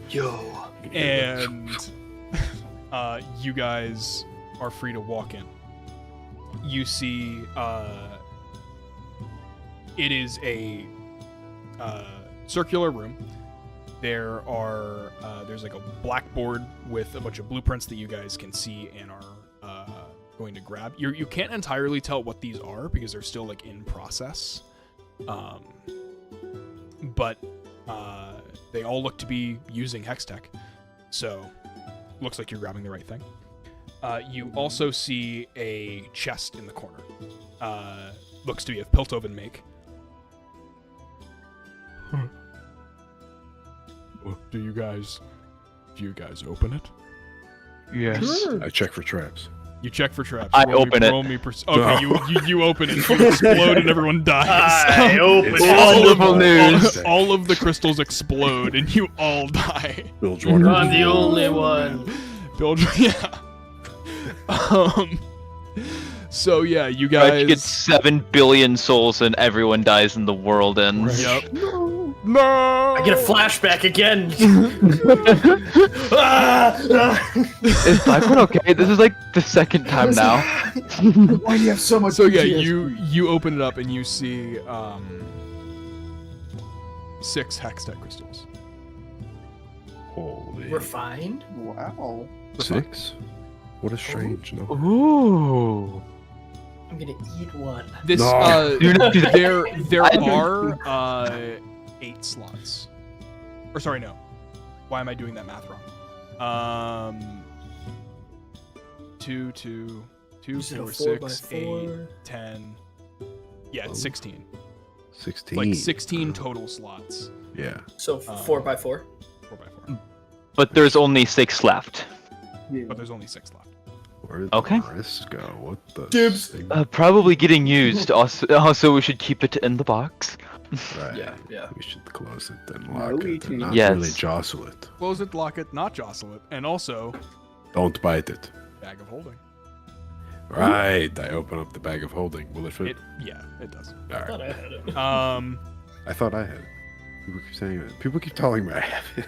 Yo. And you guys are free to walk in. You see, it is a circular room. There's like a blackboard with a bunch of blueprints that you guys can see and are going to grab. You can't entirely tell what these are because they're still like in process, but they all look to be using Hextech, so looks like you're grabbing the right thing. You also see a chest in the corner. Looks to be of Piltoven make. Well, do you guys open it? Yes. I check for traps. You check for traps. I open it. Okay, you open it. You explode and everyone dies. I open It's it. wonderful news. All of the crystals explode and you all die. Bill Jordan. I'm the only one. Build, yeah. So yeah, you Right, guys. you get 7 billion souls and everyone dies and the world ends. Yep. No. I get a flashback again. Is Blackhorn okay? This is like the second time now. Why do you have so much? So yeah, PTSD? you open it up and you see 6 Hextech crystals. Holy. Refined? Wow. 6? What a strange number. Ooh. I'm gonna eat one. This No. You're not- there I- are 8 slots. Or sorry, no. Why am I doing that math wrong? 2, 2, 2, Is it a 4, 6, 8, 4x4? 10. Yeah, it's 16. 16. Like 16 total slots. Yeah. So 4x4. 4x4. But there's only 6 left. But there's only 6 left. Where did Okay. the rest go? What the? Dibs. Probably getting used. Also, we should keep it in the box. Right. Yeah. We should close it and No lock it eating. and not Yes. really jostle it. Close it, lock it, not jostle it. And also, Don't bite it. bag of holding. Right. I open up the bag of holding. Will it fit? Yeah, it does. All I thought right. I had it. I thought I had it. People keep saying that. People keep telling me I have it.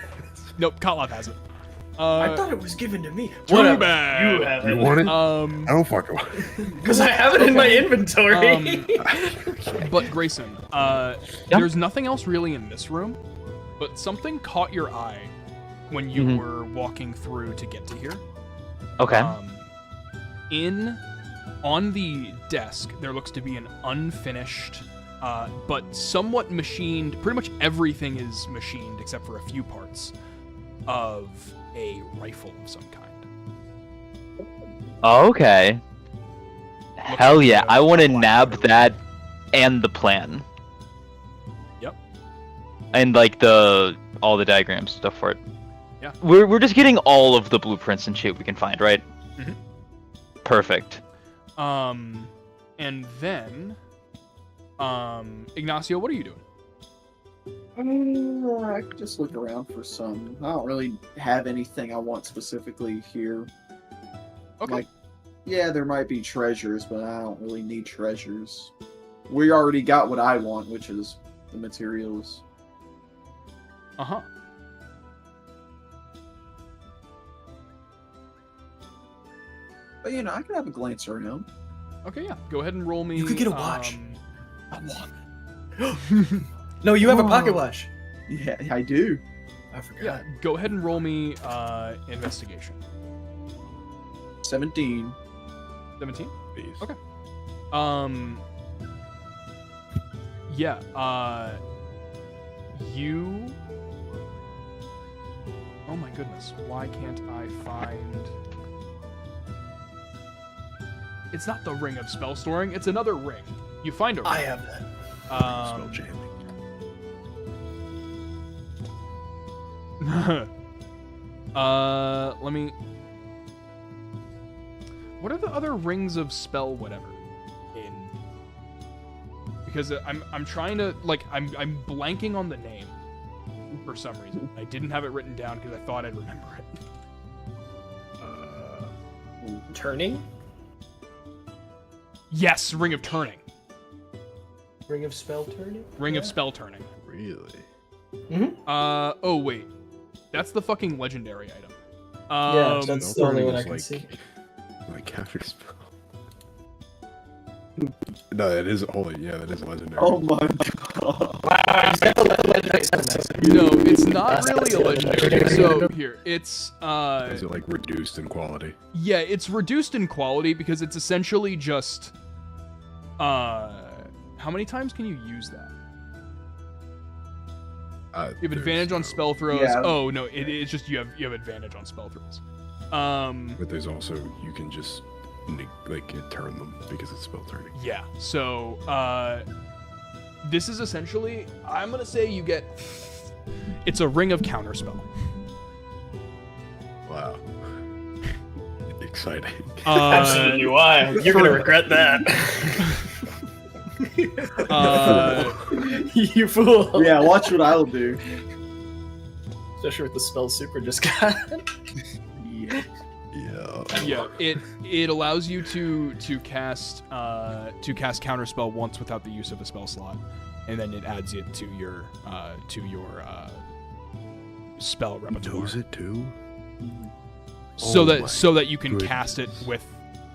Nope, Kotlov has it. I thought it was given to me. Too Whatever. bad. You have You it. want it? I don't fucking want it. Because I have it in my inventory. But Grayson, there's nothing else really in this room, but something caught your eye when you were walking through to get to here. Okay. On the desk, there looks to be an unfinished, but somewhat machined. Pretty much everything is machined except for a few parts of a rifle of some kind. Okay. Hell like yeah! a I want to black nab rifle. that and the plan. Yep. And like all the diagrams stuff for it. Yeah. We're just getting all of the blueprints and shit we can find, right? Mhm. Perfect. And then, Ignacio, what are you doing? I could just look around for some. I don't really have anything I want specifically here. Okay. Like, yeah, there might be treasures, but I don't really need treasures. We already got what I want, which is the materials. Uh-huh. But, you know, I could have a glance around. Okay, yeah. Go ahead and roll me. You could get a watch. I want No, you have a pocket Whoa. watch. Yeah, I do. I forgot. Yeah, go ahead and roll me investigation. 17. 17? Please. Okay. Yeah, you... Oh my goodness, why can't I find... It's not the ring of spell storing, it's another ring. You find a ring. I have that. Spell jamming. Let me... What are the other rings of spell whatever in? Because I'm trying to, like, I'm blanking on the name for some reason. I didn't have it written down because I thought I'd remember it. Turning? Yes, Ring of Turning. Ring of spell turning? Ring of Spell Turning. Really? Oh wait. That's the fucking legendary item. Yeah, that's the only one I Spell can turning see. is like counter spell. No, that is holy. Yeah, that is legendary. Oh my god. Wow, he's got the legendary summon. No, it's not really a legendary. So here, it's Is it like reduced in quality? yeah, it's reduced in quality because it's essentially just how many times can you use that? You have advantage on spell throws. Yeah. Oh no, it's just you have advantage on spell throws. But there's also you can just turn them because it's spell turning. Yeah. So this is essentially, I'm gonna say you get. It's a ring of counterspell. Wow. Exciting. Absolutely, why? You're gonna regret that. You fool. Yeah, watch what I'll do. Especially with the spell Sooper just got. Yeah. Yeah, it allows you to cast counterspell once without the use of a spell slot, and then it adds it to your spell repertoire. Knows it too. So Oh my that you can goodness. cast it with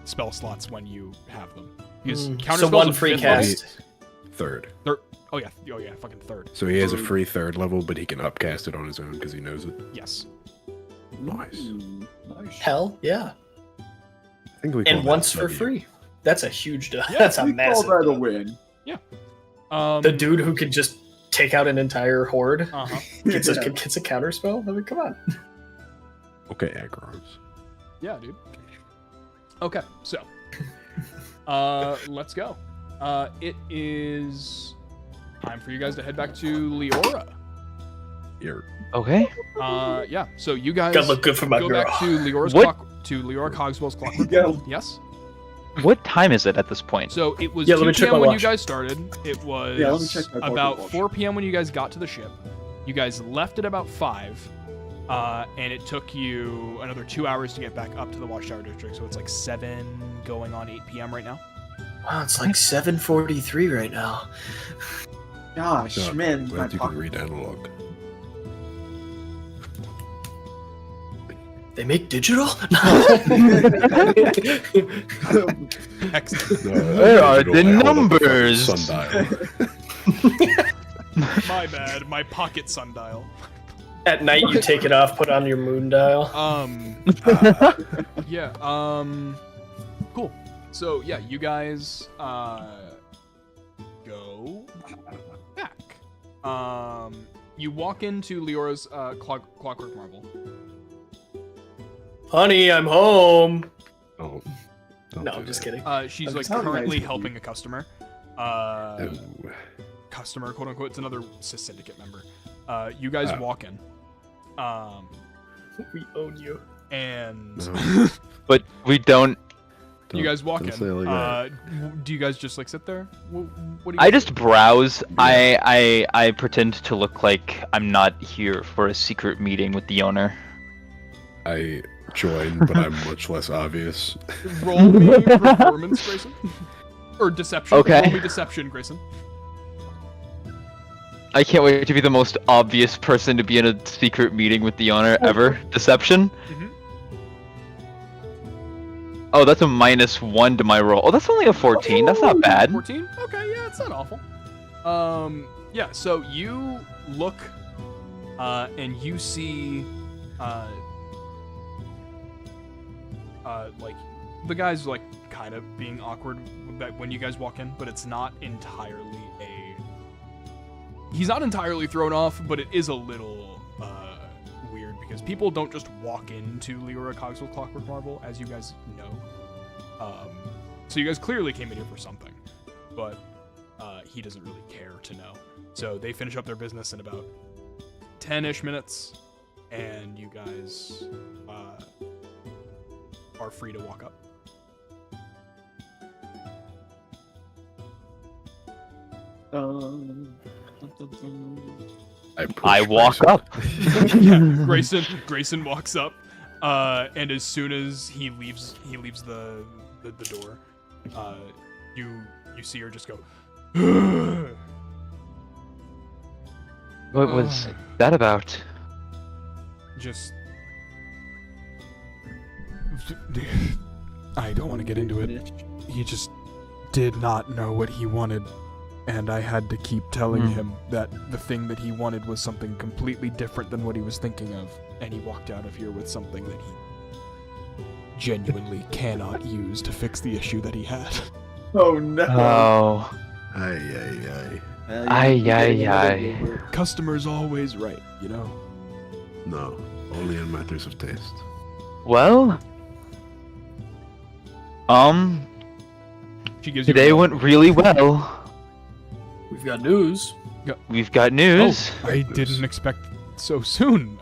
spell slots when you have them. Because So counterspell's one a free fifth level. cast. Third. Oh yeah, fucking third. So he has a free third level, but he can upcast it on his own because he knows it. Yes. Nice. Nice. Hell yeah. I think we call And that once for W. free. That's a huge dub. Yeah, That's a We call massive that a dub. win. The dude who could just take out an entire horde Uh-huh. gets Yeah. a counter spell? I mean, come on. Okay, Agros. Yeah, dude. Okay, so let's go. It is time for you guys to head back to Leora. Here. Okay. Yeah. So you guys Gotta look good for my go girl. back to Leora's What? Leora Cogswell's clockwork. Yeah. Yes. What time is it at this point? So it was Yeah, let 2 me check p.m. my when you watch. guys started. It was Yeah, let me check my about watch. 4 p.m. when you guys got to the ship. You guys left at about 5, and it took you another 2 hours to get back up to the Watchtower District. So it's like 7 going on 8 p.m. right now. Wow, it's like 7:43 right now. Gosh, Yeah, man. Glad you can read analog. They make digital? Excellent. Where are the numbers? Sundial. My bad. My pocket sundial. At night, you take it off, put on your moon dial. Yeah. Cool. So yeah, you guys go back. You walk into Leora's clockwork marble. Honey, I'm home. Oh. No, I'm just kidding. She's That like sounds currently nice. helping a customer. Customer, quote unquote. It's another Syndicate member. You guys walk in. We own you. And No. But we don't. you guys walk Don't in. say it like that. Do you guys just like sit there? What do you I guys just browse. I pretend to look like I'm not here for a secret meeting with the owner. I join, but I'm much less obvious. do? Roll me performance, Grayson. Or deception. Okay. Roll me deception, Grayson. I can't wait to be the most obvious person to be in a secret meeting with the owner ever. Deception? Mhm. Oh, that's a -1 to my roll. Oh, that's only a 14. That's not bad. 14? Okay, yeah, it's not awful. Yeah, so you look, and you see, like, the guy's, like, kind of being awkward when you guys walk in, but it's not entirely he's not entirely thrown off, but it is a little, weird, because people don't just walk into Leora Cogswell's Clockwork Marble, as you guys know. So you guys clearly came in here for something, but he doesn't really care to know. So they finish up their business in about 10-ish minutes, and you guys are free to walk up. I walk up. Yeah, Grayson walks up, and as soon as he leaves the door, you see her just go. What was that about? Just. I don't want to get into it. He just did not know what he wanted, and I had to keep telling him that the thing that he wanted was something completely different than what he was thinking of, and he walked out of here with something that he genuinely cannot use to fix the issue that he had. Oh no. Oh. Ay. Ay. Customer's always right, you know? No, only in matters of taste. Well. She gives you Today a went really well. We've got news. We've got news. Oh, I didn't expect so soon.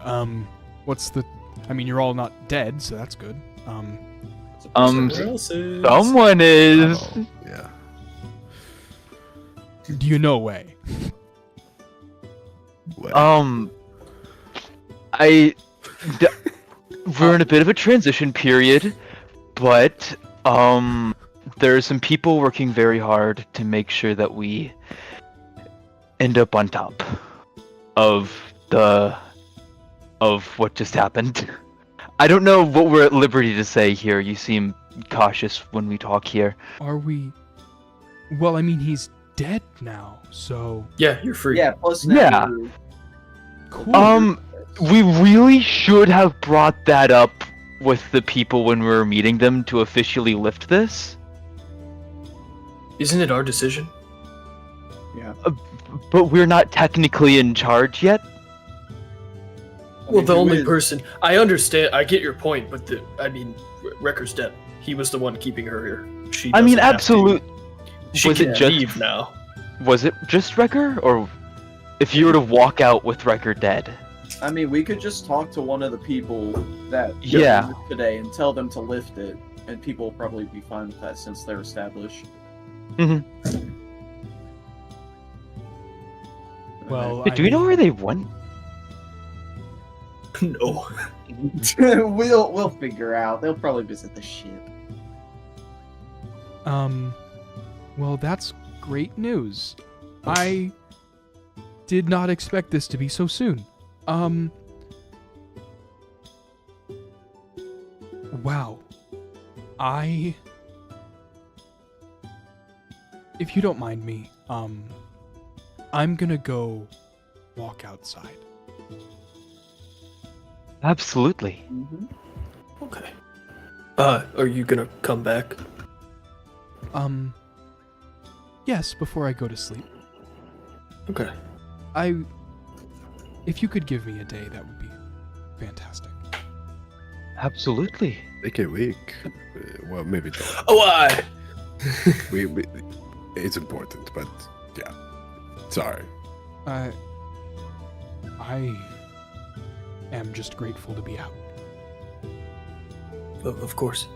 What's the... I mean, you're all not dead, so that's good. Someone else is. Someone is. Oh, yeah. Do you know Way? Well, We're in a bit of a transition period, but there are some people working very hard to make sure that we end up on top of what just happened. I don't know what we're at liberty to say here. You seem cautious when we talk here. Are we... Well, I mean, he's dead now, so... Yeah, you're free. Yeah, plus now Yeah. you- Cool. We really should have brought that up with the people when we were meeting them to officially lift this. Isn't it our decision? Yeah. But we're not technically in charge yet. Well, the who only is? person I understand, I get your point, but Rekker's dead. He was the one keeping her here. She. I mean, doesn't have to. absolute. She Was can it just- leave now. Was it just Rekker, or if you were to walk out with Rekker dead? I mean, we could just talk to one of the people that Yeah. did it today and tell them to lift it, and people will probably be fine with that since they're established. Well, Wait, do we know where they went? No. we'll figure out. They'll probably visit the ship. Well, that's great news. I did not expect this to be so soon. Wow. If you don't mind me, I'm gonna go walk outside. Absolutely. Mm-hmm. Okay. Are you gonna come back? Yes, before I go to sleep. Okay. If you could give me a day, that would be fantastic. Absolutely. Make it weak. Well, maybe don't. Oh, I. we it's important, but yeah. Sorry. I am just grateful to be out. Of course.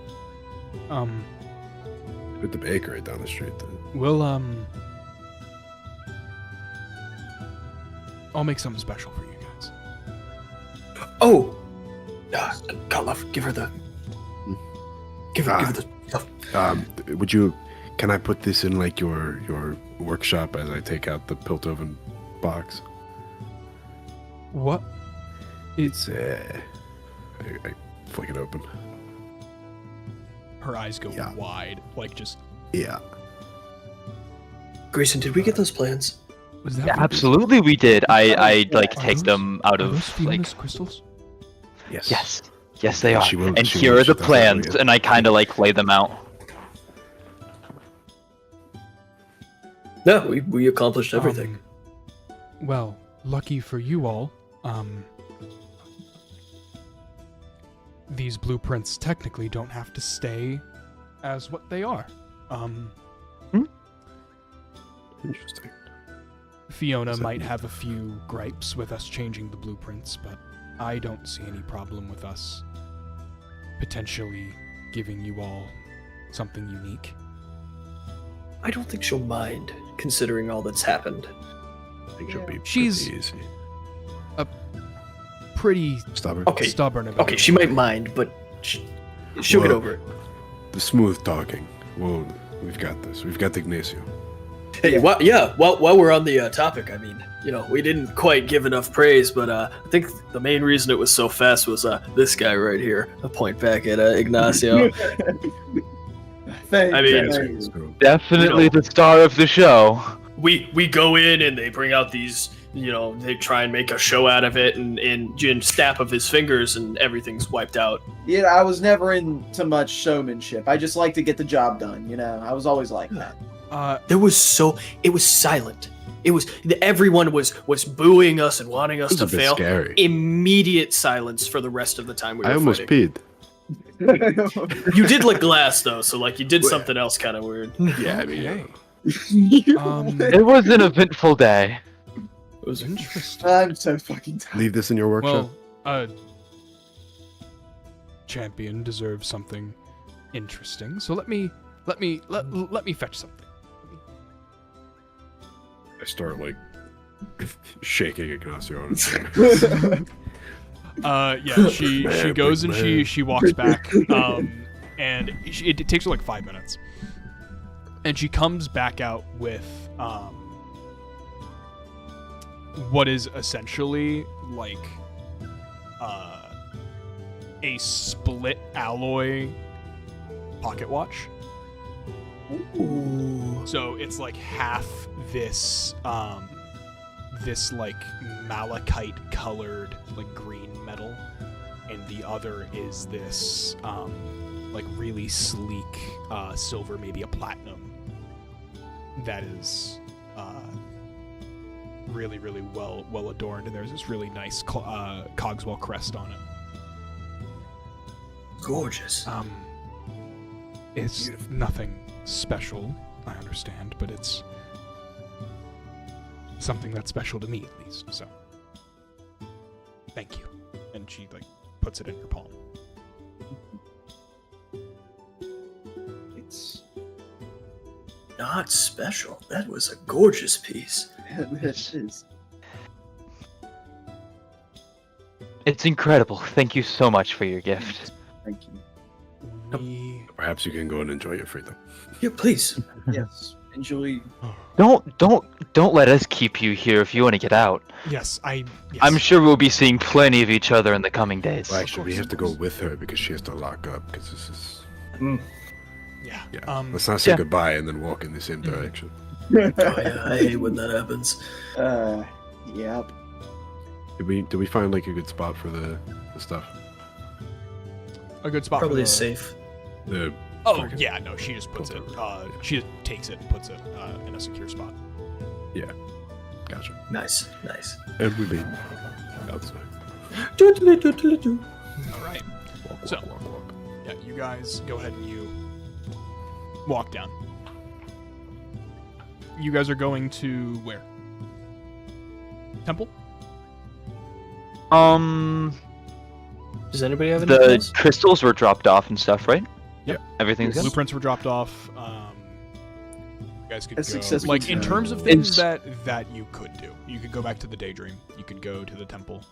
Put the bakery down the street then. We'll I'll make something special for you guys. Oh. Gotlov, give her the. Give her the stuff. Can I put this in like your workshop as I take out the Piltoven box? What? It's I flick it open. Her eyes go Yeah. wide, like just. Yeah. Grayson, did we get those plans? Was that? Yeah, absolutely, we did. I like Are take those- them out Are those of like. Venus crystals? Yes. Yes, they are. She will- And she here will- are she the does that plans, again. and I kind of like lay them out. No, we accomplished everything. Well, lucky for you all, these blueprints technically don't have to stay as what they are. Interesting. Fiona Does that might mean- have a few gripes with us changing the blueprints, but I don't see any problem with us potentially giving you all something unique. I don't think she'll mind, considering all that's happened. I think she'll be She's- pretty easy. Pretty Stubborn. Okay. stubborn about Okay, it. she might mind, but she'll get Well- over it. The smooth talking. Well, we've got this. We've got Ignacio. Hey, while we're on the topic, I mean, we didn't quite give enough praise, but I think the main reason it was so fast was this guy right here. A point back at Ignacio. Thank I mean- you. So, Definitely the star of the show. we go in and they bring out these, they try and make a show out of it, and Jin snap of his fingers and everything's wiped out. Yeah, I was never into much showmanship. I just like to get the job done, I was always like that. It was silent. Everyone was booing us and wanting us It was to a bit fail. scary. Immediate silence for the rest of the time we were I almost fighting. peed. You did lick glass though, so you did something else kind of weird. Yeah, I mean, Hey. It was an eventful day. It was Interesting. I'm so fucking tired. leave this in your workshop. Well, champion deserves something interesting. So let me fetch something. I start like shaking Ignacio on his Yeah, she Man, goes big and man. she walks back, and it takes her like 5 minutes, and she comes back out with what is essentially like a split alloy pocket watch. Ooh. So it's like half this this like malachite colored like green metal, and the other is this like really sleek silver, maybe a platinum, that is really well adorned, and there's this really nice Cogswell crest on it. Gorgeous. It's nothing special, I understand, but it's something that's special to me at least. So, thank you. And she like puts it in your palm. It's Not special. That was a gorgeous piece. it is. It's incredible. Thank you so much for your gift. Thank you. Perhaps you can go and enjoy your freedom. Yeah, please. Yes. Enjoy. Don't let us keep you here if you want to get out. Yes, yes. I'm sure we'll be seeing plenty of each other in the coming days. Well, actually, we course, have of to go course. with her because she has to lock up. Because this is Yeah. yeah. Let's not say yeah. goodbye and then walk in the same direction. Oh, yeah, I hate when that happens. Yep. Did we find like a good spot for the the stuff? A good spot Probably for the... safe. The Oh, fucking- yeah, no, she just puts it, she just takes it and puts it in a secure spot. Yeah. Gotcha. Nice, nice. And we beat outside. All right. Walk, So- walk, walk, walk. Yeah, you guys go ahead and you walk down. You guys are going to where? Temple? Does anybody have any The plans? crystals were dropped off and stuff, right? Yep. Everything's good. Blueprints were dropped off. You guys could A go. successful Like in journey. terms of things It's- that you could do, you could go back to the daydream. You could go to the temple.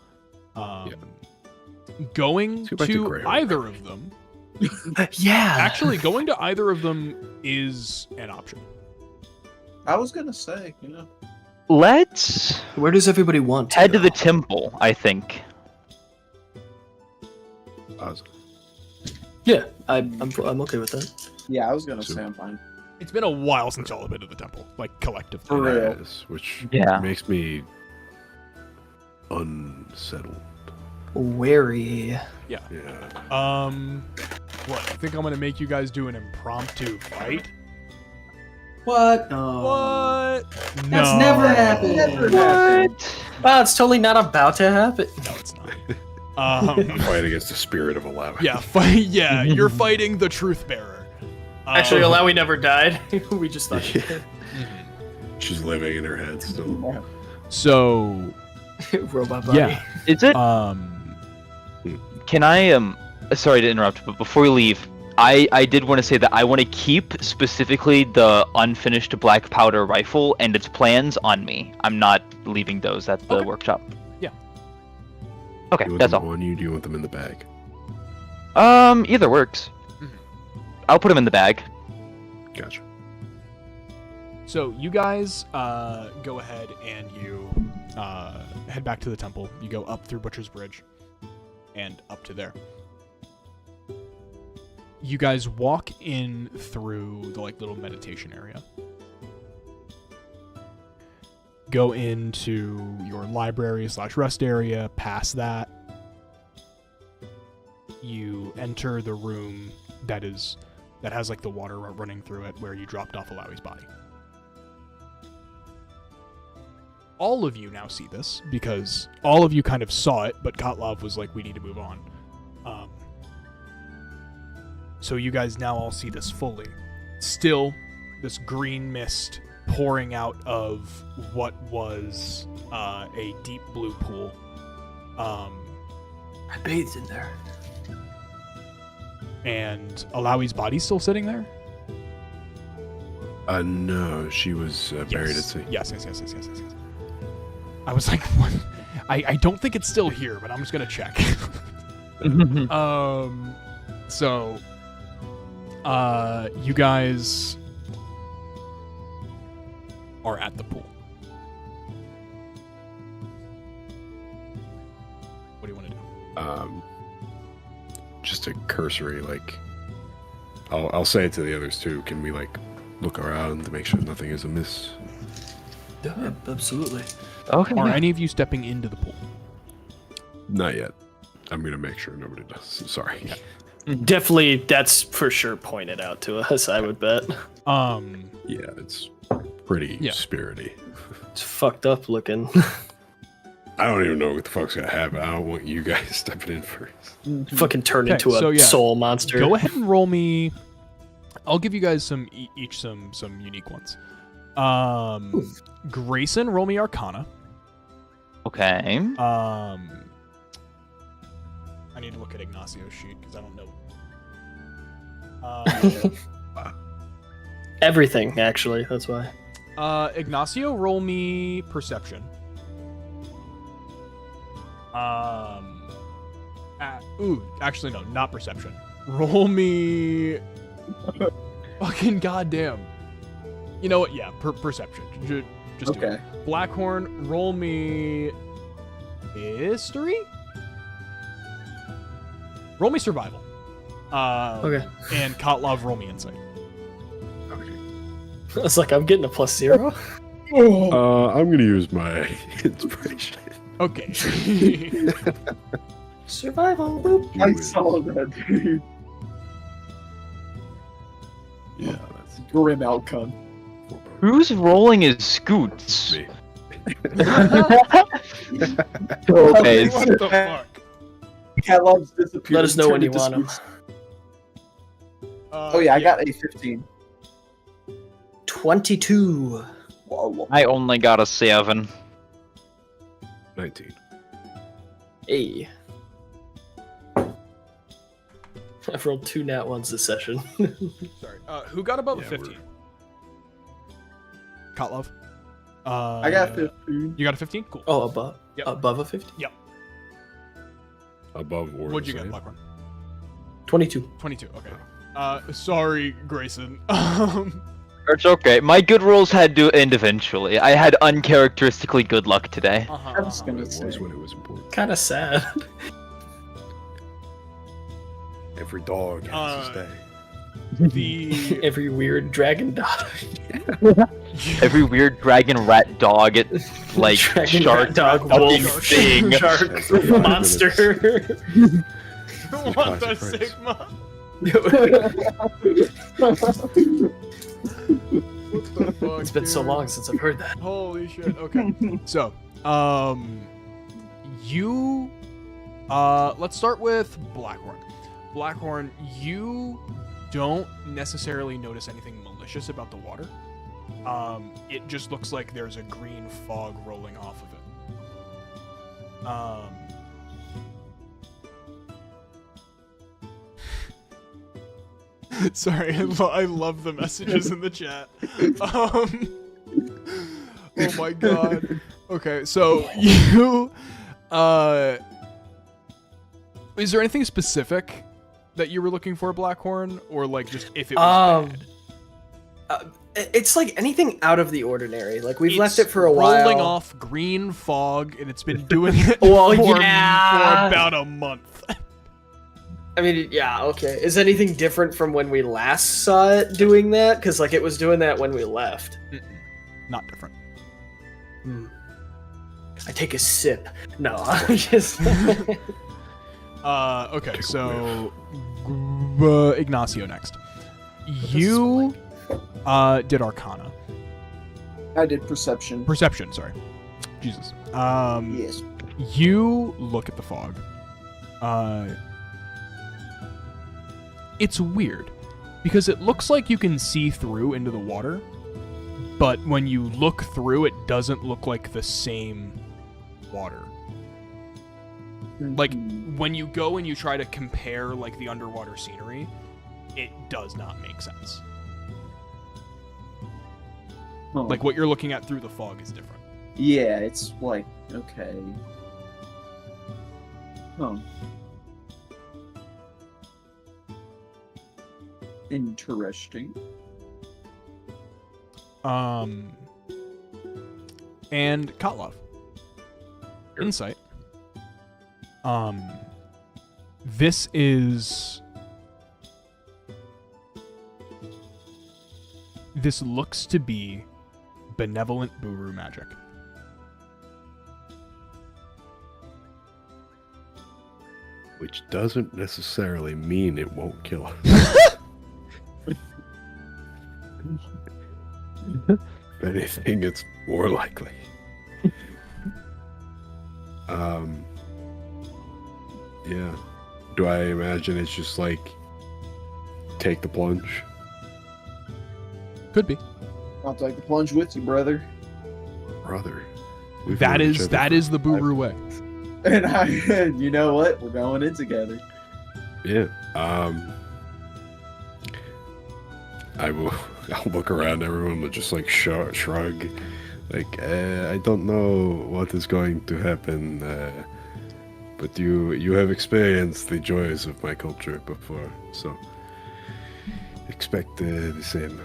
Going Let's go back to to Grey either of them. Yeah. Actually, going to either of them is an option. I was gonna say, you know. Let's Where does everybody want to head to go? the temple, I think. Awesome. Yeah, I'm okay with that. Yeah, I was gonna So- say I'm fine. It's been a while since y'all have been to the temple, like collectively. For real. Yes, which Yeah. makes me unsettled. Wary. Yeah. What? I think I'm gonna make you guys do an impromptu fight. What? What? That's No. never happened. Never happened. What? Wow, it's totally not about to happen. No, it's not. Fight against the spirit of Alawi. Yeah, fight. Yeah, you're fighting the truth bearer. Actually, Alawi never died. We just thought she did. She's living in her head still. So Robot body. yeah, Is it? Can I sorry to interrupt, but before we leave, I did want to say that I want to keep specifically the unfinished black powder rifle and its plans on me. I'm not leaving those at the Okay. workshop. Yeah. Okay, Do you want that's them all. on you? Do you want them in the bag? Either works. Mhm. I'll put them in the bag. Gotcha. So you guys go ahead and you head back to the temple. You go up through Butcher's Bridge and up to there. You guys walk in through the like little meditation area. Go into your library / rest area. Past that, you enter the room that has like the water running through it where you dropped off Alawi's body. All of you now see this because all of you kind of saw it, but Kotlov was like, we need to move on. So you guys now all see this fully. Still, this green mist pouring out of what was a deep blue pool. I bathed in there. And Alawi's body's still sitting there? No, she was buried at sea. Yes. I was like, what? I don't think it's still here, but I'm just gonna check. So, you guys are at the pool. What do you want to do? Just a cursory, like, I'll say it to the others too. Can we like look around to make sure nothing is amiss? Yeah, absolutely. Okay. Are any of you stepping into the pool? Not yet. I'm gonna make sure nobody does. Sorry. Definitely, that's for sure pointed out to us, I would bet. Yeah, it's pretty Yeah. spirity. It's fucked up looking. I don't even know what the fuck's gonna happen. I don't want you guys stepping in first. Fucking turned Okay, into a so yeah, soul monster. Go ahead and roll me. I'll give you guys some each some unique ones. Grayson, roll me Arcana. Okay. I need to look at Ignacio's sheet because I don't know. Everything, actually. That's why. Ignacio, roll me Perception. Actually no, not Perception. Roll me. Fucking goddamn. You know what? Yeah, Perception. Just do it. Okay. Blackhorn, roll me History? Roll me Survival. Okay. And Kotlov, roll me Insight. I was like, I'm getting a +0. I'm gonna use my inspiration. Okay. Survival. Boop. I saw that, dude. Yeah, that's Grim outcome. Who's rolling his scoots? me. Okay. What the fuck? Catalogs disappeared. Let us know when you turned want into them. Oh yeah, I got a 15. 22. Whoa. I only got a 7. 19. Hey. I've rolled 2 nat ones this session. Sorry. Who got above a Yeah, 15? Kotlov. I got 15. You got a 15? Cool. Oh, above? Yep. Above a 50? Yep. Above or What'd the you get, same? Blackhorn? 22. 22. Okay. Sorry, Grayson. It's okay. My good rolls had to end eventually. I had uncharacteristically good luck today. I was It gonna was say. when it was important. Kind of sad. Every dog has his day. The Every weird dragon dog. Every weird dragon, rat, dog, like Dragon, shark, rat, dog, fucking wolf, thing. shark, That's like 5 monster. what the classic phrase. Sigma? What the fuck? It's been so dude? long since I've heard that. Holy shit. Okay. So, you, let's start with Blackhorn. Blackhorn, you don't necessarily notice anything malicious about the water. It just looks like there's a green fog rolling off of it. Sorry, I love the messages in the chat. Oh my god. Okay, so you, is there anything specific that you were looking for, Blackhorn, or like just if it was bad? It's like anything out of the ordinary. Like we've left It's it for a while. rolling off green fog, and it's been doing it Well, for yeah. about a month. I mean, yeah, okay. Is anything different from when we last saw it doing that? Because like it was doing that when we left. Not different. I take a sip. No, I'm just. Okay, Take a so Ignacio next. You did Arcana. I did perception. Perception, sorry. Jesus. Yes. You look at the fog. It's weird because it looks like you can see through into the water, but when you look through, it doesn't look like the same water. Like when you go and you try to compare like the underwater scenery, it does not make sense. Huh. Like what you're looking at through the fog is different. Yeah, it's like okay. Huh. Interesting. And Kotlov. Insight. This looks to be benevolent Buru magic. Which doesn't necessarily mean it won't kill us. If anything, it's more likely. Yeah. Do I imagine it's just like take the plunge? Could be. I'll take the plunge with you, brother. Brother. That is the Buru way. And you know what? We're going in together. Yeah. I'll look around, everyone will just like shrug. Like, I don't know what is going to happen, but you have experienced the joys of my culture before, so expect the same.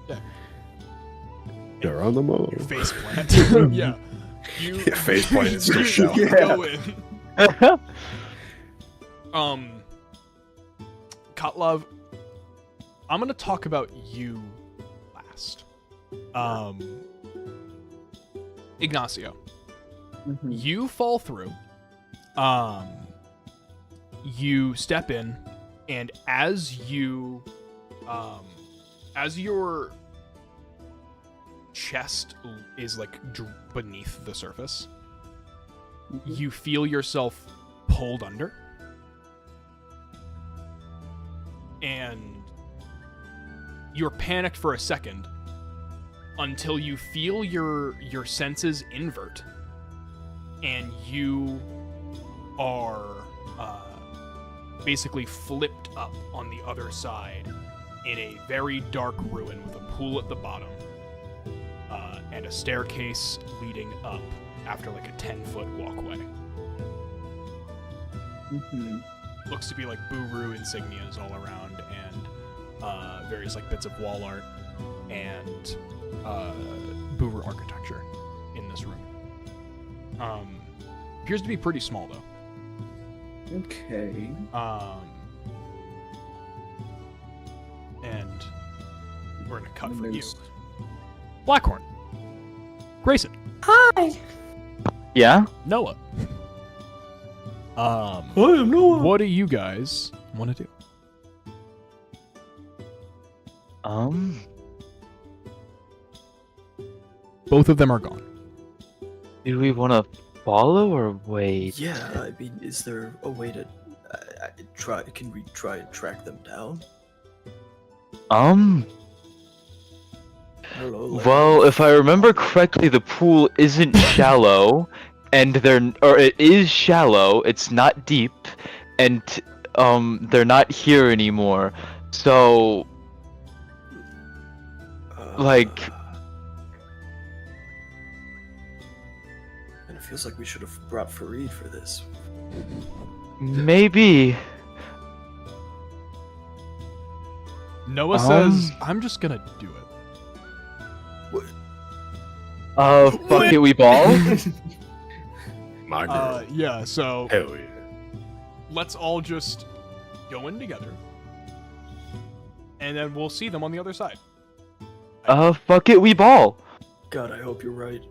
Yeah. Geronimo. You face plant. Yeah. You Yeah, faceplant is still shell. go in. Kotlov, I'm gonna talk about you last. Ignacio, Mhm. you fall through, You step in, and as your chest is like beneath the surface, you feel yourself pulled under, and you're panicked for a second until you feel your senses invert, and you are basically flipped up on the other side in a very dark ruin with a pool at the bottom and a staircase leading up after like a 10-foot walkway. Mm-hmm. Looks to be like Buru insignias all around, and various like bits of wall art and Buru architecture in this room. Appears to be pretty small though. Okay. And we're gonna cut for you, Blackhorn, Grayson, Hi. Yeah? Noah. I am Noah. What do you guys want to do? Both of them are gone. Do we want to follow or wait? Yeah, I mean, is there a way to try? Can we try and track them down? I don't know. Like, Well, if I remember correctly, the pool isn't shallow, and it is shallow. It's not deep, and they're not here anymore. So, like, and it feels like we should have brought Fareed for this. maybe. Noah says, "I'm just gonna do it." Fuck it, we ball. My girl. Yeah. So Hell yeah. let's all just go in together, and then we'll see them on the other side. Fuck it, we ball. God, I hope you're right.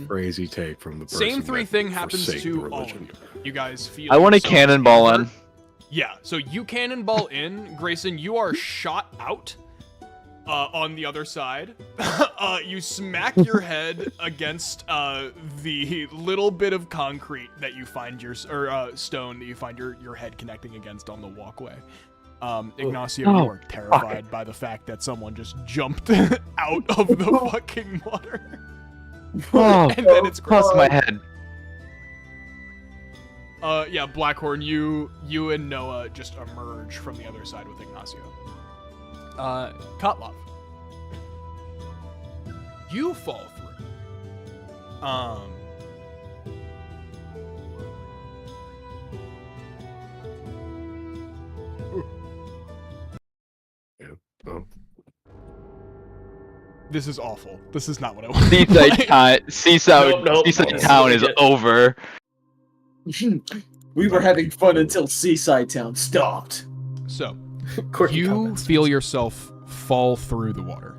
Crazy take from the person Same three that thing happens forsake to the all of religion. you. You guys feel. I want a yourselves cannonball invert. in. Yeah, so you cannonball in, Grayson. You are shot out on the other side. You smack your head against the little bit of concrete that you find stone that you find your head connecting against on the walkway. Ignacio, you are terrified by the fact that someone just jumped out of the fucking water. Oh, And then it's crossed my Grayson. head. Yeah, Blackhorn, you and Noah just emerge from the other side with Ignacio. Kotlov, you fall through. Yeah. Oh. This is awful. This is not what I want. Seaside Nope. Town is over. We were having fun until Seaside Town stopped. So, Quirky you comments. feel yourself fall through the water,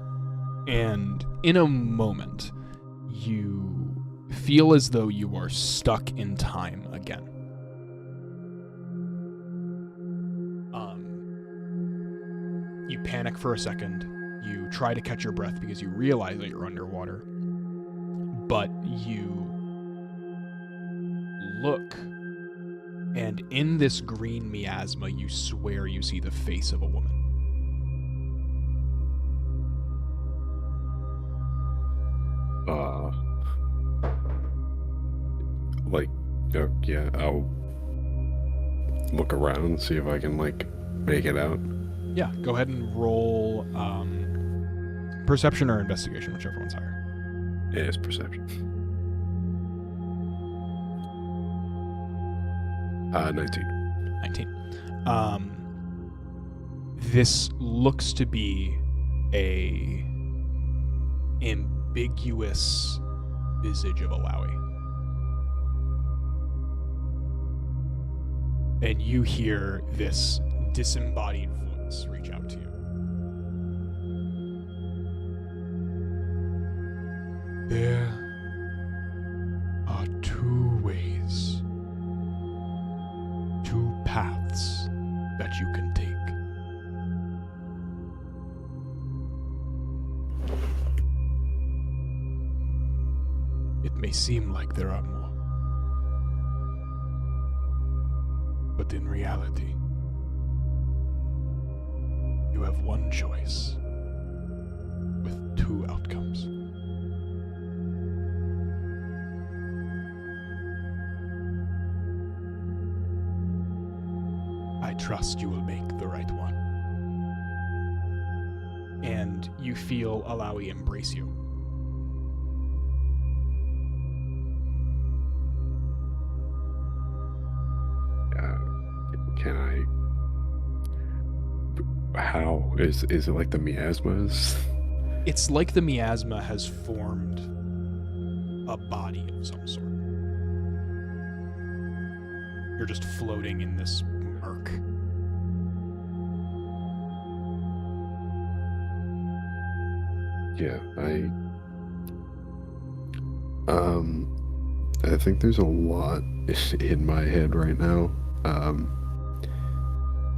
and in a moment, you feel as though you are stuck in time again. You panic for a second. You try to catch your breath because you realize that you're underwater, but you look, and in this green miasma, you swear you see the face of a woman. Yeah, I'll look around and see if I can, like, make it out. Yeah, go ahead and roll perception or investigation, whichever one's higher. Yeah, it's perception. 19. 19. This looks to be a ambiguous visage of Alawi. And you hear this disembodied voice reach out to you. There are two ways may seem like there are more. But in reality, you have one choice with two outcomes. I trust you will make the right one. And you feel Alawi embrace you. Can I? How is it like the miasmas? It's like the miasma has formed a body of some sort. You're just floating in this murk. Yeah, I think there's a lot in my head right now.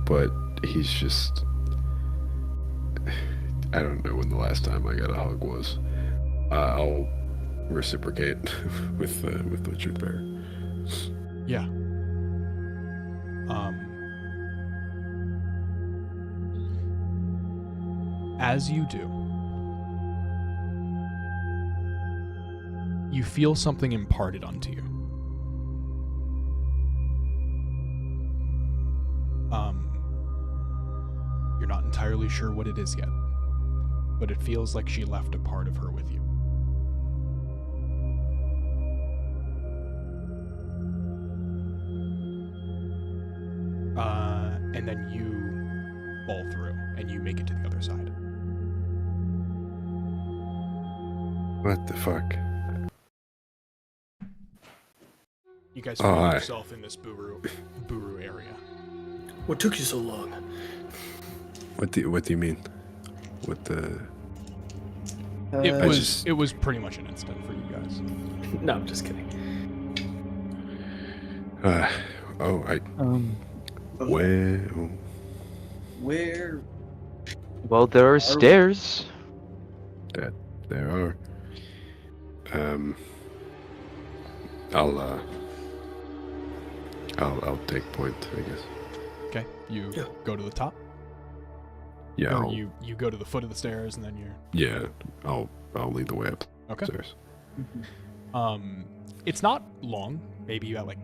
But he's just, I don't know when the last time I got a hug was. I'll reciprocate with the truth bearer. Yeah. As you do, you feel something imparted onto you. You're not entirely sure what it is yet, but it feels like she left a part of her with you. And then you fall through, and you make it to the other side. What the fuck? You guys Oh, find hi. yourself in this Buru area. What took you so long? What do you mean? What the? It was pretty much an instant for you guys. No, I'm just kidding. Where? Well, there are stairs. There are. I'll take point, I guess. Okay, you Yeah. go to the top. Yeah. Or you go to the foot of the stairs, and then you're Yeah. I'll lead the way up okay. stairs. It's not long. Maybe you got like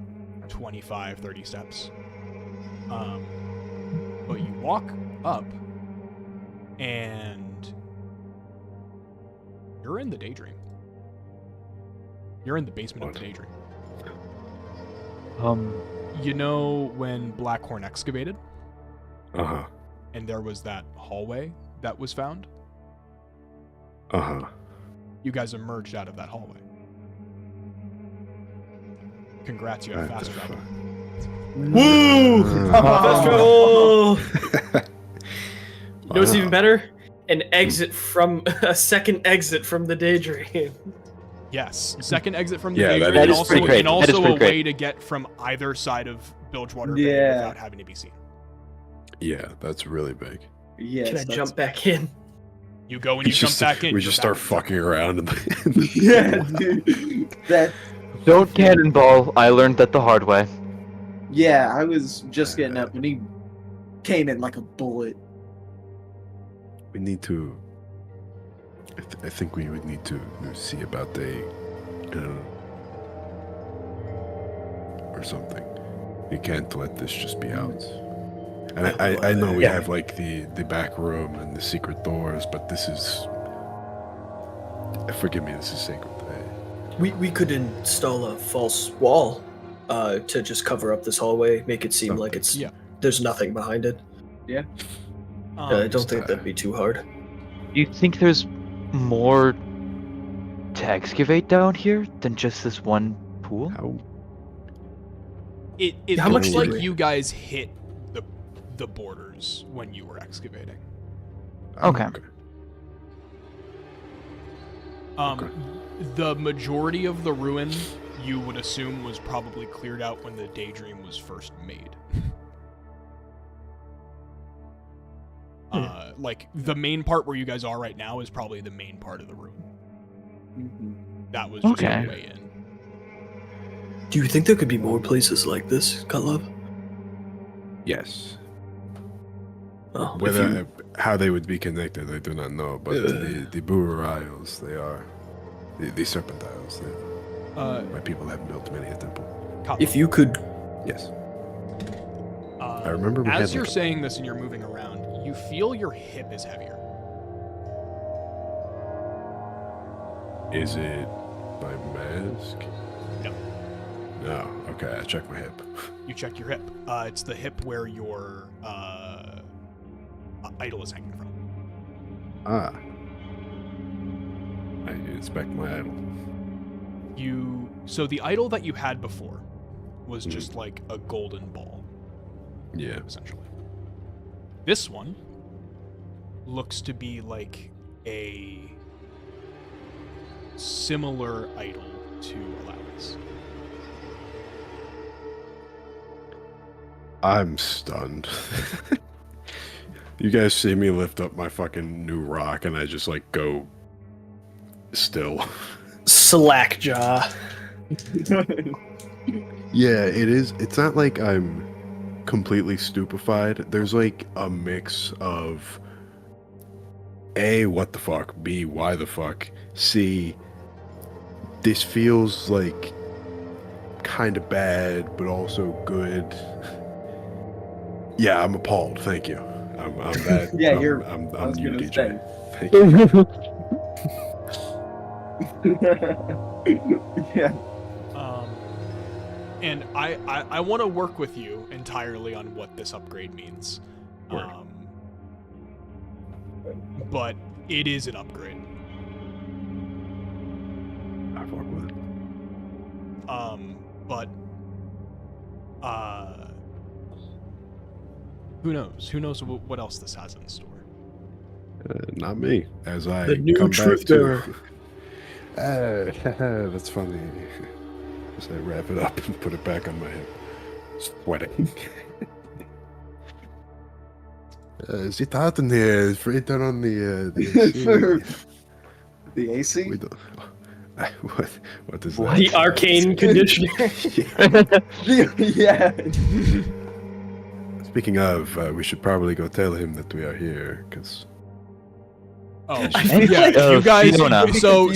25, 30 steps. But you walk up, and you're in the daydream. You're in the basement of the daydream. You know when Blackhorn excavated, Uh-huh. and there was that hallway that was found? Uh-huh. You guys emerged out of that hallway. Congrats, you have What fast the travel. Woo! Fast travel! You know what's Wow. even better? A second exit from the daydream. Yes, second exit from the Yeah, daydream, that and is also, pretty great. and That is also pretty a great. way to get from either side of Bilgewater Bay Yeah. without having to be seen. Yeah, that's really big. Yes. Can I that's- jump back in? You go and you jump back in. We you're just back start in. fucking around. Yeah, dude. That. Don't cannonball. I learned that the hard way. Yeah, I was just getting up when he came in like a bullet. We need to. I think we would need to see about or something. We can't let this just be out. And I know we have like the back room and the secret doors, but this is. Forgive me, this is sacred. We could install a false wall to just cover up this hallway, make it seem like it's there's nothing behind it. I don't think that'd be too hard. Do you think there's more to excavate down here than just this one pool? How? It How looks much like did we- you guys hit the borders when you were excavating. Okay. Okay. The majority of the ruin, you would assume, was probably cleared out when the daydream was first made. Like, the main part where you guys are right now is probably the main part of the ruin. Mhm. That was just Okay. the way in. Do you think there could be more places like this, Cutlove? Yes. Oh, Whether how they would be connected, I do not know. But the Buru Isles, they are the Serpent Isles. My people have built many a temple. if you could, Yes. I remember we as had, you're like, saying this and you're moving around, you feel your hip is heavier. Is it my mask? No. No. Okay, I checked my hip. You check your hip. It's the hip where your idol is hanging from. Ah. I inspect my idol. So the idol that you had before was just like a golden ball, Yeah. essentially. This one looks to be like a similar idol to Aladdin's. I'm stunned. You guys see me lift up my fucking new rock and I just like go still. Slackjaw. Yeah, it is. It's not like I'm completely stupefied. There's like a mix of A, what the fuck? B, why the fuck? C, this feels like kind of bad, but also good. Yeah, I'm appalled. Thank you. I'm that. Yeah, I'm I was you, gonna DJ. Thank you. Yeah. And I want to work with you entirely on what this upgrade means. Word. But it is an upgrade. I fuck with it. But who knows? Who knows what else this has in store? Not me. As I The new come truth back to. bearer. That's funny. As I wrap it up and put it back on my hip. Sweating. Is it hot in here? Is it turn on the The AC? We don't, what is What? that? The arcane conditioner. Yeah. Speaking of, we should probably go tell him that we are here, because Oh, And yeah. You guys. Fiona. So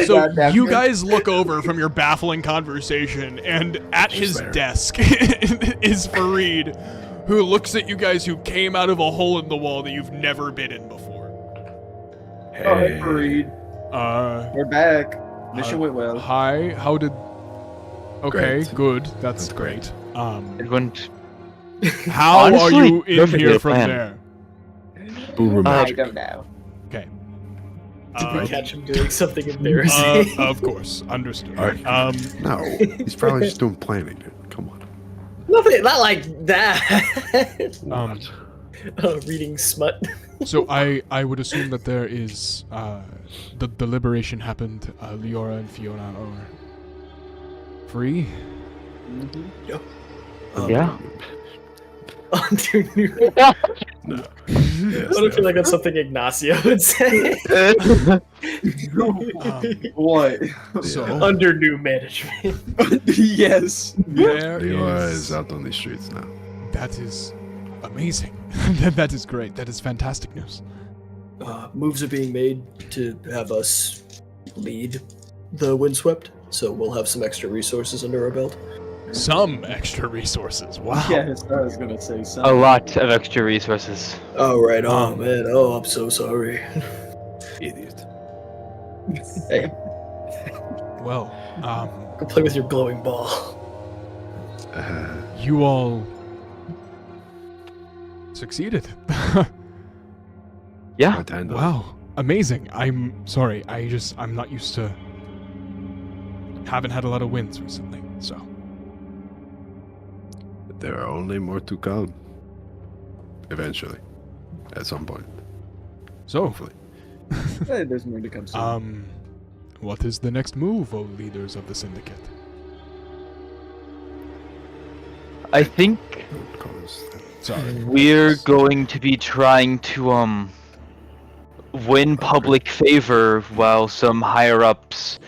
Goddamn you good. guys look over from your baffling conversation, and at his there. desk is Fareed, who looks at you guys who came out of a hole in the wall that you've never been in before. Oh, hey, Fareed. We're back. Mission went well. Hi. How did? Okay, Great. good. That's That's great. It went. How Honestly, are you in perfectly here from planned. there? Boomer I magic. don't know. Okay. Did we catch him doing something embarrassing? Of course, understood. Alright. No, he's probably just doing planning, dude. Come on. Nothing, not like that. Reading smut. So I would assume that there is the liberation happened. Leora and Fiona are free. Yeah. Dude, No. I don't feel like that's something Ignacio would say. What? So Under new management. Yes. there Leora is. is out on these streets now. That is amazing. That is great. That is fantastic news. Moves are being made to have us lead the Windswept, so we'll have some extra resources under our belt. Some extra resources. Wow. Yes, I was gonna say A something. lot of extra resources. Oh, right. Oh, man. Oh, I'm so sorry. Idiot. Hey, Well, go play with your glowing ball. you all succeeded. Yeah. Bartender. Wow. Amazing. I'm sorry. I'm not used to. Haven't had a lot of wins recently, so. There are only more to come. Eventually. At some point. So, Hopefully. Hey, there's more to come soon. what is the next move, O leaders of the Syndicate? I think Sorry. we're going to be trying to win public favor while some higher ups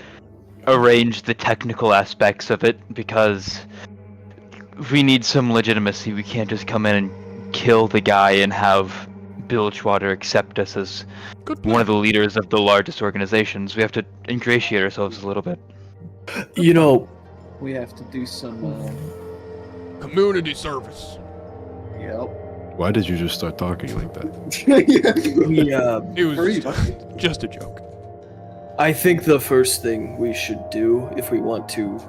arrange the technical aspects of it because we need some legitimacy. We can't just come in and kill the guy and have Bilgewater accept us as Good one of plan. the leaders of the largest organizations. We have to ingratiate ourselves a little bit. You know, We have to do some. Community service. Yep. Why did you just start talking like that? we It was Free. just a joke. I think the first thing we should do if we want to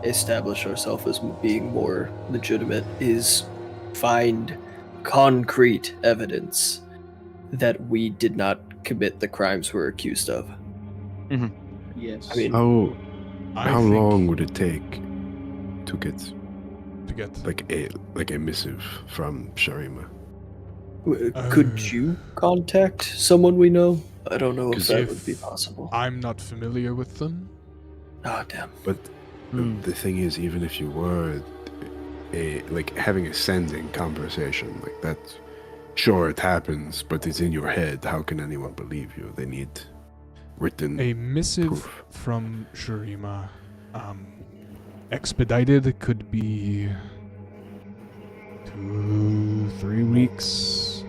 establish ourselves as being more legitimate is find concrete evidence that we did not commit the crimes we're accused of. Yes. I mean, How think long would it take to get to get like a missive from Sharima? could you contact someone we know? I don't know if 'Cause that if- would be possible. I'm not familiar with them. Oh, damn. But the thing is, even if you were having a sending conversation like that, sure it happens, but it's in your head. How can anyone believe you? They need written. A missive Proof. from Shurima. Expedited could be 2-3 weeks.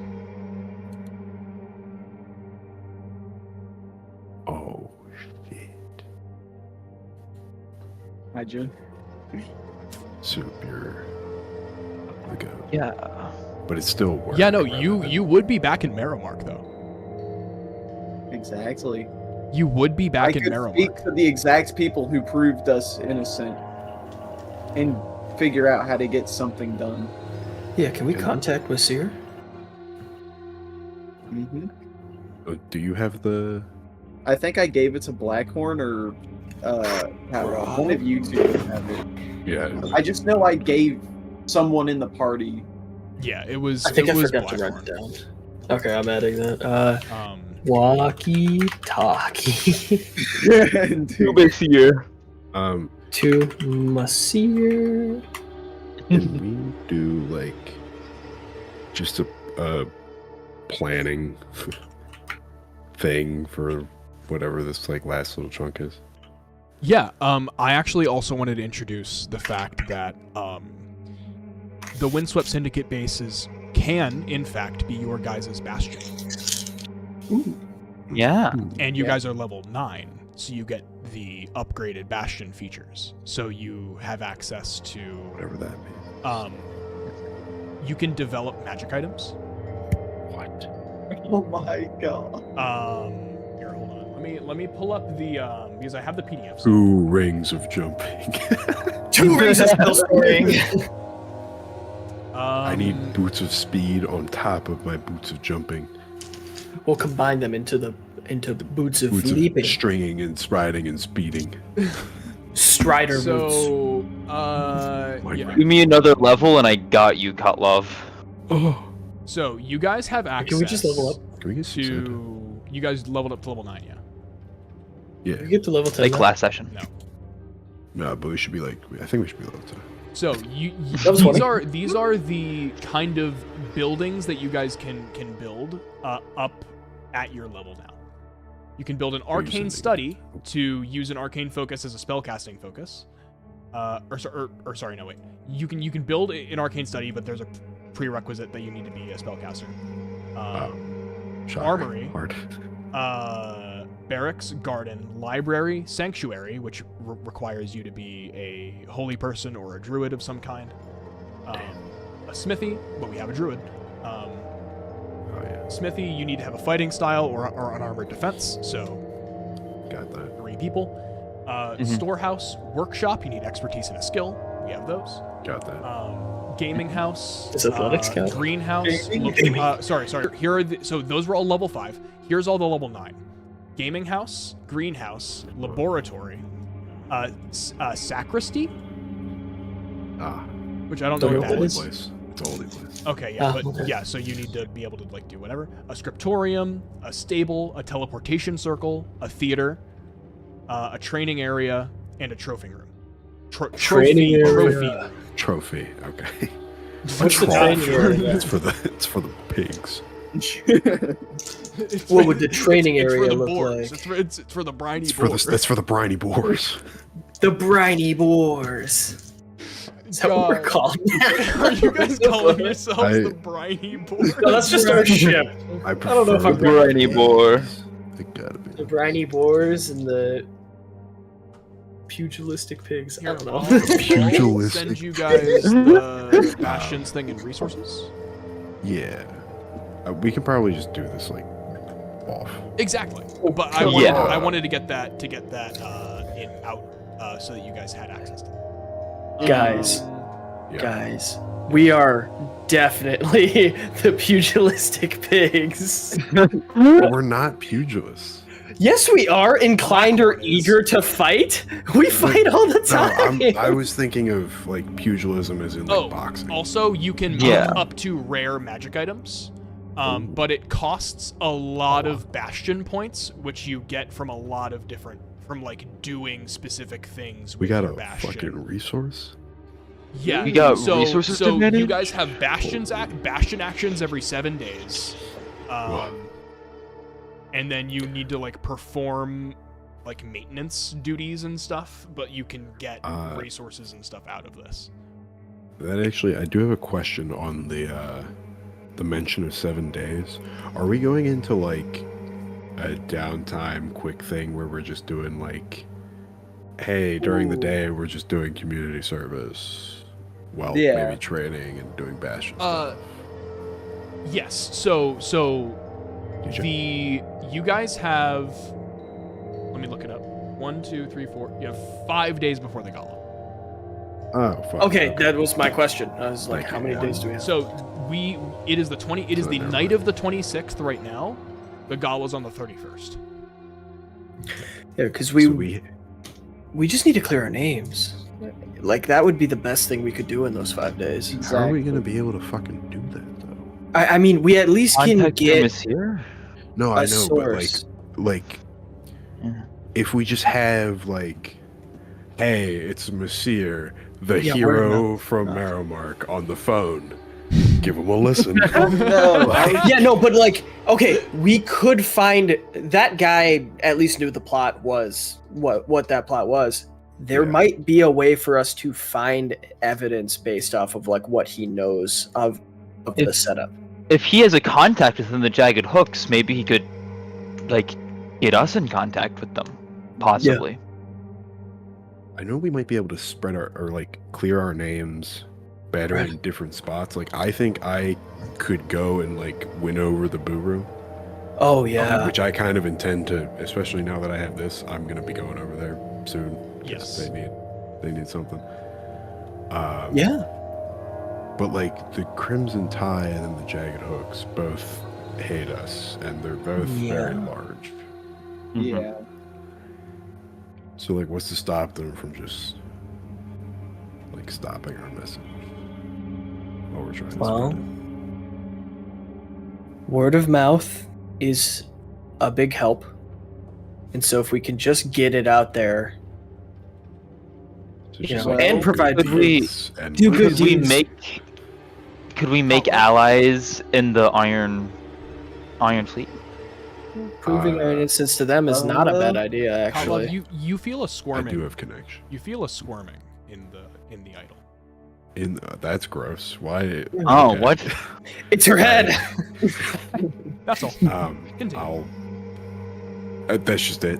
Oh shit! Hi, June. Super. Like Yeah. but it's still work. Yeah, no, rather you would be back in Merrimark though. Exactly. You would be I back in could speak Merrimark. to the exact people who proved us innocent and figure out how to get something done. Yeah, can we contact Masir? Mm-hmm. Do you have the? I think I gave it to Blackhorn or Power. One of you two have it. Yeah. I just know I gave someone in the party. Yeah, it was. I think it I was forgot to write Blackhorn. it down. Okay, I'm adding that. Um, Walkie-talkie This year. to Masir. Can we do like just a planning thing for whatever this like last little chunk is? Yeah, I actually also wanted to introduce the fact that the Windswept Syndicate bases can, in fact, be your guys' bastion. Yeah. And you Yeah. guys are level 9, so you get the upgraded bastion features. So you have access to, Whatever that means. you can develop magic items. What? Oh my god. Here, hold on. Let me pull up the, because I have the PDFs. 2 rings of jumping. 2 rings of spell scoring. I need boots of speed on top of my boots of jumping. We'll combine them into the boots of Boots leaping. of stringing and striding and speeding. Strider boots. So, My yeah. God. Give me another level and I got you, Kotlov. Oh. So you guys have access Can we just level up? Can we get some Santa? to. You guys leveled up to level 9, yeah. Yeah. Can we get to level 10? Like now? last session. No, but we should be like. I think we should be level 10. So That was funny. these are the kind of buildings that you guys can build up at your level now. You can build an arcane study to use an arcane focus as a spellcasting focus. Sorry, no wait. You can build an arcane study, but there's a prerequisite that you need to be a spellcaster. Shocker. Armory. Hard. Barracks, garden, library, sanctuary, which requires you to be a holy person or a druid of some kind. A smithy, but we have a druid. Oh yeah. Smithy, you need to have a fighting style or an armored defense, so Got that. 3 people. Storehouse, workshop, you need expertise and a skill. We have those. Got that. Gaming house. Does athletics count? Greenhouse. Sorry. Here are so those were all level 5. Here's all the level 9. Gaming house, greenhouse, laboratory, sacristy, Ah. which I don't know Don't what know that what is. it Place. It's a holy place. Okay, yeah, but okay. yeah, so you need to be able to like do whatever. A scriptorium, a stable, a teleportation circle, a theater, a training area, and a trophy room. Training area. Trophy. Okay. What's the Trough. training area? It's for the pigs. What would the training it's for area the look boars. like? It's for the briny It's for boars. that's for the briny boars. The briny boars. Is that what we're God. called? Are you guys calling yourselves I- the briny boars? No, that's just our ship. I don't know if I'm prefer briny boar. They gotta be. The briny boars and the pugilistic pigs. I Here, don't know. I'll Pugilistic. send you guys the Bastions thing and resources. Yeah. We can probably just do this like off. Exactly. But Yeah. I wanted to get that in out so that you guys had access to it. Guys, Yeah. guys, we are definitely the pugilistic pigs. We're not pugilists. Yes, we are inclined or eager to fight. We fight all the No, time. I was thinking of like pugilism as in like Oh, boxing. also you can move Yeah. up to rare magic items. But it costs a lot of bastion points, which you get from a lot of different, from like doing specific things. We With got your a bastion. fucking resource. Yeah, We got so, resources to so you manage? guys have bastion actions every 7 days, and then you need to like perform like maintenance duties and stuff. But you can get resources and stuff out of this. That actually, I do have a question on the mention of 7 days. Are we going into like a downtime quick thing where we're just doing like, hey, during the day we're just doing community service, while Yeah. maybe training and doing bastion Uh, stuff? Yes. So DJ. you guys have. Let me look it up. 1, 2, 3, 4. You have 5 days before the gala. Oh, fuck. Okay, that was my question. I was like, how many Yeah. days do we have? So it is the 20. It is So the never night mind. of the 26th right now. The gala's on the 31st. Yeah, because So we just need to clear our names. Like that would be the best thing we could do in those 5 days. how are we gonna be able to fucking do that though? I mean, we at least can Contact your get monsieur? No, a I know, source. but like, Yeah. if we just have like, hey, it's Monsieur, the Yeah, hero from Marrowmark on the phone. Give him a listen. Oh, no, Yeah, no, but like, okay, we could find that guy. At least knew the plot was what that plot was. There Yeah. might be a way for us to find evidence based off of like what he knows of the If- setup. If he has a contact within the Jagged Hooks, maybe he could, like, get us in contact with them, possibly. I know we might be able to spread our or like clear our names better in different spots. Like I think I could go and like win over the Buru, Oh yeah, which I kind of intend to. Especially now that I have this, I'm gonna be going over there soon. 'Cause Yes. they need something. yeah. But like the Crimson Tide and the Jagged Hooks both hate us, and they're both very Yeah. large. Mhm. Yeah. So like, what's to stop them from just like stopping our message while we're trying to Well, spread it? word of mouth is a big help, and so if we can just get it out there, So you just, know, like, and do provide good Could we deeds and do good Could we deeds. make allies in the Iron Fleet? proving our innocence to them is not a bad idea. Pavlov, Actually, you feel a I squirming. do have connection. You feel a squirming in the idol. That's gross. Why? Oh, okay. what? it's her head. That's all. Continue. I'll. That's just it.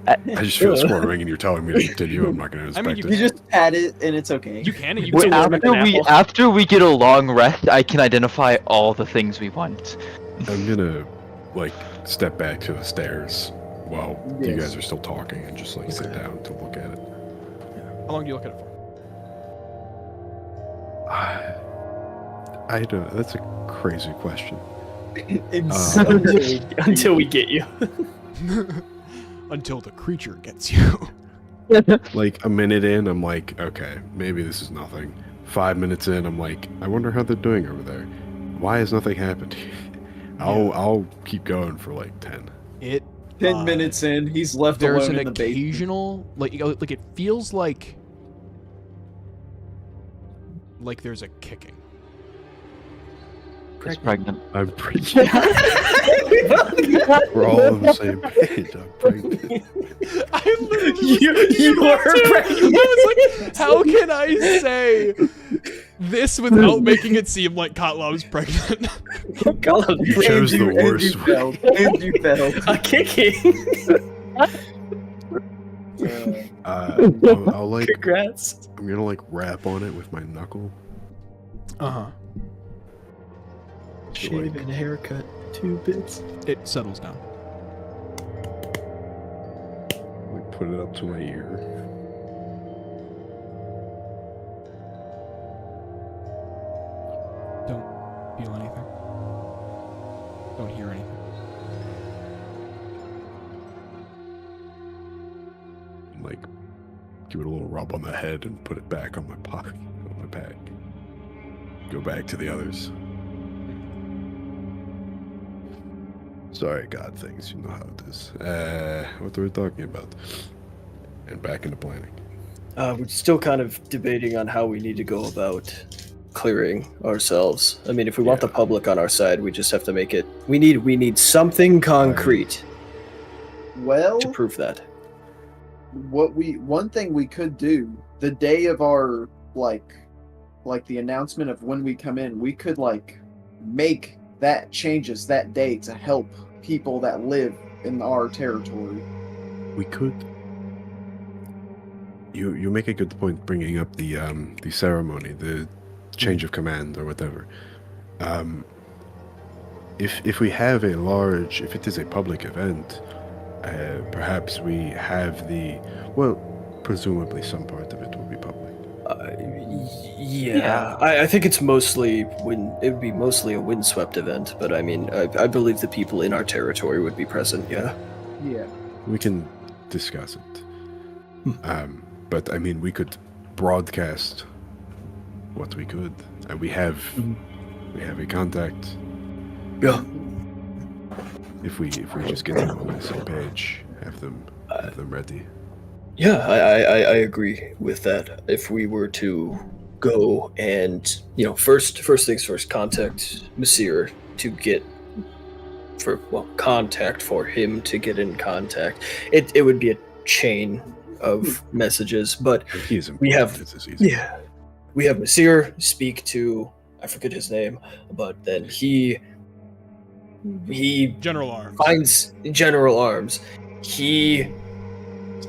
Uh, I just feel squirming, and you're telling me to continue. I'm not going to I mean, inspect You it. just pat it and it's okay. You can. You Wait, can. warm after an we apple. after we get a long rest, I can identify all the things we want. I'm gonna like step back to the stairs while you Yes. guys are still talking, and just like sit down to look at it. How long do you look at it for? I don't. That's a crazy question. It's Until we get you. Until the creature gets you. Like a minute in, I'm like, okay, maybe this is nothing. 5 minutes in, I'm like, I wonder how they're doing over there. Why has nothing happened? I'll keep going for like 10. It 10 minutes in, he's left there's alone an in the basement. occasional like it feels like there's a kicking. It's pregnant. I'm pregnant. We're all on the same page. I'm pregnant. I literally You are pregnant. I was like, how can I say this without making it seem like Katlav's pregnant? You chose the worst way. And you failed. A kicking. I'll like. Congrats. I'm gonna like rap on it with my knuckle. Uh-huh. Shave and haircut, 2 bits. It settles down. Like put it up to my ear. Don't feel anything. Don't hear anything. Like give it a little rub on the head and put it back on my pocket, on my bag. Go back to the others. Sorry, God things. You know how it is. What were we talking about? And back into planning. We're still kind of debating on how we need to go about clearing ourselves. I mean, if we want the public on our side, we just have to make it. We need something concrete Well, to prove that. one thing we could do the day of our like the announcement of when we come in, we could like make that changes that day to help people that live in our territory. We could. You make a good point bringing up the ceremony, the change of command or whatever. If we have a large, if it is a public event, perhaps we have presumably some part of it will be public. Yeah. I think it's mostly it would be mostly a windswept event, but I mean, I believe the people in our territory would be present. Yeah. Yeah. We can discuss it. But I mean, we could broadcast what we could, and we have a contact. Yeah. If we just get them on the same page, have them ready. Yeah, I agree with that. If we were to go and, first things first, contact Messire to get contact for him to get in contact. It would be a chain of messages, but He is we have important, it's easy. we have Messire speak to, I forget his name, but then he General Arms. finds General Arms. He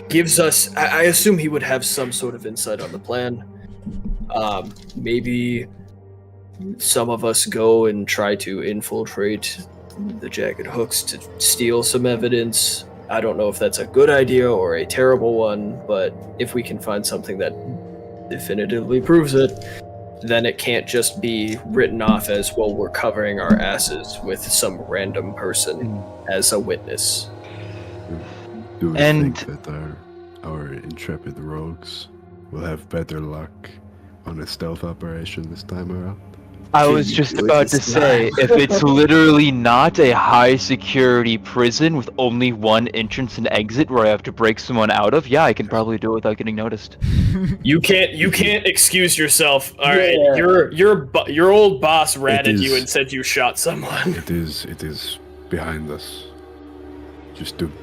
gives us, I assume he would have some sort of insight on the plan. Maybe some of us go and try to infiltrate the Jagged Hooks to steal some evidence. I don't know if that's a good idea or a terrible one, but if we can find something that definitively proves it, then it can't just be written off as, well, we're covering our asses with some random person as a witness. Do we And- think that our intrepid rogues will have better luck on a stealth operation this time around? I Can was you just do it about to this say, if it's literally not a high security prison with only one entrance and exit where I have to break someone out of, yeah, I can probably do it without getting noticed. You can't excuse yourself. All right, Yeah. your old boss ratted is- you and said you shot someone. It is behind us.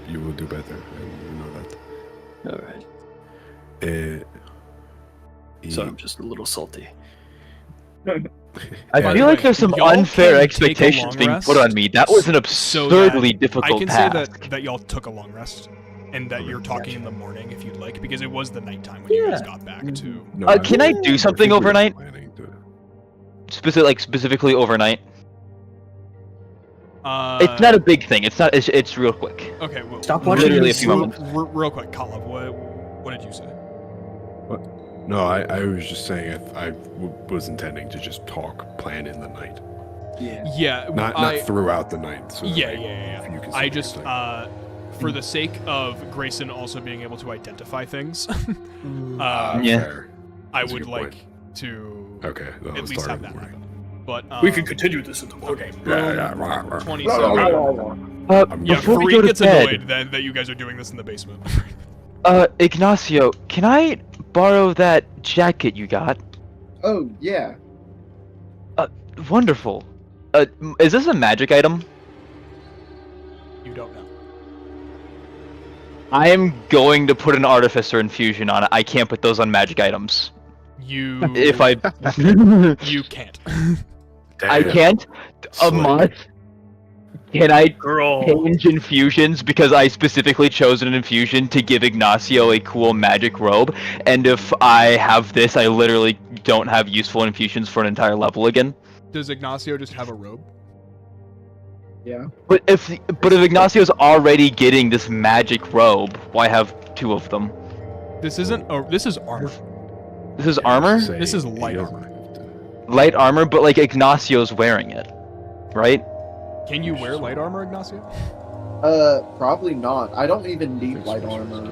You will do better, and you know that. All right. So I'm just a little salty. I By feel the like way, there's some y'all unfair can take a expectations long being rest put on me. That was an so that absurdly difficult I can task. say that y'all took a long rest, and that you're talking in the morning if you'd like, because it was the nighttime when you guys got back to. no, Can I do something think we were overnight? planning to- Specifically overnight. It's not a big thing. It's real quick. Okay, well, Stop real- watching Literally a this. few moments. Real quick, Kalev, what did you say? No, I was just saying I was intending to just plan in the night, Yeah, not throughout the night. So Yeah, like, yeah. if you can I say just, anything. for the sake of Grayson also being able to identify things, Yeah. Fair. I That's a would good like point. to Okay, no, at let's least start have in that the happen. morning. But We can continue this in the morning. okay, Yeah, boom, yeah. 27. I'm Yeah, Before we Fareed go to gets bed, annoyed that you guys are doing this in the basement. Ignacio, can I borrow that jacket you got? Oh yeah. Wonderful. is this a magic item? You don't know. I am going to put an artificer infusion on it. I can't put those on magic items. You If I you can't. I Damn. can't a Slick. month. Can I Girl. change infusions because I specifically chose an infusion to give Ignacio a cool magic robe? And if I have this, I literally don't have useful infusions for an entire level again. Does Ignacio just have a robe? Yeah. But if Ignacio's already getting this magic robe, why have two of them? This isn't. Oh, this is armor. This is armor, Say This is he light doesn't armor. have to- light armor, but like Ignacio's wearing it, right? Can you wear light armor, Ignacio? Probably not. I don't even need Thanks light so much. armor.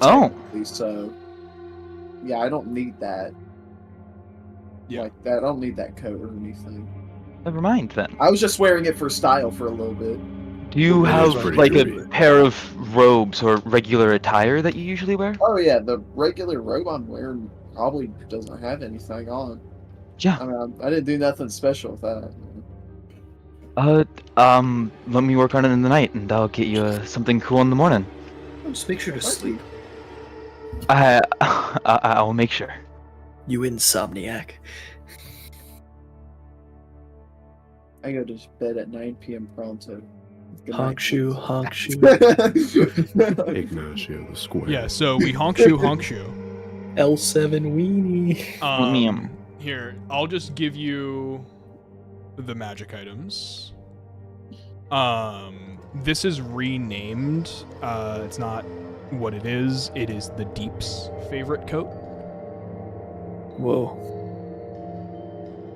Oh, technically, So, yeah, I don't need that. Yeah. Like that. I don't need that coat or anything. never mind then. I was just wearing it for style for a little bit. Do you Well, that is have pretty like a groovy. pair of robes or regular attire that you usually wear? Oh yeah, the regular robe I'm wearing probably doesn't have anything on. Yeah. I mean, I didn't do nothing special with that. Let me work on it in the night, and I'll get you something cool in the morning. Just make sure to sleep. I'll make sure. You insomniac. I go to bed at 9 p.m. pronto. Good Honk night. shoe, honk shoe. Ignacio the Square. Yeah. So we honk shoe, honk shoe. L7 weenie. Here, I'll just give you the magic items. This is renamed. It's not what it is. It is the Deep's favorite coat. Whoa.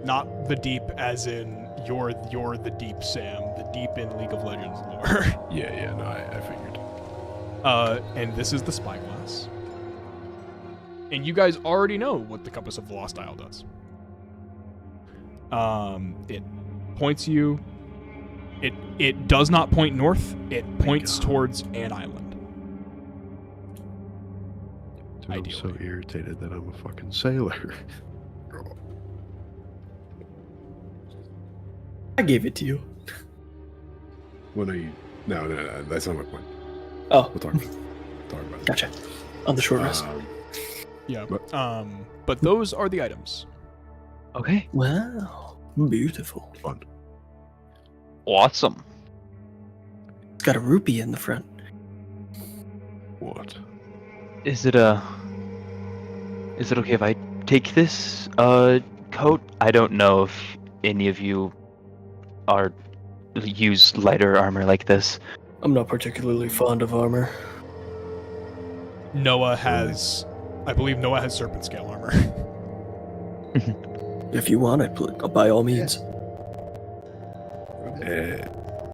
Not the Deep as in you're the Deep, Sam. The Deep in League of Legends lore. Yeah, no, I figured. And this is the Spyglass. And you guys already know what the Compass of the Lost Isle does. It points you. It does not point north. It points towards an island. Dude, I'm so Ideally. irritated that I'm a fucking sailor. I gave it to you. When are you? No, that's not my point. Oh, We'll talk about it. gotcha. On the short rest. Yeah. But- But those are the items. Okay. Wow. Beautiful. Fun. Awesome. It's got a rupee in the front. What? Is it okay if I take this coat? I don't know if any of you use lighter armor like this. I'm not particularly fond of armor. Noah has, I believe Noah has serpent scale armor. If you want it, by all means.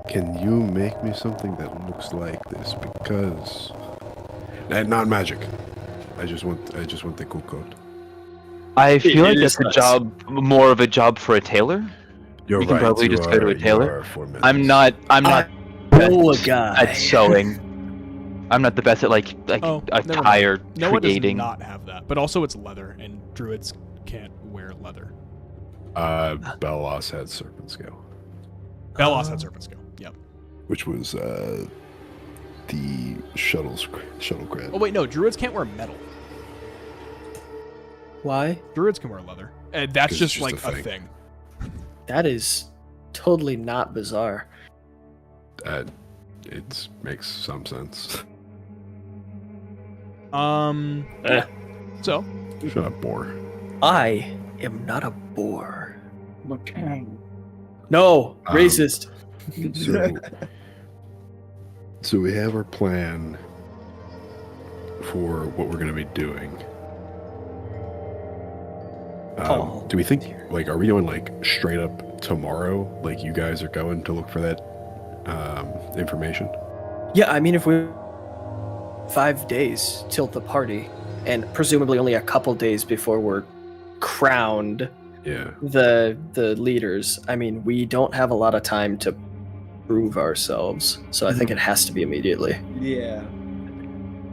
Can you make me something that looks like this? Because not magic. I just want the cool coat. I feel like it that's is a nice. job, more of a job for a tailor. You're We can right. probably you just go to a are- tailor. you are formidable. I'm not know a guy. at sewing. I'm not the best at like Oh, never mind. attire Noah creating. does not have that, but also it's leather, and druids can't wear leather. Belos had serpent scale, Belos had serpent scale. Yep. which was the shuttlecraft. Oh wait, no, druids can't wear metal. Why? Druids can wear leather. And that's 'Cause it's just just like a a thing. thing. That is totally not bizarre. It makes some sense. Eh. So Shut up, boar. I am not a boar. Okay. No, Um, racist. So we have our plan for what we're going to be doing. Oh, Do we think, dear. like, are we going, like, straight up tomorrow? Like, you guys are going to look for that information? Yeah, I mean, if we 5 days till the party, and presumably only a couple days before we're crowned Yeah. the leaders. I mean, we don't have a lot of time to prove ourselves, so I think it has to be immediately. Yeah.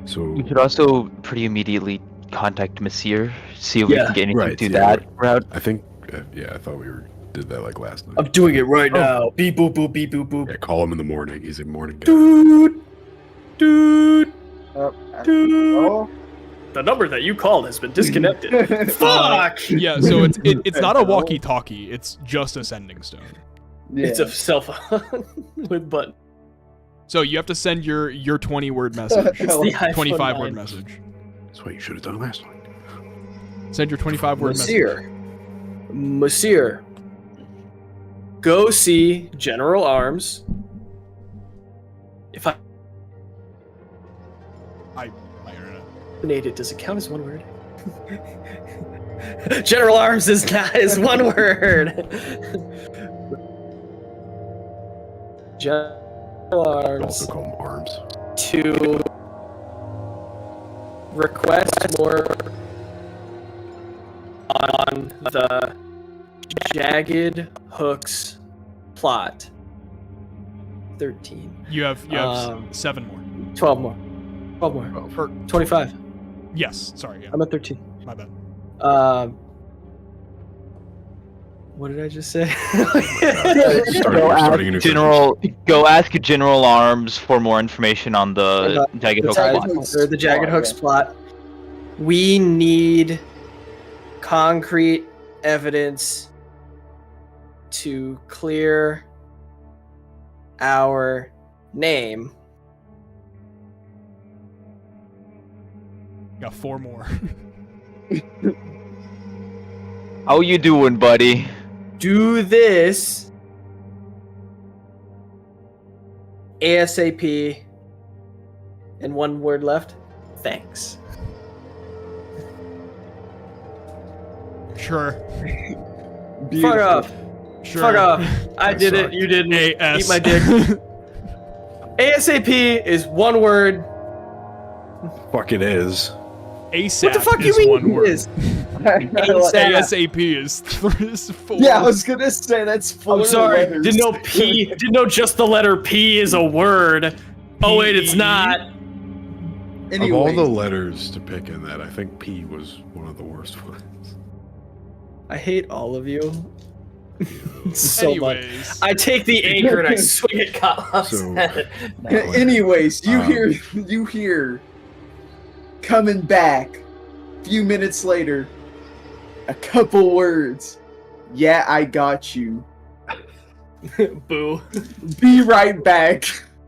So, We could also pretty immediately contact Monsieur, see if we Yeah. can get anything Right, through yeah, that route. I think, I thought we were did that like last night. I'm doing it right now. Beep boop boop beep boop boop. Yeah, call him in the morning. He's a morning guy. Dude. Oh, Dude. The number that you called has been disconnected. Fuck. Yeah, so it's not a walkie-talkie. It's just a sending stone. yeah. It's a cell phone with button. So you have to send your 20-word message, It's the iPhone 25-word 9. message. That's what you should have done last night. Send your 25-word message. Monsieur, go see General Arms. If I My internet. it, does it count as one word? General Arms is one word. General Arms Also call them arms. to request more on the Jagged Hooks plot. 13. You have 7 more. 12 more. 12 more. Or 25. yes, sorry, yeah, I'm at 13. my bad. What did I just say? Starting a new Go ask General Arms for more information on the Jagged Hooks plot. The Jagged Hooks plot. We need concrete evidence to clear our name. Got 4 more. How you doing, buddy? Do this ASAP. And one word left. Thanks. Sure. Fuck off. Sure. Fuck off. I did suck. it. You didn't. AS. Eat my dick. ASAP is one word. Fuck it is. ASAP What the fuck is you mean? one word. Is? ASAP is 4. Yeah, I was gonna say that's 4 I'm sorry. letters. Didn't know P. Didn't know just the letter P is a word. Oh wait, it's not. Anyway, Of all the letters to pick in that, I think P was one of the worst ones. I hate all of you so much. Anyways, I take the anchor and I swing it Katla's So- head. anyways, you Um, hear coming back a few minutes later, a couple words. Yeah, I got you. Boo. Be right back.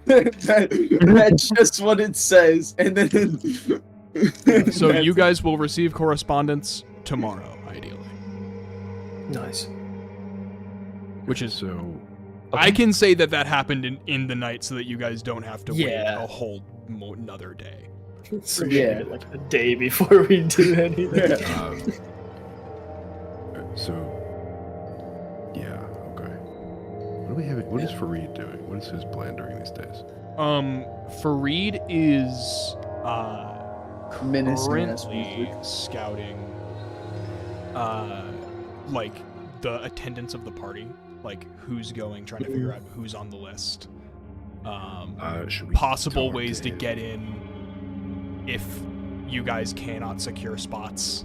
That's just what it says. And then so you guys will receive correspondence tomorrow, ideally. Nice. Which is So I can say that happened in the night so that you guys don't have to wait Yeah. a whole another day. So Yeah. like a day before we do anything. so yeah, okay. What do we have? What is Fareed doing? What is his plan during these days? Fareed is Menacing as currently music. scouting like the attendance of the party, like who's going, trying to figure out who's on the list. Should we Possible talk ways to him? get in if you guys cannot secure spots.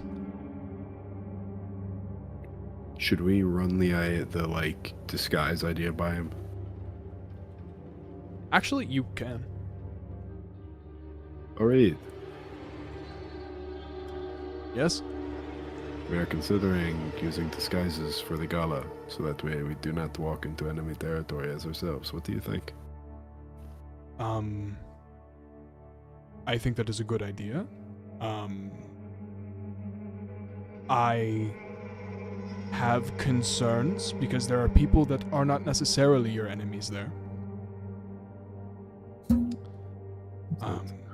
Should we run the like disguise idea by him? Actually, you can. Alright, Yes? we are considering using disguises for the gala, so that way we do not walk into enemy territory as ourselves. What do you think? I think that is a good idea. I have concerns because there are people that are not necessarily your enemies there.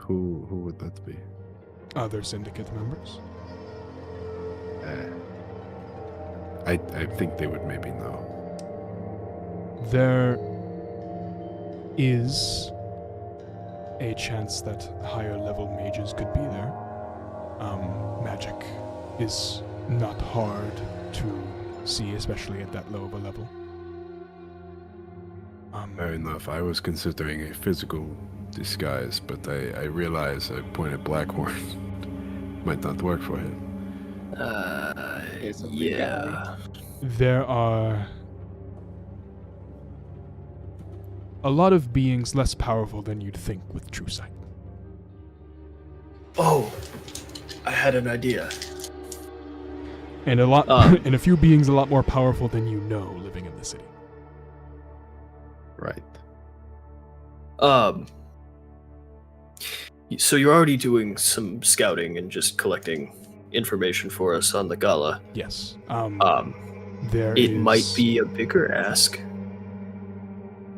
Who would that be? Other syndicate members. I think they would maybe know. There is a chance that higher level mages could be there. Magic is not hard to see, especially at that low of a level. Fair enough. I was considering a physical disguise, but I realize a pointed Blackhorn might not work for him. He's a big Yeah. There are a lot of beings less powerful than you'd think with true sight. Oh, I had an idea. And a lot, and a few beings a lot more powerful than you know living in the city. Right. So you're already doing some scouting and just collecting information for us on the gala. Yes. It might be a bigger ask,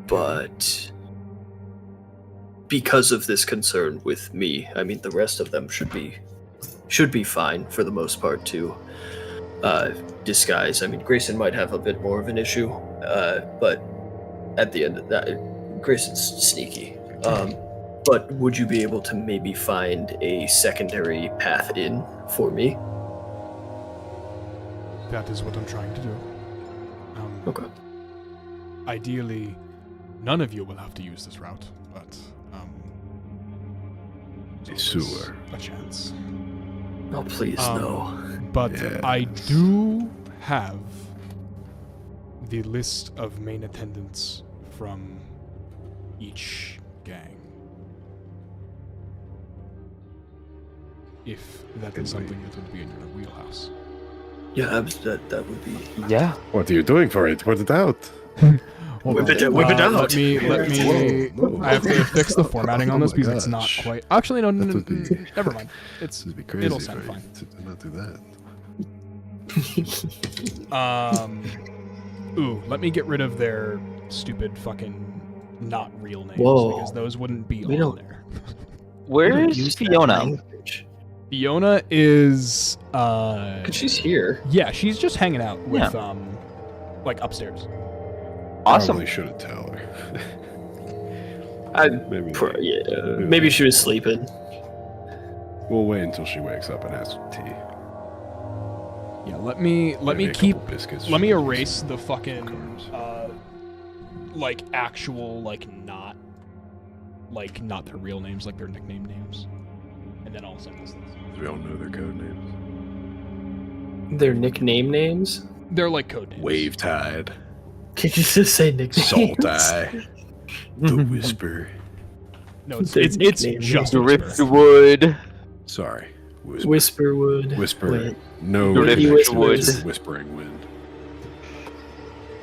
but because of this concern with me, I mean, the rest of them should be fine for the most part to disguise. I mean, Grayson might have a bit more of an issue, but at the end of that, Grayson's sneaky. But would you be able to maybe find a secondary path in for me? That is what I'm trying to do. Okay. Ideally, none of you will have to use this route, but there's always Sewer. a chance. Oh, please, no. But Yes. I do have the list of main attendants from each gang. If that is something that would be in your wheelhouse. Yeah, that would be. Yeah. What are you doing for it? Put it out. Hold Whip on. it out. Let me. Whoa. I have to fix the formatting on this Oh my because it's not gosh. quite. Actually, no, That would be- never mind. It's This would be crazy. it'll sound fine. To not do that. Ooh, let me get rid of their stupid fucking not real names Whoa. because those wouldn't be We on don't- there. Where's Use that Fiona? language. Fiona is 'Cause she's here. yeah, she's just hanging out with Yeah. like upstairs. Awesome. Probably shouldn't tell her. Maybe. Maybe she was sleeping. We'll wait until she wakes up and has some tea. Yeah, let me Maybe a keep couple biscuits. let me She can erase use the fucking carbs. like actual not their real names, like their nickname names. And then I'll send this list. We all know their code names. Their nickname names? They're like code names. Wave Tide, Can you just say nicknames? Salt Eye, The Whisper. No, it's Their it's nicknames. just Whisper. Driftwood. Sorry. Whisper. Whisperwood. Whisper. Wait. No Driftwood. connection to the Whispering Wind.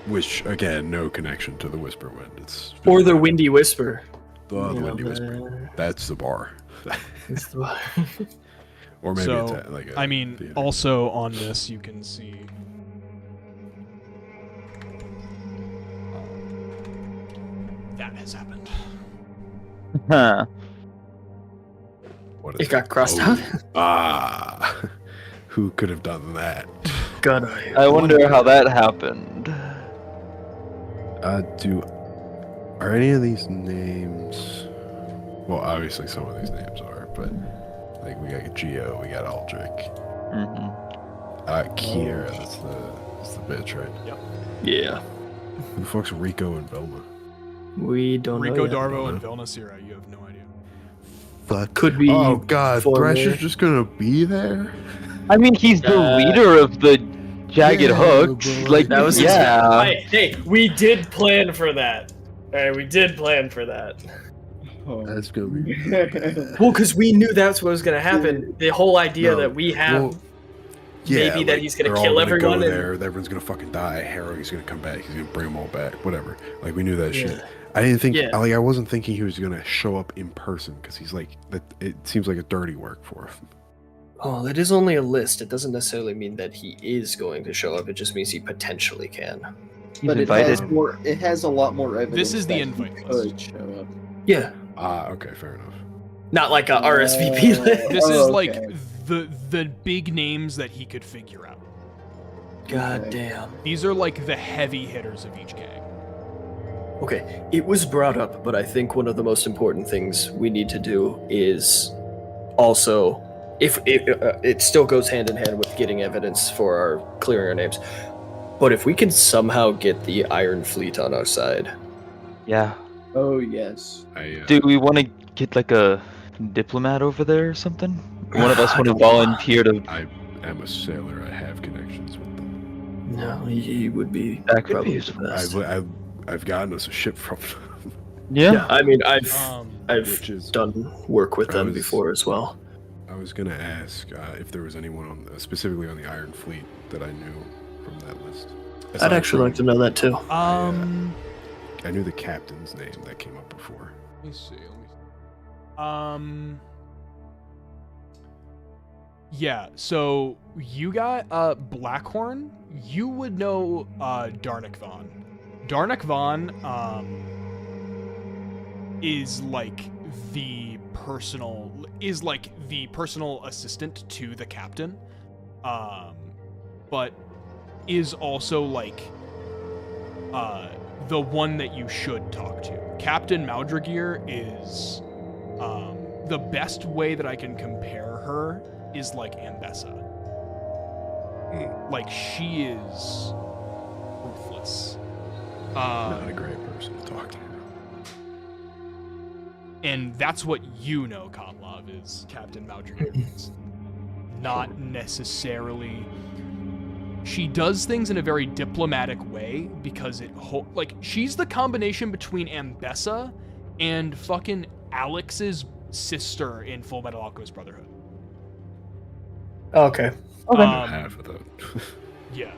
Which, again, no connection to the Whisper Wind. It's Or the Windy Whisper. the Windy Whisper. That's the bar. That's the one. Or maybe So, it's like a I mean, theater. also on this you can see that has happened. Huh. What is It got crossed Oh. out. Ah. Who could have done that? God, I wonder how that happened. Are any of these names? Well, obviously some of these names are, but like we got Geo, we got Aldrich, Mm-hmm. Kiera. That's the bitch, right? Yeah. Who the fuck's Rico and Velma? We don't Rico, know. Yet. Darvo, and Velnacira, you have no idea. Fuck. Could be. Oh god, former- Thresher's just gonna be there? I mean, he's the leader of the Jagged Yeah, Hooks. but, Like, That was yeah. Hey, we did plan for that. Alright, we did plan for that. That's gonna be. Well, because we knew that's what was going to happen. The whole idea No, that we have. well, yeah, maybe that he's gonna they're all kill Go everyone and- there, everyone's gonna fucking die. Harry's gonna come back. He's gonna bring them all back. Whatever. Like we knew that Yeah. shit. I didn't think. Yeah. Like I wasn't thinking he was gonna show up in person because he's like that. It seems like a dirty work for him. Oh, that is only a list. It doesn't necessarily mean that he is going to show up. It just means he potentially can. He's But it invited. has more. It has a lot more evidence. This is the that he invite could list. show up. Yeah. Okay, fair enough. Not like a RSVP list. This is like okay. the big names that he could figure out. God damn. These are like the heavy hitters of each gang. Okay, it was brought up, but I think one of the most important things we need to do is also, if it still goes hand in hand with getting evidence for our clearing our names, but if we can somehow get the Iron Fleet on our side, Yeah. Oh yes. Do we want to get like a diplomat over there or something? One of us want to volunteer to. I am a sailor. I have connections with them. No, he would be That could probably be the best. I've gotten us a ship from. Yeah, I mean, I've Which is- done work with I them was- before as well. I was gonna ask if there was anyone on specifically on the Iron Fleet that I knew from that list. I'd Aside actually from- like to know that too. I knew the captain's name that came up before. Let me see. Yeah, so you got Blackhorn. You would know Darnik Vaughn. Darnik Vaughn is like the personal assistant to the captain. But is also like the one that you should talk to. Captain Maldragir is the best way that I can compare her is like Ambessa. Like she is ruthless. Not a great person to talk to. And that's what you know, Kotlov, is Captain Maldragir. Not necessarily. She does things in a very diplomatic way because she's the combination between Ambessa and fucking Alex's sister in Full Metal Alchemist Brotherhood. Okay. I know half of that. Yeah.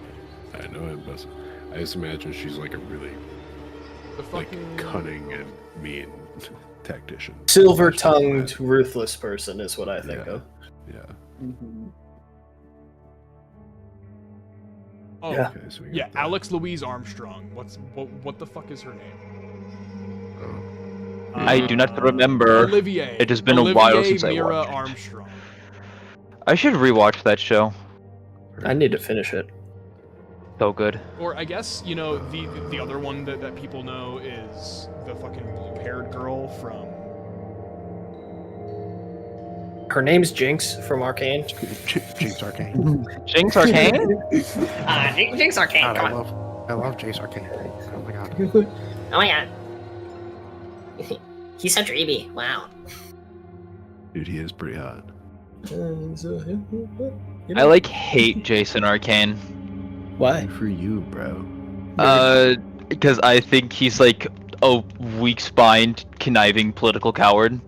I know it, but I just imagine she's like a really cunning and mean tactician. Silver-tongued, ruthless person is what I think of. Yeah. Mhm. Oh, Yeah. Okay, so we yeah. got that. Alex Louise Armstrong. What the fuck is her name? Oh. I do not remember. Olivier. It has been a Olivier while since I Mira watched it. Armstrong. I should rewatch that show. I need to finish it. So good. Or I guess, you know, the other one that people know is the fucking blue-haired girl from... Her name's Jinx from Arcane. Jinx Arcane. Jinx Arcane? Jinx Arcane, God, come on. I love Jinx Arcane. Oh my god. Oh my god. He's so dreamy. Wow. Dude, he is pretty hot. I hate Jason Arcane. Why? Good for you, bro. Because I think he's like a weak-spined, conniving political coward.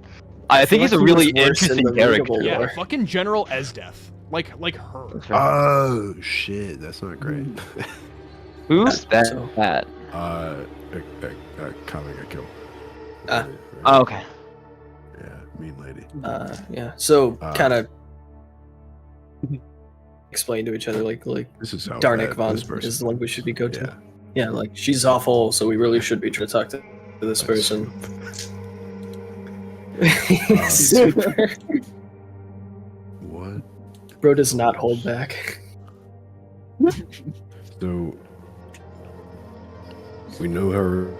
I think he's a really interesting character. Yeah, Lore. fucking General Esdeath. Like her. Oh shit, that's not great. Who's that? So- That? A comic I killed. Ah. Oh, okay. Yeah, mean lady. Yeah. So Uh, kind of explain to each other like This is how Darnik bad Von this person is the one we should be go to. Yeah. Yeah, like she's awful, so we really should be trying to talk to this person. Super. What? Bro does not hold back. So we know her.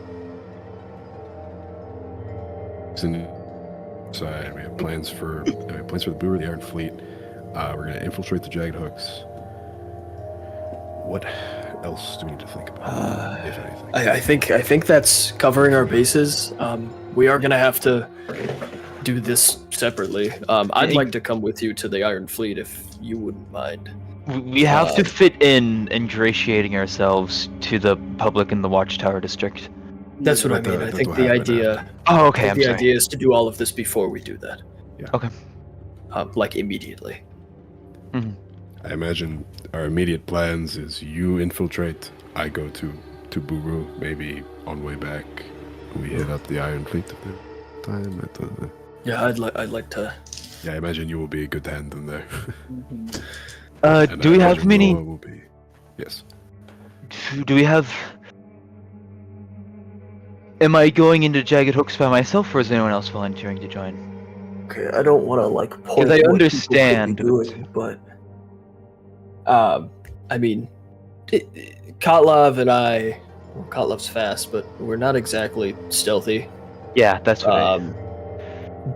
Side. We have plans for the Booer, the Iron Fleet. We're gonna infiltrate the Jagged Hooks. What else do we need to think about, if anything? I think that's covering our bases. We are gonna have to do this separately. I'd like to come with you to the Iron Fleet if you wouldn't mind. We have to fit in ingratiating ourselves to the public in the Watchtower district. That's what I But mean. I that's think what the happened idea. after. Oh, okay. I I'm think the sorry. idea is to do all of this before we do that. Yeah. Okay. Like immediately. I imagine our immediate plans is you infiltrate, I go to Buru, maybe on way back we hit up the Iron Fleet at the time. Yeah, I'd like to. Yeah, I imagine you will be a good hand in there. Mhm. And Do I we have imagine many? Noah will be... Yes. Do we have? Am I going into Jagged Hooks by myself, or is anyone else volunteering to join? Okay, I don't want to like point. Because I what people understand. could be doing, but I mean, Kotlov and I. Well, Kotlov's fast, but we're not exactly stealthy. Yeah, that's what I.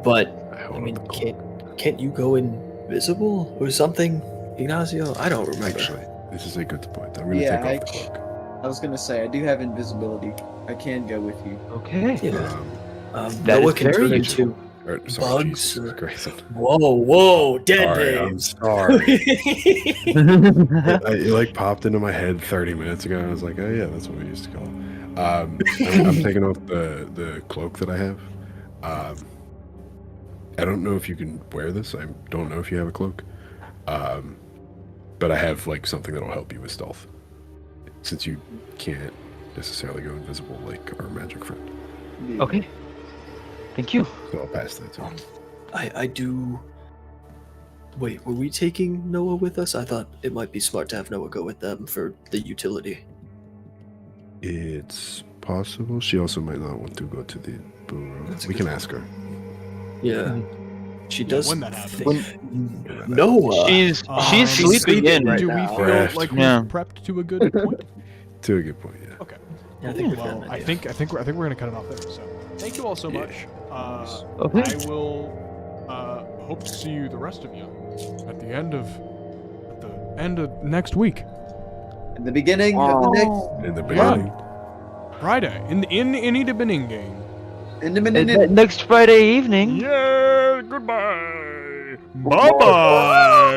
But I I hold mean, up the cloak. can't you go invisible or something, Ignacio? I don't remember. Actually, this is a good point. I'm gonna Yeah, take off the cloak. I was gonna say I do have invisibility. I can go with you. Okay. Yeah. Um, That Noah is can very turn useful. into Sorry, Bugs Jesus or- Christ. Whoa, dead Sorry, I'm names. sorry. It like popped into my head 30 minutes ago. And I was like, oh yeah, that's what we used to call it. I'm taking off the cloak that I have. I don't know if you can wear this. I don't know if you have a cloak. But I have like something that'll help you with stealth, since you can't necessarily go invisible like our magic friend. Okay. Thank you. So I'll pass that to him. I do. Wait, were we taking Noah with us? I thought it might be smart to have Noah go with them for the utility. It's possible. She also might not want to go to the bureau. That's a We good can ask her. Yeah. She does. when that happens. think- Noah. She's Um, sleeping in. right Do we now. feel Rest. like Yeah. we've prepped to a good point? To a good point, yeah. Okay. Yeah, I think we've got Well, an I idea. think we're gonna cut it off there. So, thank you all so Yeah. much. Okay. I will hope to see you, the rest of you, at the end of next week, In the beginning of the next. In the beginning. Friday, in the beginning game. In the minute. Next Friday evening. Yeah. Goodbye. Bye bye.